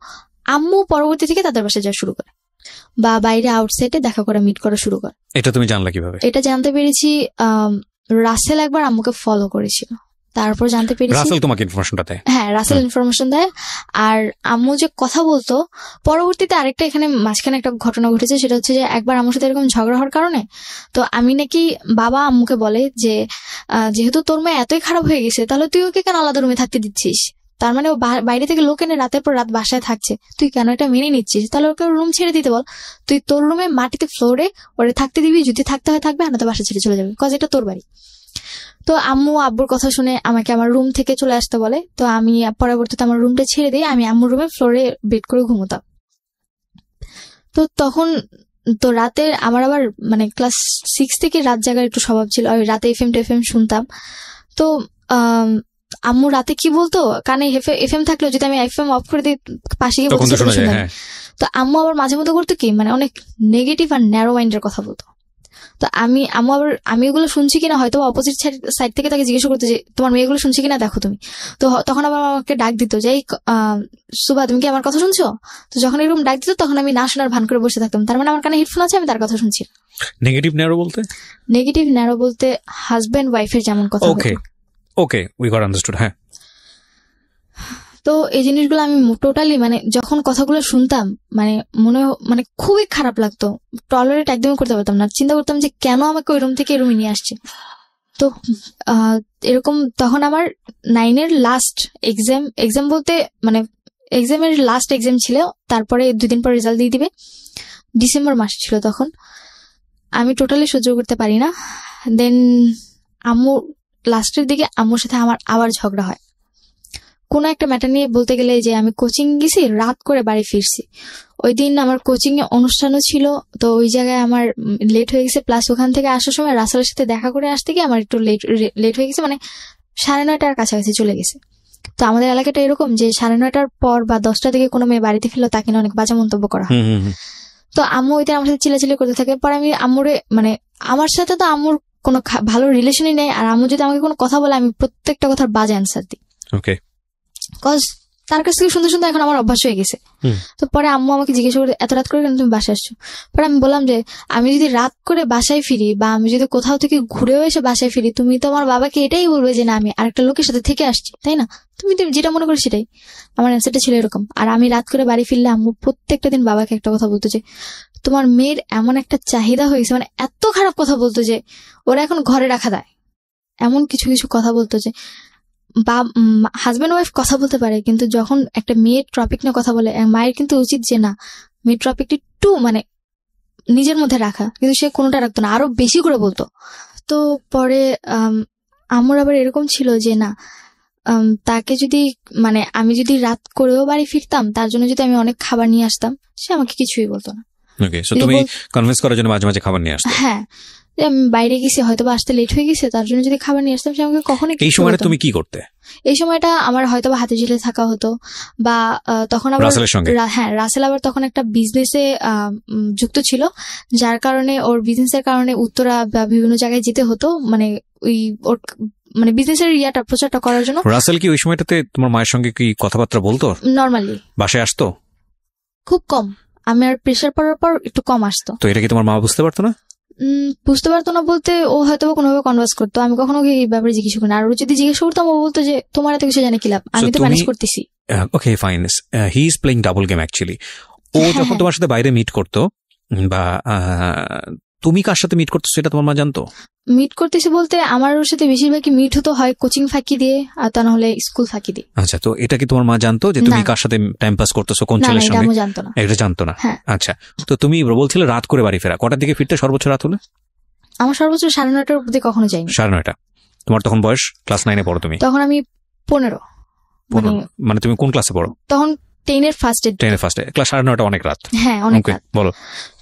আম্মু পরবর্তী থেকে তাদের বাসায় যাওয়া শুরু করে, বা বাইরে আউটসাইডে দেখা করা, মিট করা শুরু করে। এটা তুমি জানলা কিভাবে? এটা জানতে পেরেছি রাসেল একবার আম্মুকে ফলো করেছিল, তারপর জানতে পেরেছি। রাসেল তোমাকে ইনফরমেশনটা দেয়? হ্যাঁ, রাসেল ইনফরমেশন দেয়। আর আম্মু যে কথা বলতো, পরবর্তীতে আরেকটা এখানে মাঝখানে একটা ঘটনা ঘটেছে, সেটা হচ্ছে যে একবার আম্মুর সাথে এরকম ঝগড়া হওয়ার কারণে তো আমি নাকি, বাবা আম্মুকে বলে যে যেহেতু তোর মেয়ে এতই খারাপ হয়ে গেছে, তাহলে তুই ওকে কেন আলাদা রুমে থাকতে দিচ্ছিস? তার ও বাইরে থেকে লোক এনে রাতের পর রাত বাসায় থাকছে, তুই কেন এটা মেনে নিচ্ছিস? তাহলে ওকে রুম ছেড়ে দিতে বল। তুই তোর রুমে মাটিতে ফ্লোরে ওরে থাকতে দিবি, যদি থাকতে হয় থাকবে, না তো বাসা ছেড়ে চলে যাবে, কজ এটা তোর বাড়ি। তো আম্মু আব্বুর কথা শুনে আমাকে আমার রুম থেকে চলে আসতে বলে। তো আমি পরবর্তীতে আমার রুমটা ছেড়ে দিই, আমি আম্মুর রুমে ফ্লোরে বেড করে ঘুমোতাম। তো তখন তো রাতে আমার আবার ক্লাস 6 থেকে রাত জাগার একটু স্বভাব ছিল, রাতে এফএম শুনতাম। তো আম্মু রাতে কি বলতো, কানে এফএম থাকলেও যদি আমি এফএম অফ করে দিই পাশে গিয়ে বলতে, তো আম্মু আবার মাঝে মধ্যে করতো কি মানে অনেক নেগেটিভ আর ন্যারো মাইন্ডের কথা বলতো। তো আমি এগুলো শুনছি কিনা হয়তো অপোজিট সাইড থেকে তাকে জিজ্ঞেস করতো যে তোমার মেয়েগুলো শুনছি কিনা দেখো তুমি। তো তখন আবার আমাকে ডাক দিত যে সুবা তুমি কি আমার কথা শুনছো? তো যখন এরকম ডাক দিত তখন আমি না শোনার ভান করে বসে থাকতাম, তার মানে আমার কানে হেডফোন আছে, আমি তার কথা শুনছি। নেগেটিভ ন্যারো বলতে হাজবেন্ড ওয়াইফের যেমন কথা। Okay we got understood. হ্যাঁ, তো এই জিনিসগুলো আমি টোটালি মানে যখন কথাগুলো শুনতাম মানে খুবই খারাপ লাগতো, টলারেট একদমই করতে পারতাম না। চিন্তা করতাম যে কেন আমাকে ওই রুম থেকে এই রুমে নিয়ে আসছে। তো এরকম তখন আমার 9-এর লাস্ট এক্সাম বলতে মানে এক্সামের লাস্ট এক্সাম ছিল, তারপরে 2 দিন পর রেজাল্ট দিয়ে দিবে। ডিসেম্বর মাস ছিল তখন, আমি টোটালি সহ্য করতে পারি না। দেন আম্মু লাস্টের দিকে আম্মুর সাথে আমার আবার ঝগড়া হয় কোনো একটা ম্যাটার নিয়ে। বলতে গেলে যে আমি কোচিং গেছি, রাত করে বাড়ি ফিরছি। ওই দিন আমার কোচিং এ অনুষ্ঠানও ছিল, তো ওই জায়গায় আমার লেট হয়ে গেছে। প্লাস ওখান থেকে আসার সময় রাসেলের সাথে দেখা করে আসতে গিয়ে আমার একটু লেট হয়ে গেছে, মানে 9:30টার কাছাকাছি চলে গেছে। তো আমাদের এলাকাটা এরকম যে 9:30টার পর বা 10টা থেকে কোনো মেয়ে বাড়িতে ফিরলো তাকে নিয়ে অনেক বাজে মন্তব্য করা হয়। তো আম্মু ওই দিন আমার সাথে চিল্লাচিল্লি করতে থাকে। পরে আমি আম্মুরে মানে আমার সাথে তো আম্মুর কোনো ভালো রিলেশনই নেই, আর আম্মু যদি আমাকে কোনো কথা বলে আমি প্রত্যেকটা কথার বাজে অ্যান্সার দিই। ওকে, কজ তার কাছ থেকে শুনতে শুনতে এখন আমার অভ্যাস হয়ে গেছে। তো পরে আম্মু আমাকে জিজ্ঞেস করে এত রাত করে কেন তুমি বাসায় আসছো? পরে আমি বললাম যে আমি যদি রাত করে বাসায় ফিরি বা আমি যদি কোথাও থেকে ঘুরেও এসে বাসায় ফিরি, তুমি তো আমার বাবাকে এটাই বলবে যে না আমি আরেকটা লোকের সাথে থেকে আসছি, তাই না? তুমি যেটা মনে করো সেটাই। আমার অ্যান্সারটা ছিল এরকম। আর আমি রাত করে বাড়ি ফিরলে আম্মু প্রত্যেকটা দিন বাবাকে একটা কথা বলতো যে তোমার মেয়ের এমন একটা চাহিদা হয়েছে, মানে এত খারাপ কথা বলতো যে ওরা এখন ঘরে রাখা দেয়, এমন কিছু কিছু কথা বলতো যে বা হাজব্যান্ড ওয়াইফ কথা বলতে পারে, কিন্তু যখন একটা মেয়ের টপিক নিয়ে কথা বলে মায়ের কিন্তু উচিত যে না মেয়ের টপিকটি একটু মানে নিজের মধ্যে রাখা, কিন্তু সে কোনোটা রাখতো না, আরো বেশি করে বলতো। তো পরে আমার আবার এরকম ছিল যে না তাকে যদি মানে আমি যদি রাত করেও বাড়ি ফিরতাম, তার জন্য যদি আমি অনেক খাবার নিয়ে আসতাম, সে আমাকে কিছুই বলতো না। ওকে, সো তুমি কনভিন্স করার জন্য মাঝে মাঝে খাবার নিয়ে আসতে? হ্যাঁ, আমি বাইরে গেছি হয়তো বা আসতে লেট হয়ে গেছে, তার জন্য যদি খাবার নিয়ে আসতাম সে আমাকে কখনোই। এই সময়টা তুমি কি করতে? এই সময়টা আমার হয়তো বা হাতে ঝিলে থাকা হতো, বা তখন আবার হ্যাঁ রাসেল আবার তখন একটা বিজনেসে যুক্ত ছিল, যার কারণে ওর বিজনেসের কারণে উত্তরা বা বিভিন্ন জায়গায় যেতে হতো, মানে ওই ওর মানে বিজনেসের প্রচারটা করার জন্য। রাসেল কি ওই সময়টাতে তোমার মায়ের সঙ্গে কি কথাবার্তা বলতো? নর্মালি বাসায় আসতো খুব কম, আমার প্রেশার পড়ার পর একটু কম আসতো। তো এটা কি তোমার মা বুঝতে পারতো না? বুঝতে পারতো না বলতে ও হয়তো কোনোভাবে কনভার্স করতো, আমি কখনো এই ব্যাপারে জিজ্ঞেস করি না। আর যদি জিজ্ঞেস করতাম ও বলতো যে তোমার এত কিছু জানে কি লাভ, আমি তো ম্যানেজ করতেছি। Okay fine, he is playing double game actually. ও যখন তোমার সাথে বাইরে মিট করতো বা তুমি কার সাথে মিট করতো সেটা তোমার মা জানতো? মিট করতেছি বলতে আমার ওর সাথে বেশিরভাগই মিট হতো হয় কোচিং ফাঁকি দিয়ে, আর তা না হলে স্কুল ফাঁকি দিয়ে। আচ্ছা, তো এটা কি তোমার মা জানতো যে তুমি কার সাথে টাইম পাস করতেছো, কোন ছেলের সঙ্গে? জানতো না, এটা জানতো না। আচ্ছা, তো তুমি বলছিলে রাত করে বাড়ি ফেরা, কটার দিকে ফিরতে সর্বোচ্চ রাত হলে? আমার সর্বোচ্চ 9:30টার অবধি কখনো যাইনি। 9:30? তোমার তখন বয়স ক্লাস 9-এ পড়ো তুমি? তখন আমি 15। মানে তুমি কোন ক্লাসে পড়ো তখন? 10-এর ফার্স্টে। ক্লাস 9:30 অনেক রাত। হ্যাঁ অনেক রাত। বলো।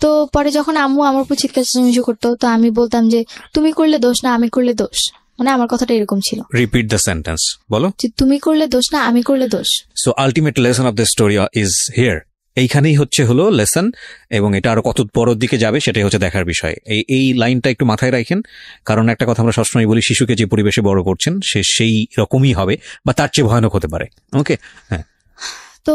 তো পরে যখন আম্মু আমার উপর চিৎকার চেঁচামেচি করতো, তো আমি বলতাম যে তুমি করলে দোষ না আমি করলে দোষ, মানে আমার কথাটা এরকম ছিল। রিপিট দ্য সেন্টেন্স, বলো। যে তুমি করলে দোষ না আমি করলে দোষ। So ultimate lesson of the story is here. এইখানেই হলো লেসন, এবং এটা আরো কত বড় দিকে যাবে সেটাই হচ্ছে দেখার বিষয়। এই লাইনটা একটু মাথায় রাখেন, কারণ একটা কথা আমরা সবসময় বলি, শিশুকে যে পরিবেশে বড় করছেন সে সেই রকমই হবে বা তার চেয়ে ভয়ানক হতে পারে। ওকে, হ্যাঁ। তো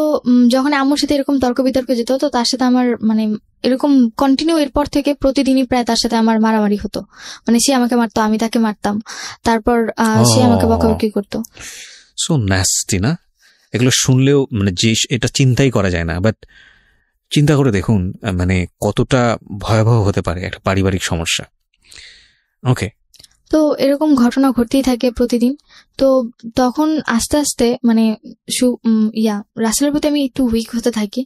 যখন আম্মুর সাথে এরকম তর্ক বিতর্ক যেত, তো তার সাথে আমার মানে এরকম কন্টিনিউ এরপর থেকে প্রতিদিনই প্রায় তার সাথে আমার মারামারি হতো, মানে সে আমাকে মারতো আমি তাকে মারতাম, তারপর সে আমাকে বকাবকি করতো। সো ন্যাস্টি না? এগুলো শুনলেও মানে যে এটা চিন্তাই করা যায় না, বাট চিন্তা করে দেখুন মানে কতটা ভয়াবহ হতে পারে একটা পারিবারিক সমস্যা। ওকে, তো এরকম ঘটনা ঘটতেই থাকে প্রতিদিন। তো তখন আস্তে আস্তে মানে রাসেলের প্রতি আমি একটু উইক হতে থাকি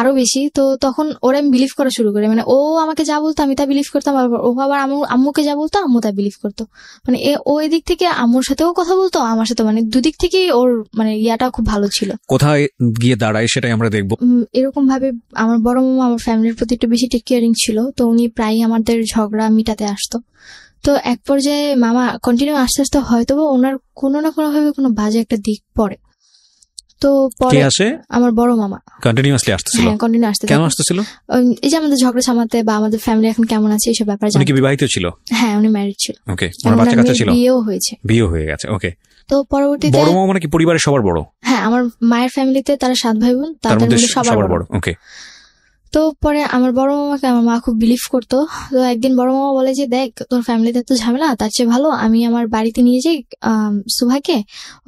আরো বেশি। তো তখন ওরা আমি বিলিভ করা শুরু করে, মানে ও আমাকে যা বলতো আমি তা বিলিভ করতাম, ও আবার আম্মুকে যা বলতো আম্মু তা বিলিভ করতো। মানে ও এদিক থেকে আম্মুর সাথেও কথা বলতো, আমার সাথে, মানে দুদিক থেকেই ওর মানে ইয়াটা খুব ভালো ছিল। কোথায় গিয়ে দাঁড়ায় সেটাই আমরা দেখবো। এরকম ভাবে আমার বড় মামা আমার ফ্যামিলির প্রতি একটু বেশি টেক কেয়ারিং ছিল, তো উনি প্রায়ই আমাদের ঝগড়া মিটাতে আসতো। তো এক পর্যায়ে মামা কন্টিনিউ আস্তে আস্তে হয়তো ওনার কোনো না কোনো ভাবে কোনো বাজে একটা দিক পড়ে। তো কে পরে আসে? আমার বড় মামা কন্টিনিউয়াসলি আসতেছিল? হ্যাঁ কন্টিনিউ আসতে কেন থাকে। আসতেছিল? এই যে আমাদের ঝগড়া সামাতে বা আমাদের ফ্যামিলি এখন কেমন আছে এইসব ব্যাপারে উনি কি জানতে। বিবাহিত ছিল? হ্যাঁ উনি ম্যারিড ছিল, ওকে, এবং ওনার বাচ্চা ওনার কাচ্চা মেয়ের ছিল? বিয়েও হয়েছে। বিয়ে হয়ে গেছে, ওকে। তো পরবর্তীতে বড় মামা মানে কি পরিবারের সবার বড়? হ্যাঁ আমার মায়ের ফ্যামিলিতে তারা 7 ভাই বোন, তার তাদের মধ্যে মধ্যে সবার বড়। ওকে। তো পরে আমার বড় মামাকে আমার মা খুব বিলিভ করতো। তো একদিন বড় মামা বলে যে দেখ তোর ফ্যামিলিতে তো ঝামেলা, তার চেয়ে ভালো আমি আমার বাড়িতে নিয়ে যাই সুভাকে,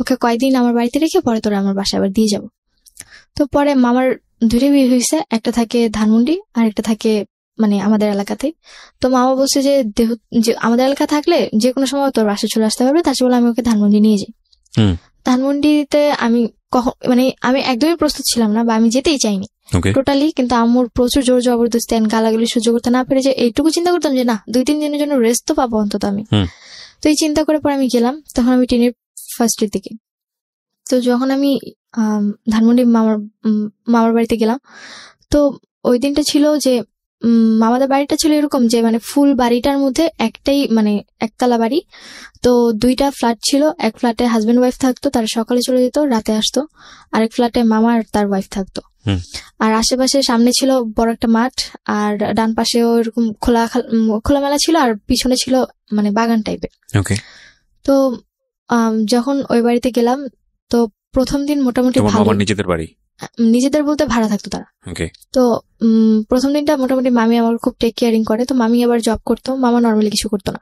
ওকে কয়েকদিন আমার বাড়িতে রেখে পরে তোরা আমার বাসায় আবার দিয়ে যাবো। তো পরে মামার দুটো বিয়ে হয়েছে, একটা থাকে ধানমন্ডি আর একটা থাকে মানে আমাদের এলাকাতে। তো মামা বলছে যে যে আমাদের এলাকা থাকলে যে কোনো সময় তোর বাসায় চলে আসতে পারবে, তার চেয়ে বলে আমি ওকে ধানমন্ডি নিয়ে যাই। ধানমন্ডিতে আমি মানে আমি একদমই প্রস্তুত ছিলাম না বা আমি যেতেই চাইনি টোটালি, কিন্তু আম্মুর প্রচুর জোর জবরদস্তি গালাগালি সহ্য করতে না পেরে যে এইটুকু চিন্তা করতাম যে না 2-3 দিনের জন্য রেস্ট তো পাবো অন্তত আমি। তো এই চিন্তা করে পরে আমি গেলাম, তখন আমি টেনের ফার্স্টের দিকে। তো যখন আমি ধানমন্ডি মামার বাড়িতে গেলাম, তো ওই দিনটা ছিল যে মামাদের বাড়িটা ছিল এরকম যে মানে ফুল বাড়িটার মধ্যে একটাই মানে একতলা বাড়ি। তো 2টা ফ্ল্যাট ছিল, এক ফ্ল্যাটে হাজবেন্ড ওয়াইফ থাকতো, তারা সকালে চলে যেত রাতে আসতো, আরেক ফ্ল্যাটে মামা আর তার ওয়াইফ থাকতো। আর আশেপাশে সামনে ছিল বড় একটা মাঠ, আর ডান পাশেও এরকম খোলামেলা ছিল, আর পিছনে ছিল মানে বাগান টাইপের। তো যখন ওই বাড়িতে গেলাম, তো প্রথম দিন মোটামুটি ভালো, নিজেদের বলতে ভাড়া থাকতো তারা। তো প্রথম দিনটা মোটামুটি মামি আমার খুব টেক কেয়ারিং করে। তো মামি আবার জব করতো, মামা নর্মালি কিছু করতো না।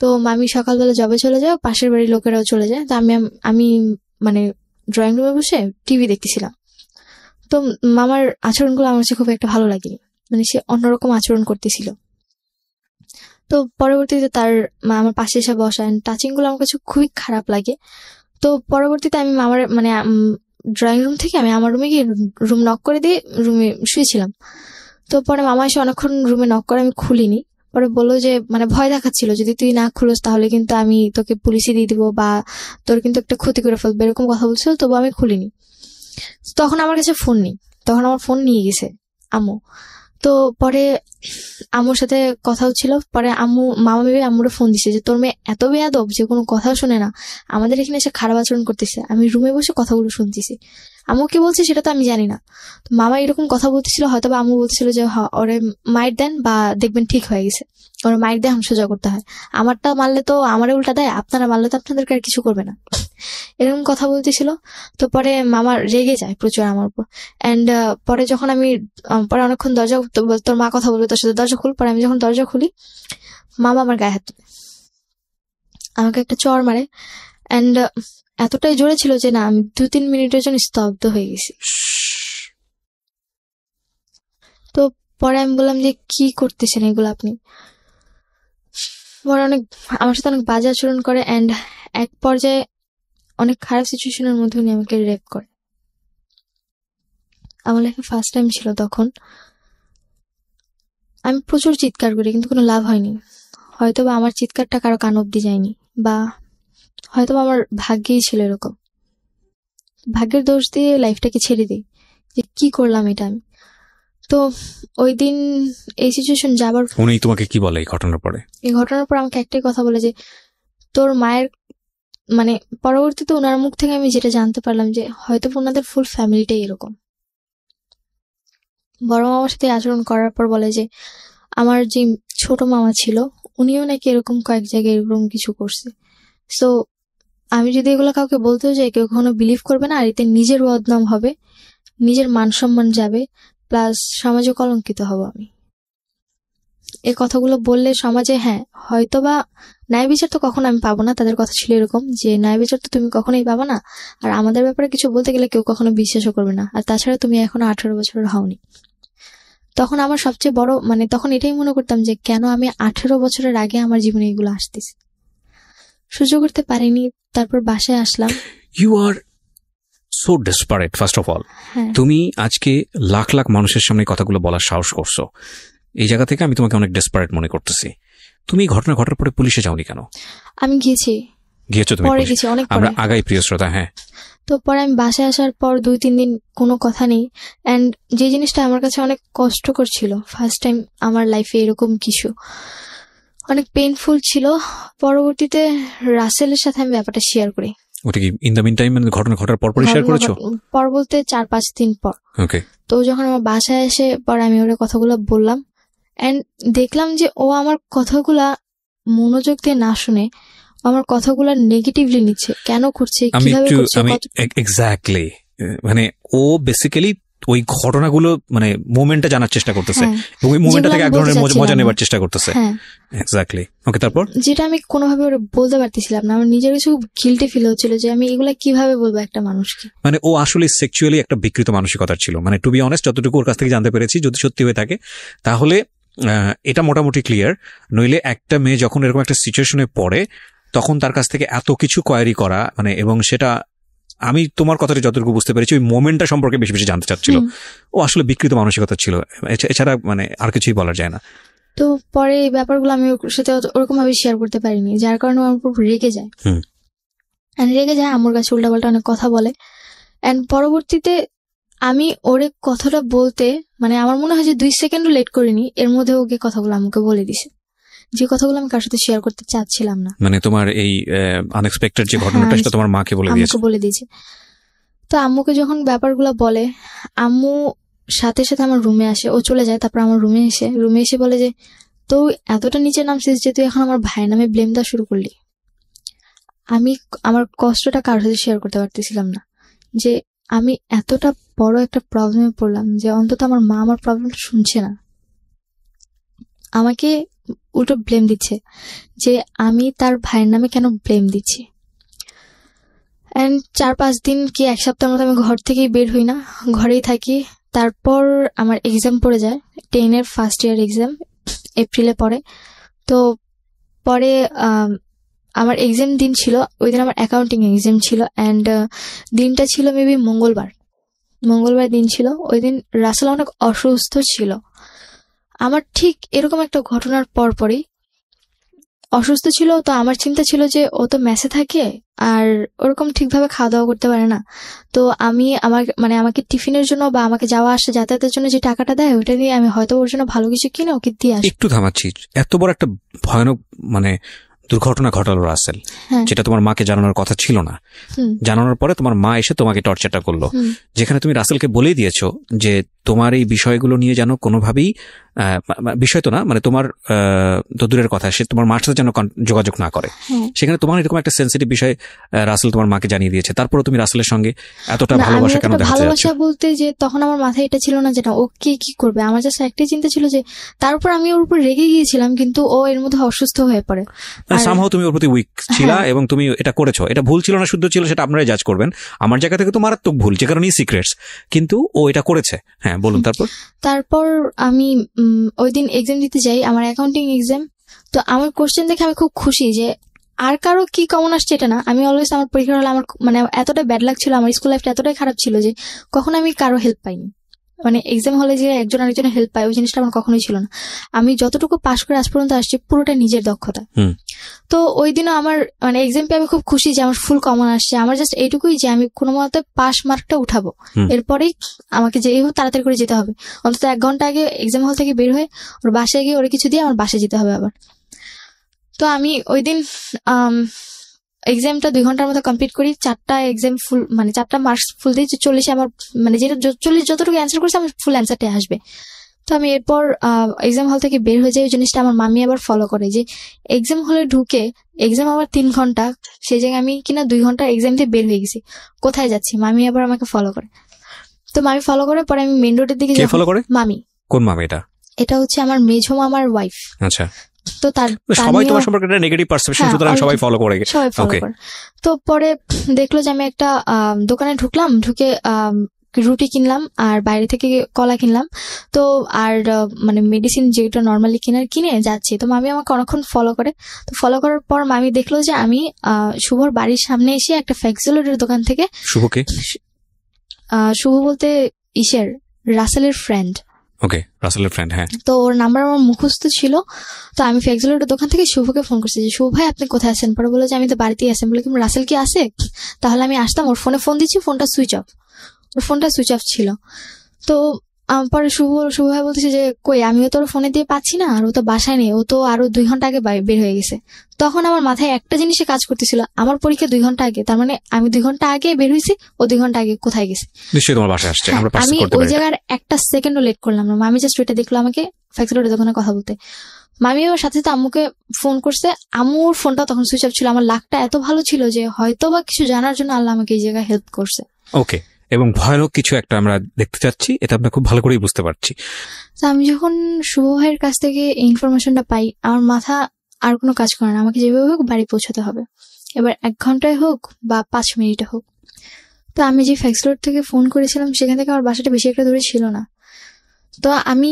তো মামি সকালবেলা জবে চলে যায়, পাশের বাড়ির লোকেরাও চলে যায়। তো আমি মানে ড্রয়িং রুমে বসে টিভি দেখতেছিলাম। তো মামার আচরণগুলো আমার কাছে খুব একটা ভালো লাগেনি, মানে সে অন্যরকম আচরণ করতেছিল। তো পরবর্তীতে তার আমার পাশে এসে বসা টাচিং গুলো আমার কাছে খুবই খারাপ লাগে। তো পরবর্তীতে আমি মামার মানে ড্রয়িং রুম থেকে আমি আমার রুমে গিয়ে রুম নক করে দিয়ে রুমে শুয়েছিলাম। তো পরে মামা এসে অনেকক্ষণ রুমে নক করে, আমি খুলিনি। পরে বললো যে মানে ভয় দেখাচ্ছিল, যদি তুই না খুলোস তাহলে কিন্তু আমি তোকে পুলিশে দিয়ে দিবো বা তোর কিন্তু একটা ক্ষতি করে ফেলবে, এরকম কথা বলছিল। তবু আমি খুলিনি। তখন আমার কাছে ফোন নেই, তখন আমার ফোন নিয়ে গেছে আম্মু। তো পরে আম্মুর সাথে কথা হচ্ছিল, পরে মামা ভেবে আম্মুরে ফোন দিছে যে তোর মেয়ে এত বেয়াদব যে কোনো কথা শুনে না, আমাদের এখানে এসে খারাপ আচরণ করতেছে। আমি রুমে বসে কথাগুলো শুনতেছি, আম্মু কি বলছে সেটা তো আমি জানি না। তো মামা এরকম কথা বলতেছিল, হয়তো বা আম্মু বলতেছিল যে ওরে মাইর দেন বা দেখবেন ঠিক হয়ে গেছে, ওরা মাইর দিয়ে সোজা করতে হয়, আমারটা মারলে তো আমারে উল্টা দেয়, আপনারা মারলে তো আপনাদেরকে আর কিছু করবে না, এরকম কথা বলতেছিল। তো পরে মামা রেগে যায় প্রচুর আমার উপর। অ্যান্ড পরে যখন আমি পরে অনেকক্ষণ দরজা, তোর মা কথা বলবে তোর সাথে, দরজা খুল। পরে আমি যখন দরজা খুলি, মামা আমার গায়ে হাত তুলে আমাকে একটা চড় মারে। অ্যান্ড এতটাই জোরে ছিল যে না আমি 2-3 মিনিটের জন্য স্তব্ধ হয়ে গেছি। তো পরে আমি বললাম যে কি করতেছেন এগুলো আপনি। পরে আমার সাথে অনেক বাজে আচরণ করে, অ্যান্ড এক পর্যায়ে অনেক খারাপ সিচুয়েশনের মধ্যে উনি আমাকে রেপ করে। আমার লাইফে ফার্স্ট টাইম ছিল তখন। আমি প্রচুর চিৎকার করি কিন্তু কোনো লাভ হয়নি। হয়তো বা আমার চিৎকারটা কারো কান অব্দি যায়নি, বা হয়তো আমার ভাগ্যেই ছিল এরকম। ভাগ্যের দোষ দিয়ে লাইফটাকে ছেড়ে দিই যে কি করলাম এটা আমি। তো ওই দিন এই সিচুয়েশন যাবার, উনি তোমাকে কি বলে এই ঘটনার পরে? এই ঘটনার পর আমাকে একটাই কথা বলে যে তোর মায়ের মানে পরবর্তীতে ওনার মুখ থেকে আমি যেটা জানতে পারলাম যে হয়তো ওনাদের ফুল ফ্যামিলিটাই এরকম। বড় মামার সাথে আচরণ করার পর বলে যে আমার যে ছোট মামা ছিল উনিও নাকি এরকম কয়েক জায়গায় এরকম কিছু করছে। সো আমি যদি এগুলো কাউকে বলতেও যাই কেউ কখনো বিলিভ করবে না, আর এতে নিজের বদনাম হবে, নিজের মান সম্মান যাবে, প্লাস সমাজে কলঙ্কিত হব আমি। এই কথাগুলো বললে সমাজে হ্যাঁ হয়তো বা ন্যায় বিচার তো কখনো আমি পাবো না, তাদের কথা ছিল এরকম যে ন্যায় বিচার তো তুমি কখনোই পাবো না, আর আমাদের ব্যাপারে কিছু বলতে গেলে কেউ কখনো বিশ্বাসও করবে না, আর তাছাড়া তুমি এখনো 18 বছরের হওনি। তখন আমার সবচেয়ে বড় মানে তখন এটাই মনে করতাম যে কেন আমি 18 বছরের আগে আমার জীবনে এগুলো আসতেছে, সহ্য করতে পারিনি। তারপর বাসায় আসলাম। You are so desperate first of all. তুমি আজকে লাখ লাখ মানুষের সামনে কথাগুলো বলার সাহস করছো, এই জায়গা থেকে আমি তোমাকে অনেক ডেসপারেট মনে করতেছি। তুমি ঘটনা ঘটার পরে পুলিশে যাওনি কেন? আমি গিয়েছো তুমি? পরে গেছি, অনেক আমরা আগাই প্রিয় শ্রোতা। হ্যাঁ, তো পরে আমি বাসায় আসার পর 2-3 দিন কোনো কথা নেই, অ্যান্ড যে জিনিসটা আমার কাছে অনেক কষ্টকর ছিল, ফার্স্ট টাইম আমার লাইফে এরকম কিছু, অনেক পেইনফুল ছিল। পরবর্তীতে রাসেলের সাথে আমি ব্যাপারটা শেয়ার করি। ওটা কি ইন দ্য মিন টাইম মানে ঘটনা ঘটার পরপরই শেয়ার করেছো? পর বলতে 4-5 দিন পর। ওকে। তো যখন আমার বাসায় এসে পরে আমি ওর কথাগুলো বললাম এন্ড দেখলাম যে ও আমার কথাগুলা মনোযোগ দিয়ে না শুনে আমার কথাগুলো নেগেটিভলি নিচ্ছে, কেন করছে, কিভাবে করছে। আমি এক্স্যাক্টলি মানে ও বেসিক্যালি ওই ঘটনাগুলো মানে মোমেন্টটা জানার চেষ্টা করতেছে এবং ওই মোমেন্টটা থেকে এক ধরনের মজা নেবার চেষ্টা করতেছে। এক্স্যাক্টলি। ওকে, তারপর? যেটা আমি কোনোভাবে ওরে বলতে পারতেছিলাম না, আমার নিজের কিছু গিল্টি ফিল হচ্ছিল যে আমি এগুলা কিভাবে বলবো একটা মানুষকে। মানে ও আসলে সেক্সুয়ালি একটা বিকৃত মানসিকতার ছিল, মানে টু বি অনেস্ট যতটুকু ওর কাছ থেকে জানতে পেরেছি, যদি সত্যি হয়ে থাকে তাহলে এটা মোটামুটি ক্লিয়ার। নইলে একটা মেয়ে যখন এরকম একটা সিচুয়েশনে পড়ে তখন তার কাছ থেকে এত কিছু কোয়ারি করা মানে, এবং সেটা আমি তোমার কথাটা যতটুকু বুঝতে পেরেছি ওই মোমেন্টটা সম্পর্কে বেশি বেশি জানতে চাচ্ছিল। ও আসলে বিকৃত মানসিকতা ছিল, এছাড়া মানে আর কিছুই বলা যায় না। তো পরে এই ব্যাপারগুলো আমি ওর সাথে ওরকম ভাবে শেয়ার করতে পারিনি, যার কারণে আমার উপর রেগে যায়। আমার কাছে উল্টাপাল্টা অনেক কথা বলে। এন্ড পরবর্তীতে আমি ওরে কথাটা বলতে মানে আমার মনে হয় যে 2 সেকেন্ডও লেট করিনি, এর মধ্যে ওকে কথাগুলো আমাকে বলে দিছে, যে কথাগুলো আমি কার সাথে শেয়ার করতে চাচ্ছিলাম না। মানে তোমার এই আনএক্সপেক্টেড যে ঘটনাটা সেটা তোমার মাকে বলে দিয়েছে। তো আম্মুকে যখন ব্যাপারগুলো বলে, আম্মু সাথে সাথে আমার রুমে আসে, ও চলে যায়, তারপর আমার রুমে এসে বলে যে তো এতটা নিচে নামছিস যে তুই এখন আমার ভাইয়ের নামে ব্লেম দেওয়া শুরু করলি। আমি আমার কষ্টটা কারোর সাথে শেয়ার করতে পারতেছিলাম না, যে আমি এতটা বড় একটা প্রবলেমে পড়লাম যে অন্তত আমার মা আমার প্রবলেমটা শুনছে না, আমাকে উল্টো ব্লেম দিচ্ছে যে আমি তার ভাইয়ের নামে কেন ব্লেম দিচ্ছি। এন্ড 4-5 দিন কি 1 সপ্তাহের মতো আমি ঘর থেকেই বের হই না, ঘরেই থাকি। তারপর আমার এক্সাম পড়ে যায়, 10 ফার্স্ট ইয়ার এক্সাম এপ্রিলে পড়ে। তো পরে আমার এক্সাম দিন ছিল, ওই দিন আমার অ্যাকাউন্টিং এক্সাম ছিল এন্ড দিনটা ছিল মেবি মঙ্গলবার দিন ছিল। ওই দিন রাসেল অনেক অসুস্থ ছিল। আমার ঠিক এরকম একটা ঘটনার পরপরই অসুস্থ ছিল, তো আমার চিন্তা ছিল যে ও তো মেসে থাকে আর ওরকম ঠিকভাবে খাওয়া দাওয়া করতে পারে না, তো আমি আমাকে টিফিনের জন্য বা আমাকে যাওয়া আসা যাতায়াতের জন্য যে টাকাটা দেয় ওটা দিয়ে আমি হয়তো ওর জন্য ভালো কিছু কিনে ওকে দিয়ে আসি। একটু থামাচ্ছি, এত বড় একটা ভয়ানক মানে দুর্ঘটনা ঘটালো রাসেল, যেটা তোমার মাকে জানানোর কথা ছিল না, জানানোর পরে তোমার মা এসে তোমাকে টর্চারটা করলো, যেখানে তুমি রাসেলকে বলেই দিয়েছো যে তোমার এই বিষয়গুলো নিয়ে যেন কোনোভাবেই বিষয় তো না মানে তোমার তো দূরের কথা, সে তোমার মার সাথে যেন যোগাযোগ না করে। সেখানে তোমার এরকম একটা সেন্সিটিভ বিষয় রাসেল তোমার মাকে জানিয়ে দিয়েছে, তারপরে তুমি রাসেলের সঙ্গে এতটা ভালোবাসা কেন দেখাতে? ভালোবাসা বলতে যে তখন আমার মাথায় এটা ছিল না যে না ও কি করবে, আমার জাস্ট একটাই চিন্তা ছিল যে তারপর আমি ওর উপর রেগে গিয়েছিলাম, কিন্তু ও এর মধ্যে অসুস্থ হয়ে পড়ে। সামহাও তুমি ওর প্রতি উইক ছিলা এবং তুমি এটা করেছো, এটা ভুল ছিল না শুদ্ধ ছিল সেটা আপনারাই জাজ করবেন। আমার জায়গা থেকে তো মারাত্মক ভুল, যে কারণে সিক্রেটস, কিন্তু ও এটা করেছে। হ্যাঁ বলুন। তারপর আমি ওই দিন এক্সাম দিতে যাই, আমার অ্যাকাউন্টিং এক্সাম। তো আমার কোশ্চেন দেখে আমি খুব খুশি যে আর কারো কি কমন আসছে এটা না, আমি অলওয়েজ আমার পরীক্ষার হলে আমার মানে এতটাই ব্যাড লাগ ছিল, আমার স্কুল লাইফটা এতটাই খারাপ ছিল যে কখনো আমি কারো হেল্প পাইনি। মানে এক্সাম হলে যে একজন আরেকজনের হেল্প পায় ওই জিনিসটা আমার কখনোই ছিল না। আমি যতটুকু পাস করে আজ পর্যন্ত আসছি পুরোটা নিজের দক্ষতা। তো ওই দিনও আমার মানে এক্সাম পেয়ে আমি খুব খুশি যে আমার ফুল কমন আসছে। আমার জাস্ট এইটুকুই যে আমি কোনো মতে পাস মার্কটা উঠাবো, এরপরেই আমাকে যেই হোক তাড়াতাড়ি করে যেতে হবে, অন্তত 1 ঘন্টা আগে এক্সাম হল থেকে বের হয়ে ওর বাসায় গিয়ে ওরা কিছু দিয়ে আমার বাসায় যেতে হবে আবার। তো আমি ওই দিন এক্সামটা 2 ঘন্টার মতো কমপ্লিট করি, 4টা এক্সাম ফুল মানে 4টা মার্কস ফুল দিয়ে 40 আমার মানে যেটা 40 যতটুকু অ্যান্সার করছে আমার ফুল অ্যান্সারটাই আসবে। তো আমি এরপর এক্সাম হল থেকে বের হয়ে যাই। ওই জিনিসটা আমার মামি আবার ফলো করে যে এক্সাম হলে ঢুকে এক্সাম আবার 3 ঘন্টা, সেই জায়গায় আমি কিনা 2 ঘন্টা এক্সাম দিয়ে বের হয়ে গেছি, কোথায় যাচ্ছি, মামি আবার আমাকে ফলো করে। তো মামি ফলো করে পরে আমি মেইন রোডের দিকে যাই। ফলো করে মামি? কোন মামি এটা? এটা হচ্ছে আমার মেজো মামার ওয়াইফ। আচ্ছা। তো সবাই তোমার সম্পর্কে একটা নেগেটিভ পারসেপশন, সুতরাং সবাই ফলো করে। তো পরে দেখলো যে আমি একটা দোকানে ঢুকলাম, ঢুকে রুটি কিনলাম আর বাইরে থেকে কলা কিনলাম। তো আর মানে মেডিসিন যেটা নর্মালি কিনে যাচ্ছি। তো মামি আমাকে অনেকক্ষণ ফলো করে। তো ফলো করার পর মামি দেখলো যে আমি শুভর বাড়ির সামনে এসে একটা ফ্যাক্সিলোডের দোকান থেকে। শুভকে? শুভ বলতে রাসেলের ফ্রেন্ড। ওকে, রাসেলের ফ্রেন্ড। হ্যাঁ। তো ওর নাম্বার আমার মুখস্থ ছিল। তো আমি ফ্যাক্সিলোডের দোকান থেকে শুভকে ফোন করছি যে শুভ ভাই আপনি কোথায় আছেন? পরে বলে যে আমি তো বাড়িতেই আছেন। বলে কি রাসেল কি আসে? তাহলে আমি আসতাম। ওর ফোনে ফোন দিচ্ছি, ফোনটা সুইচ অফ ছিল। তো পরে শুভ ভাই বলতেছে যে কই আমিও তোর ফোনে দিয়ে পাচ্ছি না, আর ও তো বাসায় নেই, ও তো আরো 2 ঘন্টা আগে বের হয়ে গেছে। তখন আমার মাথায় একটা জিনিসে কাজ করতেছিল, আমার পরীক্ষা 2 ঘন্টা আগে, তার মানে আমি 2 ঘন্টা আগে বের হয়েছি, ও 2 ঘন্টা আগে কোথায় গেছে। নিশ্চয়ই তোমার বাসায় আসছে, আমরা পার্সেল আমি করতে ওই পারি। জায়গার একটা সেকেন্ডও লেট করলাম না। মামি জাস্ট ওইটা দেখলো আমাকে ফ্যাক্টরির দোকানে কথা বলতে। মামি আমার সাথে সাথে আম্মুকে ফোন করছে, আম্মুর ফোনটা তখন সুইচ অফ ছিল। আমার লাকটা এত ভালো ছিল যে হয়তো বা কিছু জানার জন্য আল্লাহ আমাকে এই জায়গায় হেল্প করছে। ওকে, এবং ভয়ানক কিছু একটা আমরা দেখতে চাচ্ছি, এটা আমরা খুব ভালো করেই বুঝতে পারছি। তো আমি যখন শুভ ভাইয়ের কাছ থেকে এই ইনফরমেশনটা পাই, আমার মাথা আর কোনো কাজ করে না, আমাকে যেভাবে হোক বাড়ি পৌঁছাতে হবে, এবার 1 ঘন্টায় হোক বা 5 মিনিটে হোক। তো আমি যে ফ্যাক্সলোড থেকে ফোন করেছিলাম সেখান থেকে আমার বাসাটা বেশি একটা দূরে ছিল না। তো আমি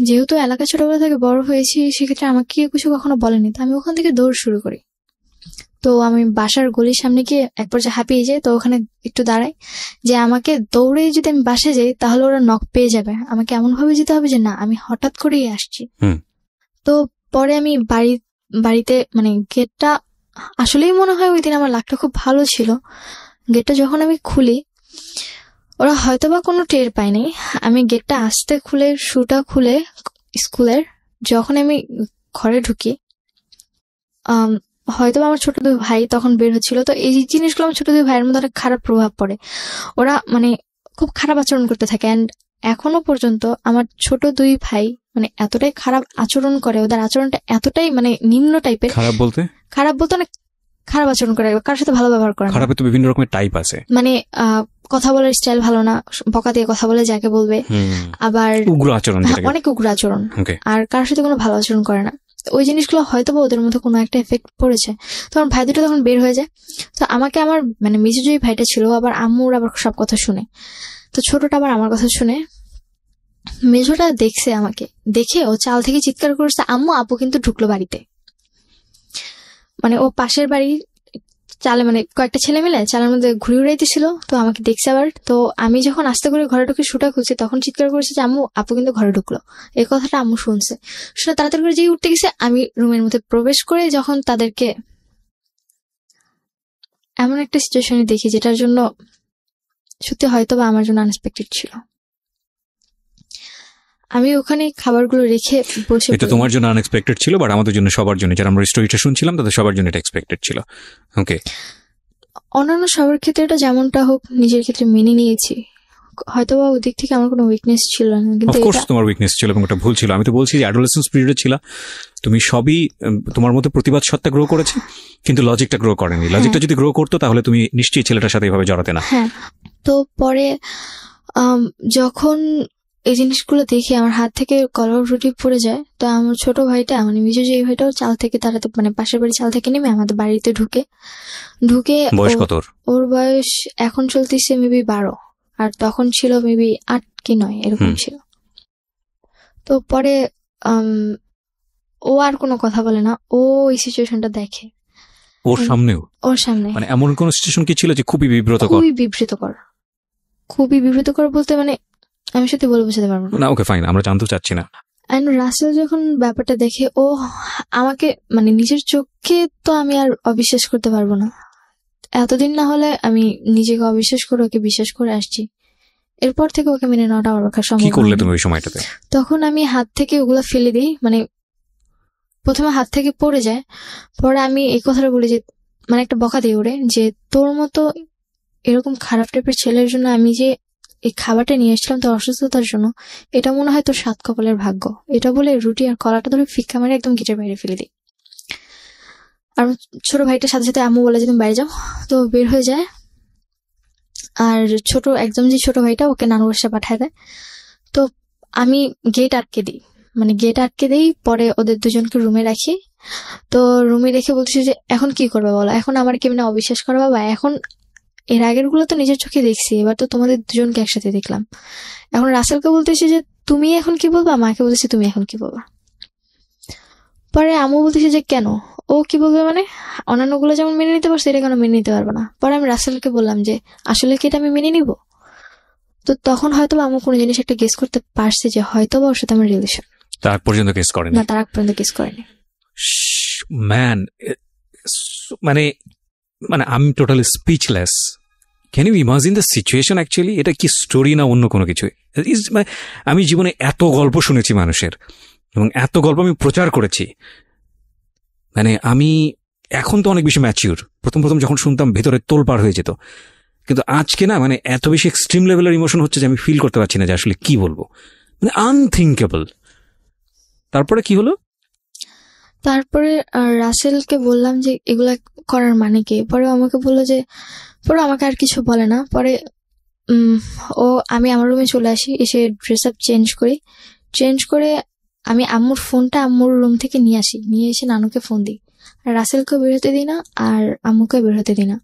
যেহেতু এলাকা ছোটবেলা থেকে বড় হয়েছি, সেক্ষেত্রে আমাকে কেউ কিছু কখনো বলেনি, তো আমি ওখান থেকে দৌড় শুরু করি। তো আমি বাসার গলির সামনে গিয়ে এক পর্যায়ে হাঁপিয়ে যাই, তো ওখানে একটু দাঁড়াই যে আমাকে দৌড়ে যদি আমি বাসায় যাই তাহলে ওরা নক পেয়ে যাবে, আমাকে এমন ভাবে যেতে হবে যে না আমি হঠাৎ করেই আসছি। তো পরে আমি বাড়িতে মানে গেটটা, আসলেই মনে হয় ওই দিন আমার লাকটা খুব ভালো ছিল, গেটটা যখন আমি খুলি ওরা হয়তো বা কোনো টের পায়নি। আমি গেটটা আস্তে খুলে শুটা খুলে স্কুলের যখন আমি ঘরে ঢুকি, হয়তো আমার ছোট 2 ভাই তখন বের হচ্ছিল। তো এই জিনিসগুলো আমার ছোট 2 ভাইয়ের মধ্যে অনেক খারাপ প্রভাব পড়ে, ওরা মানে খুব খারাপ আচরণ করতে থাকে। অ্যান্ড এখনো পর্যন্ত আমার ছোট 2 ভাই মানে এতটাই খারাপ আচরণ করে, ওদের আচরণটা এতটাই মানে নিম্ন টাইপের। খারাপ বলতে অনেক খারাপ আচরণ করে, কারোর সাথে ভালো ব্যবহার করে না। খারাপে তো বিভিন্ন রকমের টাইপ আছে, মানে কথা বলার স্টাইল ভালো না, বকা দিয়ে কথা বলে যাকে বলবে, আবার উগ্র আচরণ, অনেক উগ্র আচরণ, আর কারোর সাথে কোনো ভালো আচরণ করে না। ওই জিনিসগুলো হয়তো বা ওদের মধ্যে কোনো একটা এফেক্ট পড়েছে। তখন ভাই দুটো তখন বের হয়ে যায়। তো আমাকে আমার মানে মেজো যে ভাইটা ছিল আবার আম্মুর আবার সব কথা শুনে, তো ছোটটা আবার আমার কথা শুনে। মেজোটা দেখছে আমাকে, দেখে ও চাল থেকে চিৎকার করছে আম্মু আপু কিন্তু ঢুকলো বাড়িতে। মানে ও পাশের বাড়ি চালে মানে কয়েকটা ছেলে মিলে চালের মধ্যে ঘুরে উড়াইতেছিল, তো আমাকে দেখছে আবার। তো আমি যখন আস্তে করে ঘরে ঢুকে শুটা খুলছি তখন চিৎকার করেছে যে আম্মু আপু কিন্তু ঘরে ঢুকলো। এই কথাটা আম্মু শুনছে, শুনে তাড়াতাড়ি করে যেই উঠতে গেছে আমি রুমের মধ্যে প্রবেশ করে যখন তাদেরকে এমন একটা সিচুয়েশনে দেখি যেটার জন্য সত্যি হয়তো বা আমার জন্য আনএক্সপেক্টেড ছিল। আমি ওখানে খাবারগুলো রেখে বসে, এটা তোমার জন্য আনএক্সপেক্টেড ছিল, বাট আমাদের জন্য সবার জন্য, যারা আমরা স্টোরিটা শুনছিলাম তাদের সবার জন্য এটা এক্সপেক্টেড ছিল। ওকে, অন্যান্য সবার ক্ষেত্রে এটা যেমনটা হোক নিজের ক্ষেত্রে মেনে নিয়েছি। হয়তো বা ওই দিক থেকে আমার কোনো উইকনেস ছিল না, কিন্তু অফকোর্স তোমার উইকনেস ছিল এবং ওটা ভুল ছিল। আমি তো বলছি যে অ্যাডোলেসেন্স পিরিয়ডে ছিল, তুমি সবই তোমার মধ্যে প্রতিবাদ সত্তা গ্রো করেছে, কিন্তু লজিকটা গ্রো করেনি। লজিকটা যদি গ্রো করতো তাহলে তুমি নিশ্চয়ই ছেলেটার সাথে এভাবে জড়াতে না। হ্যাঁ, তো পরে যখন এই জিনিসগুলো দেখে আমার হাত থেকে কলার রুটি পড়ে যায়, তো আমার ছোট ভাইটা মানে মিজু যে ভাইটাও চাল থেকে তাড়াতে মানে পাশের বাড়ি চাল থেকে নেমে আমাদের বাড়িতে ঢুকে বয়স কত ওর বয়স এখন চলতেছে মেবি 12, আর তখন ছিল মেবি 8 কি 9 এরকম ছিল। তো পরে ও আর কোনো কথা বলে না, ও এই সিচুয়েশনটা দেখে ওর সামনে, মানে এমন কোন সিচুয়েশন কি ছিল যে খুবই বিব্রতকর বলতে মানে আমি সত্যি বলে বোঝাতে পারবো না। ওকে ফাইন, আমরা জানতে চাচ্ছি না। এন্ড রাসেল যখন ব্যাপারটা দেখে, ও আমাকে মানে নিজের চোখে তো আমি আর অবিশ্বাস করতে পারবো না। এতদিন না হলে আমি নিজেকে অবিশ্বাস করে ওকে বিশ্বাস করে আসছি, এরপর থেকে ওকে মেনে নেওয়াটা আমার পক্ষে সম্ভব। কি করলে তুমি ওই সময়টাতে? তখন আমি হাত থেকে ওগুলো ফেলে দিই, মানে প্রথমে হাত থেকে পড়ে যায়, পরে আমি এই কথাটা বলি যে মানে একটা বকা দিয়ে ওরে যে তোর মতো এরকম খারাপ টাইপের ছেলের জন্য আমি যে এই খাবারটা নিয়ে এসেছিলাম তোর অসুস্থতার জন্য, এটা মনে হয় তোর 7 কপালের ভাগ্য। এটা বলে রুটি আর কলাটা ধরে ফিক্কা মারে একদম গেটের বাইরে ফেলে দিই। আর ছোট ভাইটার সাথে সাথে আম্মু বলে যে তুমি বাইরে যাও, তো বের হয়ে যায়। আর একদম যে ছোট ভাইটা ওকে নানু বাসায় পাঠায় দেয়। তো আমি গেট আটকে দিই, পরে ওদের দুজনকে রুমে রাখি। তো রুমে রেখে বলতেছি যে এখন কি করবে বলো, এখন আমার কেমনে অবিশ্বাস করবা, বা এখন এর আগের গুলো তো নিজের চোখে দেখছি, এবার তো তোমাদের দুজনকে একসাথে দেখলাম। এখন রাসেলকে বলতেছি যে তুমি এখন কি বলবা, মাকে বলতেছি তুমি এখন কি বলবা। পরে আম্মু বলতেছি যে কেন, ও কি বলবে, মানে অন্যান্য গুলো যেমন মেনে নিতে পারছে এটা কেন মেনে নিতে পারবো না। পরে আমি রাসেলকে বললাম যে আসলে কি এটা আমি মেনে নিব। তো তখন হয়তো আম্মু কোনো জিনিস একটা গেস করতে পারছে যে হয়তো বা ওর সাথে আমার রিলেশন। তার পর্যন্ত গেস করেনি? না, তার আগ পর্যন্ত গেস করেনি। ম্যান, মানে আমি totally speechless. Can you imagine the situation actually? এটা কি স্টোরি না অন্য কোনো কিছু? মানে আমি জীবনে এত গল্প শুনেছি মানুষের, এবং এত গল্প আমি প্রচার করেছি, মানে আমি এখন তো অনেক বেশি ম্যাচিউর। প্রথম যখন শুনতাম ভেতরে তোলপাড় হয়ে যেত, কিন্তু আজকে না মানে এত বেশি এক্সট্রিম লেভেলের ইমোশন হচ্ছে যে আমি ফিল করতে পারছি না যে আসলে কি বলবো, মানে আনথিঙ্কেবল। তারপরে কি হলো? তারপরে রাসেলকে বললাম যে এগুলা করার মানে কি। পরে আমাকে বললো যে, পরে আমাকে আর কিছু বলে না। পরে আমি আমার রুমে চলে আসি, এসে ড্রেস আপ চেঞ্জ করে আমি আম্মুর ফোনটা আম্মুর রুম থেকে নিয়ে এসে নানুকে ফোন দিই। আর রাসেলকেও বের হতে দিই না, আর আম্মুকেও বের হতে দিই না।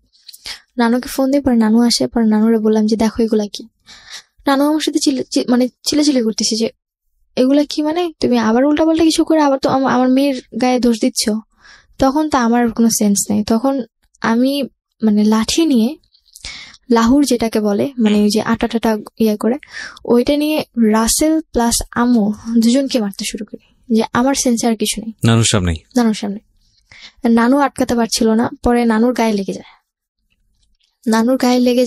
নানুকে ফোন দিই, পরে নানু আসে। পরে নানুরে বললাম যে দেখো এগুলা কি। নানু আমার সাথে চিল্লাচিল্লি করতেছে যে এগুলা কি, মানে তুমি আবার উল্টাপাল্টা কিছু করে আবার তো আমার মেয়ের গায়ে দোষ দিচ্ছ। তখন তো আমার কোনো সেন্স নেই। তখন আমি মানে লাঠি নিয়ে, লাহুর যেটাকে বলে, মানে ওই যে আটা টাটা করে, ওইটা নিয়ে রাসেল প্লাস আম্মু দুজনকে মারতে শুরু করি, যে আমার সেন্সে আর কিছু নেই। নানুর সামনে নানু আটকাতে পারছিল না। পরে নানুর গায়ে লেগে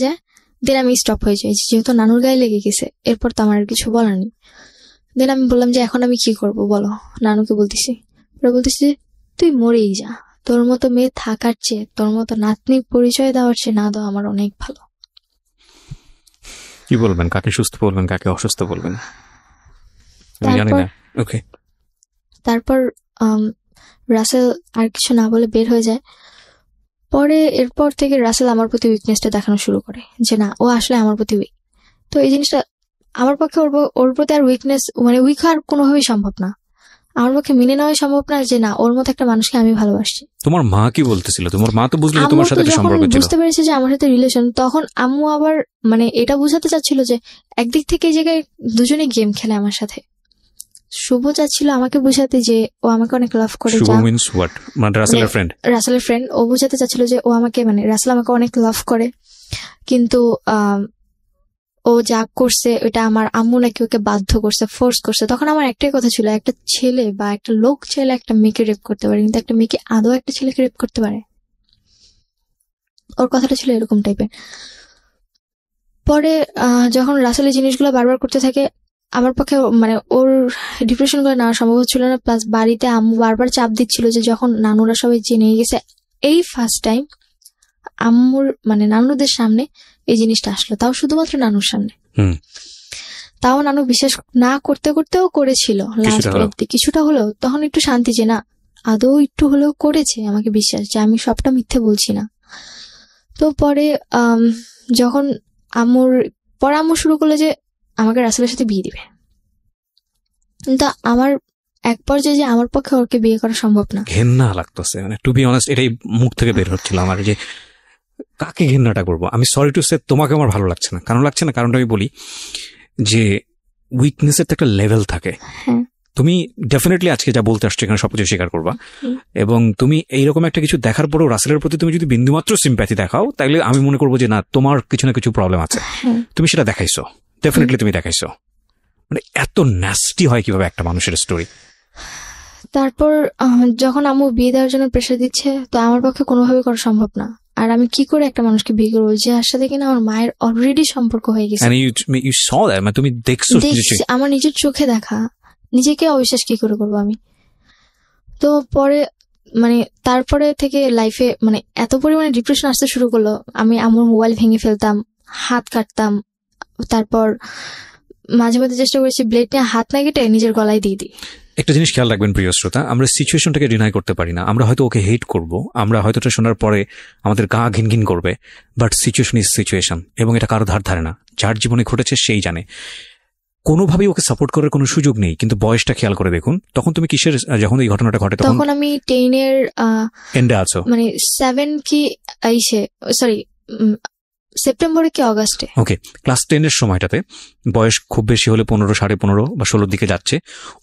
যায়। দেন আমি স্টপ হয়ে যাই, যেহেতু নানুর গায়ে লেগে গেছে, এরপর তো আমার আর কিছু বলার নেই। দেন আমি বললাম যে এখন আমি কি করব বলো। নানুকে বলতেছি যে তুই মরেই যা, তোর মতো মেয়ে থাকার চেয়ে, তোর মতো নাতনি পরিচয় দেওয়ার চেয়ে না দেওয়া আমার অনেক ভালো। কি বলবেন? কাকে সুস্থ বলবেন, কাকে অসুস্থ বলবেন? আমি জানি না। ওকে। তারপর রাসেল আর কিছু না বলে বের হয়ে যায়। পরে এরপর থেকে রাসেল আমার প্রতি উইকনেসটা দেখানো শুরু করে যে না, ও আসলে আমার প্রতি উইক। তো এই জিনিসটা আমার পক্ষে ওর প্রতি আর উইকনেস, মানে উইক হওয়ার কোনোভাবেই সম্ভব না। আমার পক্ষে মেনে নেওয়া সম্ভব না যে না, ওর মতো একটা মানুষকে আমি ভালোবাসি। তোমার মা কি বলতেছিল? তোমার মা তো বুঝলো তোমার সাথে সম্পর্ক ছিল, বুঝতে পেরেছে যে আমার সাথে রিলেশন। তখন আম্মু আবার মানে এটা বোঝাতে চাচ্ছিল যে একদিক থেকে এই জায়গায় দুজনে গেম খেলে আমার সাথে। শুভ চাচ্ছিল আমাকে বোঝাতে যে ও আমাকে অনেক লাভ করে। রাসেলের ফ্রেন্ড। ও বোঝাতে চাচ্ছিল যে ও আমাকে, মানে রাসেল আমাকে অনেক লাভ করে, কিন্তু ও যা করছে ওটা আমার আম্মু নাকি ওকে বাধ্য করছে, ফোর্স করছে। তখন আমার একটাই কথা ছিল, একটা ছেলে বা একটা লোক চাইলে একটা মেয়েকে রেপ করতে পারে, কিন্তু একটা মেয়েকে আদৌ একটা ছেলেকে রেপ করতে পারে? ওর কথাটা ছিল এরকম টাইপের। পরে যখন রাসেল এই জিনিসগুলো বারবার করতে থাকে, আমার পক্ষে মানে ওর ডিপ্রেশন গুলো নেওয়া সম্ভব হচ্ছিল না। প্লাস বাড়িতে আম্মু বারবার চাপ দিচ্ছিল যে যখন নানুরা সবাই জেনে গেছে, এই ফার্স্ট টাইম আম্মুর মানে নানুদের সামনে এই জিনিসটা আসলো, তাও শুধুমাত্র নানুর সামনে। তাও নানু বিশ্বাস না করতেও করেছিল লাস্ট অব্দি, কিছুটা হলেও। তখন একটু শান্তি যে না, আদৌ একটু হলেও করেছে, আমাকে বিশ্বাস যে আমি সবটা মিথ্যে বলছি না। তো পরে যখন আম্মু শুরু করলো যে আমাকে রাসেলের সাথে বিয়ে দিবে, কিন্তু আমার এক পর্যায়ে যে আমার পক্ষে ওকে বিয়ে করা সম্ভব না। ঘেন্না লাগতেছে, মানে টু বি অনেস্ট এটাই মুখ থেকে বের হচ্ছিল আমার, যে কাকে ঘেন্নাটা করবো। আমি সরি টু সে, তোমাকে আমার ভালো লাগছে না। কারণটা আমি বলি যে উইকনেসের তো একটা লেভেল থাকে। তুমি ডেফিনেটলি আজকে যা বলতে আসছো এখানে সবকিছু স্বীকার করবা, এবং তুমি এইরকম একটা কিছু দেখার পরেও রাসেলের প্রতি তুমি যদি বিন্দুমাত্র সিম্প্যাথি দেখাও, তাহলে আমি মনে করবো যে না, তোমার কিছু না কিছু প্রবলেম আছে। তুমি সেটা দেখাইছো, ডেফিনেটলি তুমি দেখাইছো। মানে এত ন্যাস্টি হয় কিভাবে একটা মানুষের স্টোরি। তারপর যখন আম্মু বিয়ে দেওয়ার জন্য প্রেশার দিচ্ছে, তো আমার পক্ষে কোনোভাবে করা সম্ভব না। আর আমি কি করে একটা মানুষকে বিয়ে করবো যার সাথে কিনা আমার মায়ের অলরেডি সম্পর্ক হয়ে গেছে? তুমি দেখছো, আমার নিজের চোখে দেখা, নিজেকে অবিশ্বাস কি করে করবো আমি? তো পরে মানে তারপরে থেকে লাইফে মানে এত পরিমাণে ডিপ্রেশন আসতে শুরু করলো, আমি আমার মোবাইল ভেঙে ফেলতাম, হাত কাটতাম। তারপর মাঝে মাঝে চেষ্টা করেছি ব্লেড নিয়ে হাত না কেটে নিজের গলায় দিয়ে দিই। একটা জিনিস খেয়াল রাখবেন প্রিয় শ্রোতা, আমরা সিচুয়েশনটাকে ডিনাই করতে পারি না। আমরা হয়তো ওকে হেট করব, আমরা হয়তো এটা শোনার পরে আমাদের গা ঘিনঘিন করবে, বাট সিচুয়েশন ইজ সিচুয়েশন, এবং এটা কারো ধার ধারে না। যার জীবনে ঘটেছে সেই জানে। কোনোভাবেই ওকে সাপোর্ট করার কোনো সুযোগ নেই। কিন্তু বয়সটা খেয়াল করে দেখুন, তখন তুমি কিসের, যখন এই ঘটনাটা ঘটে তখন আমি 10-এর এন্ডে আছো, মানে 7 কি সেপ্টেম্বরে কি অগাস্টে। ওকে, ক্লাস 10-এর সময়টাতে, বয়স খুব বেশি হলে 15, 15.5 বা 16 দিকে যাচ্ছে।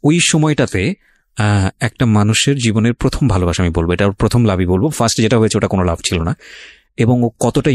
ওই সময়টাতে একটা মানুষের জীবনের প্রথম ভালোবাসা আমি বলবো, এটা প্রথম লাভই বলবো। ফার্স্ট যেটা হয়েছে ওটা কোনো লাভ ছিল না, এবং ও কতটা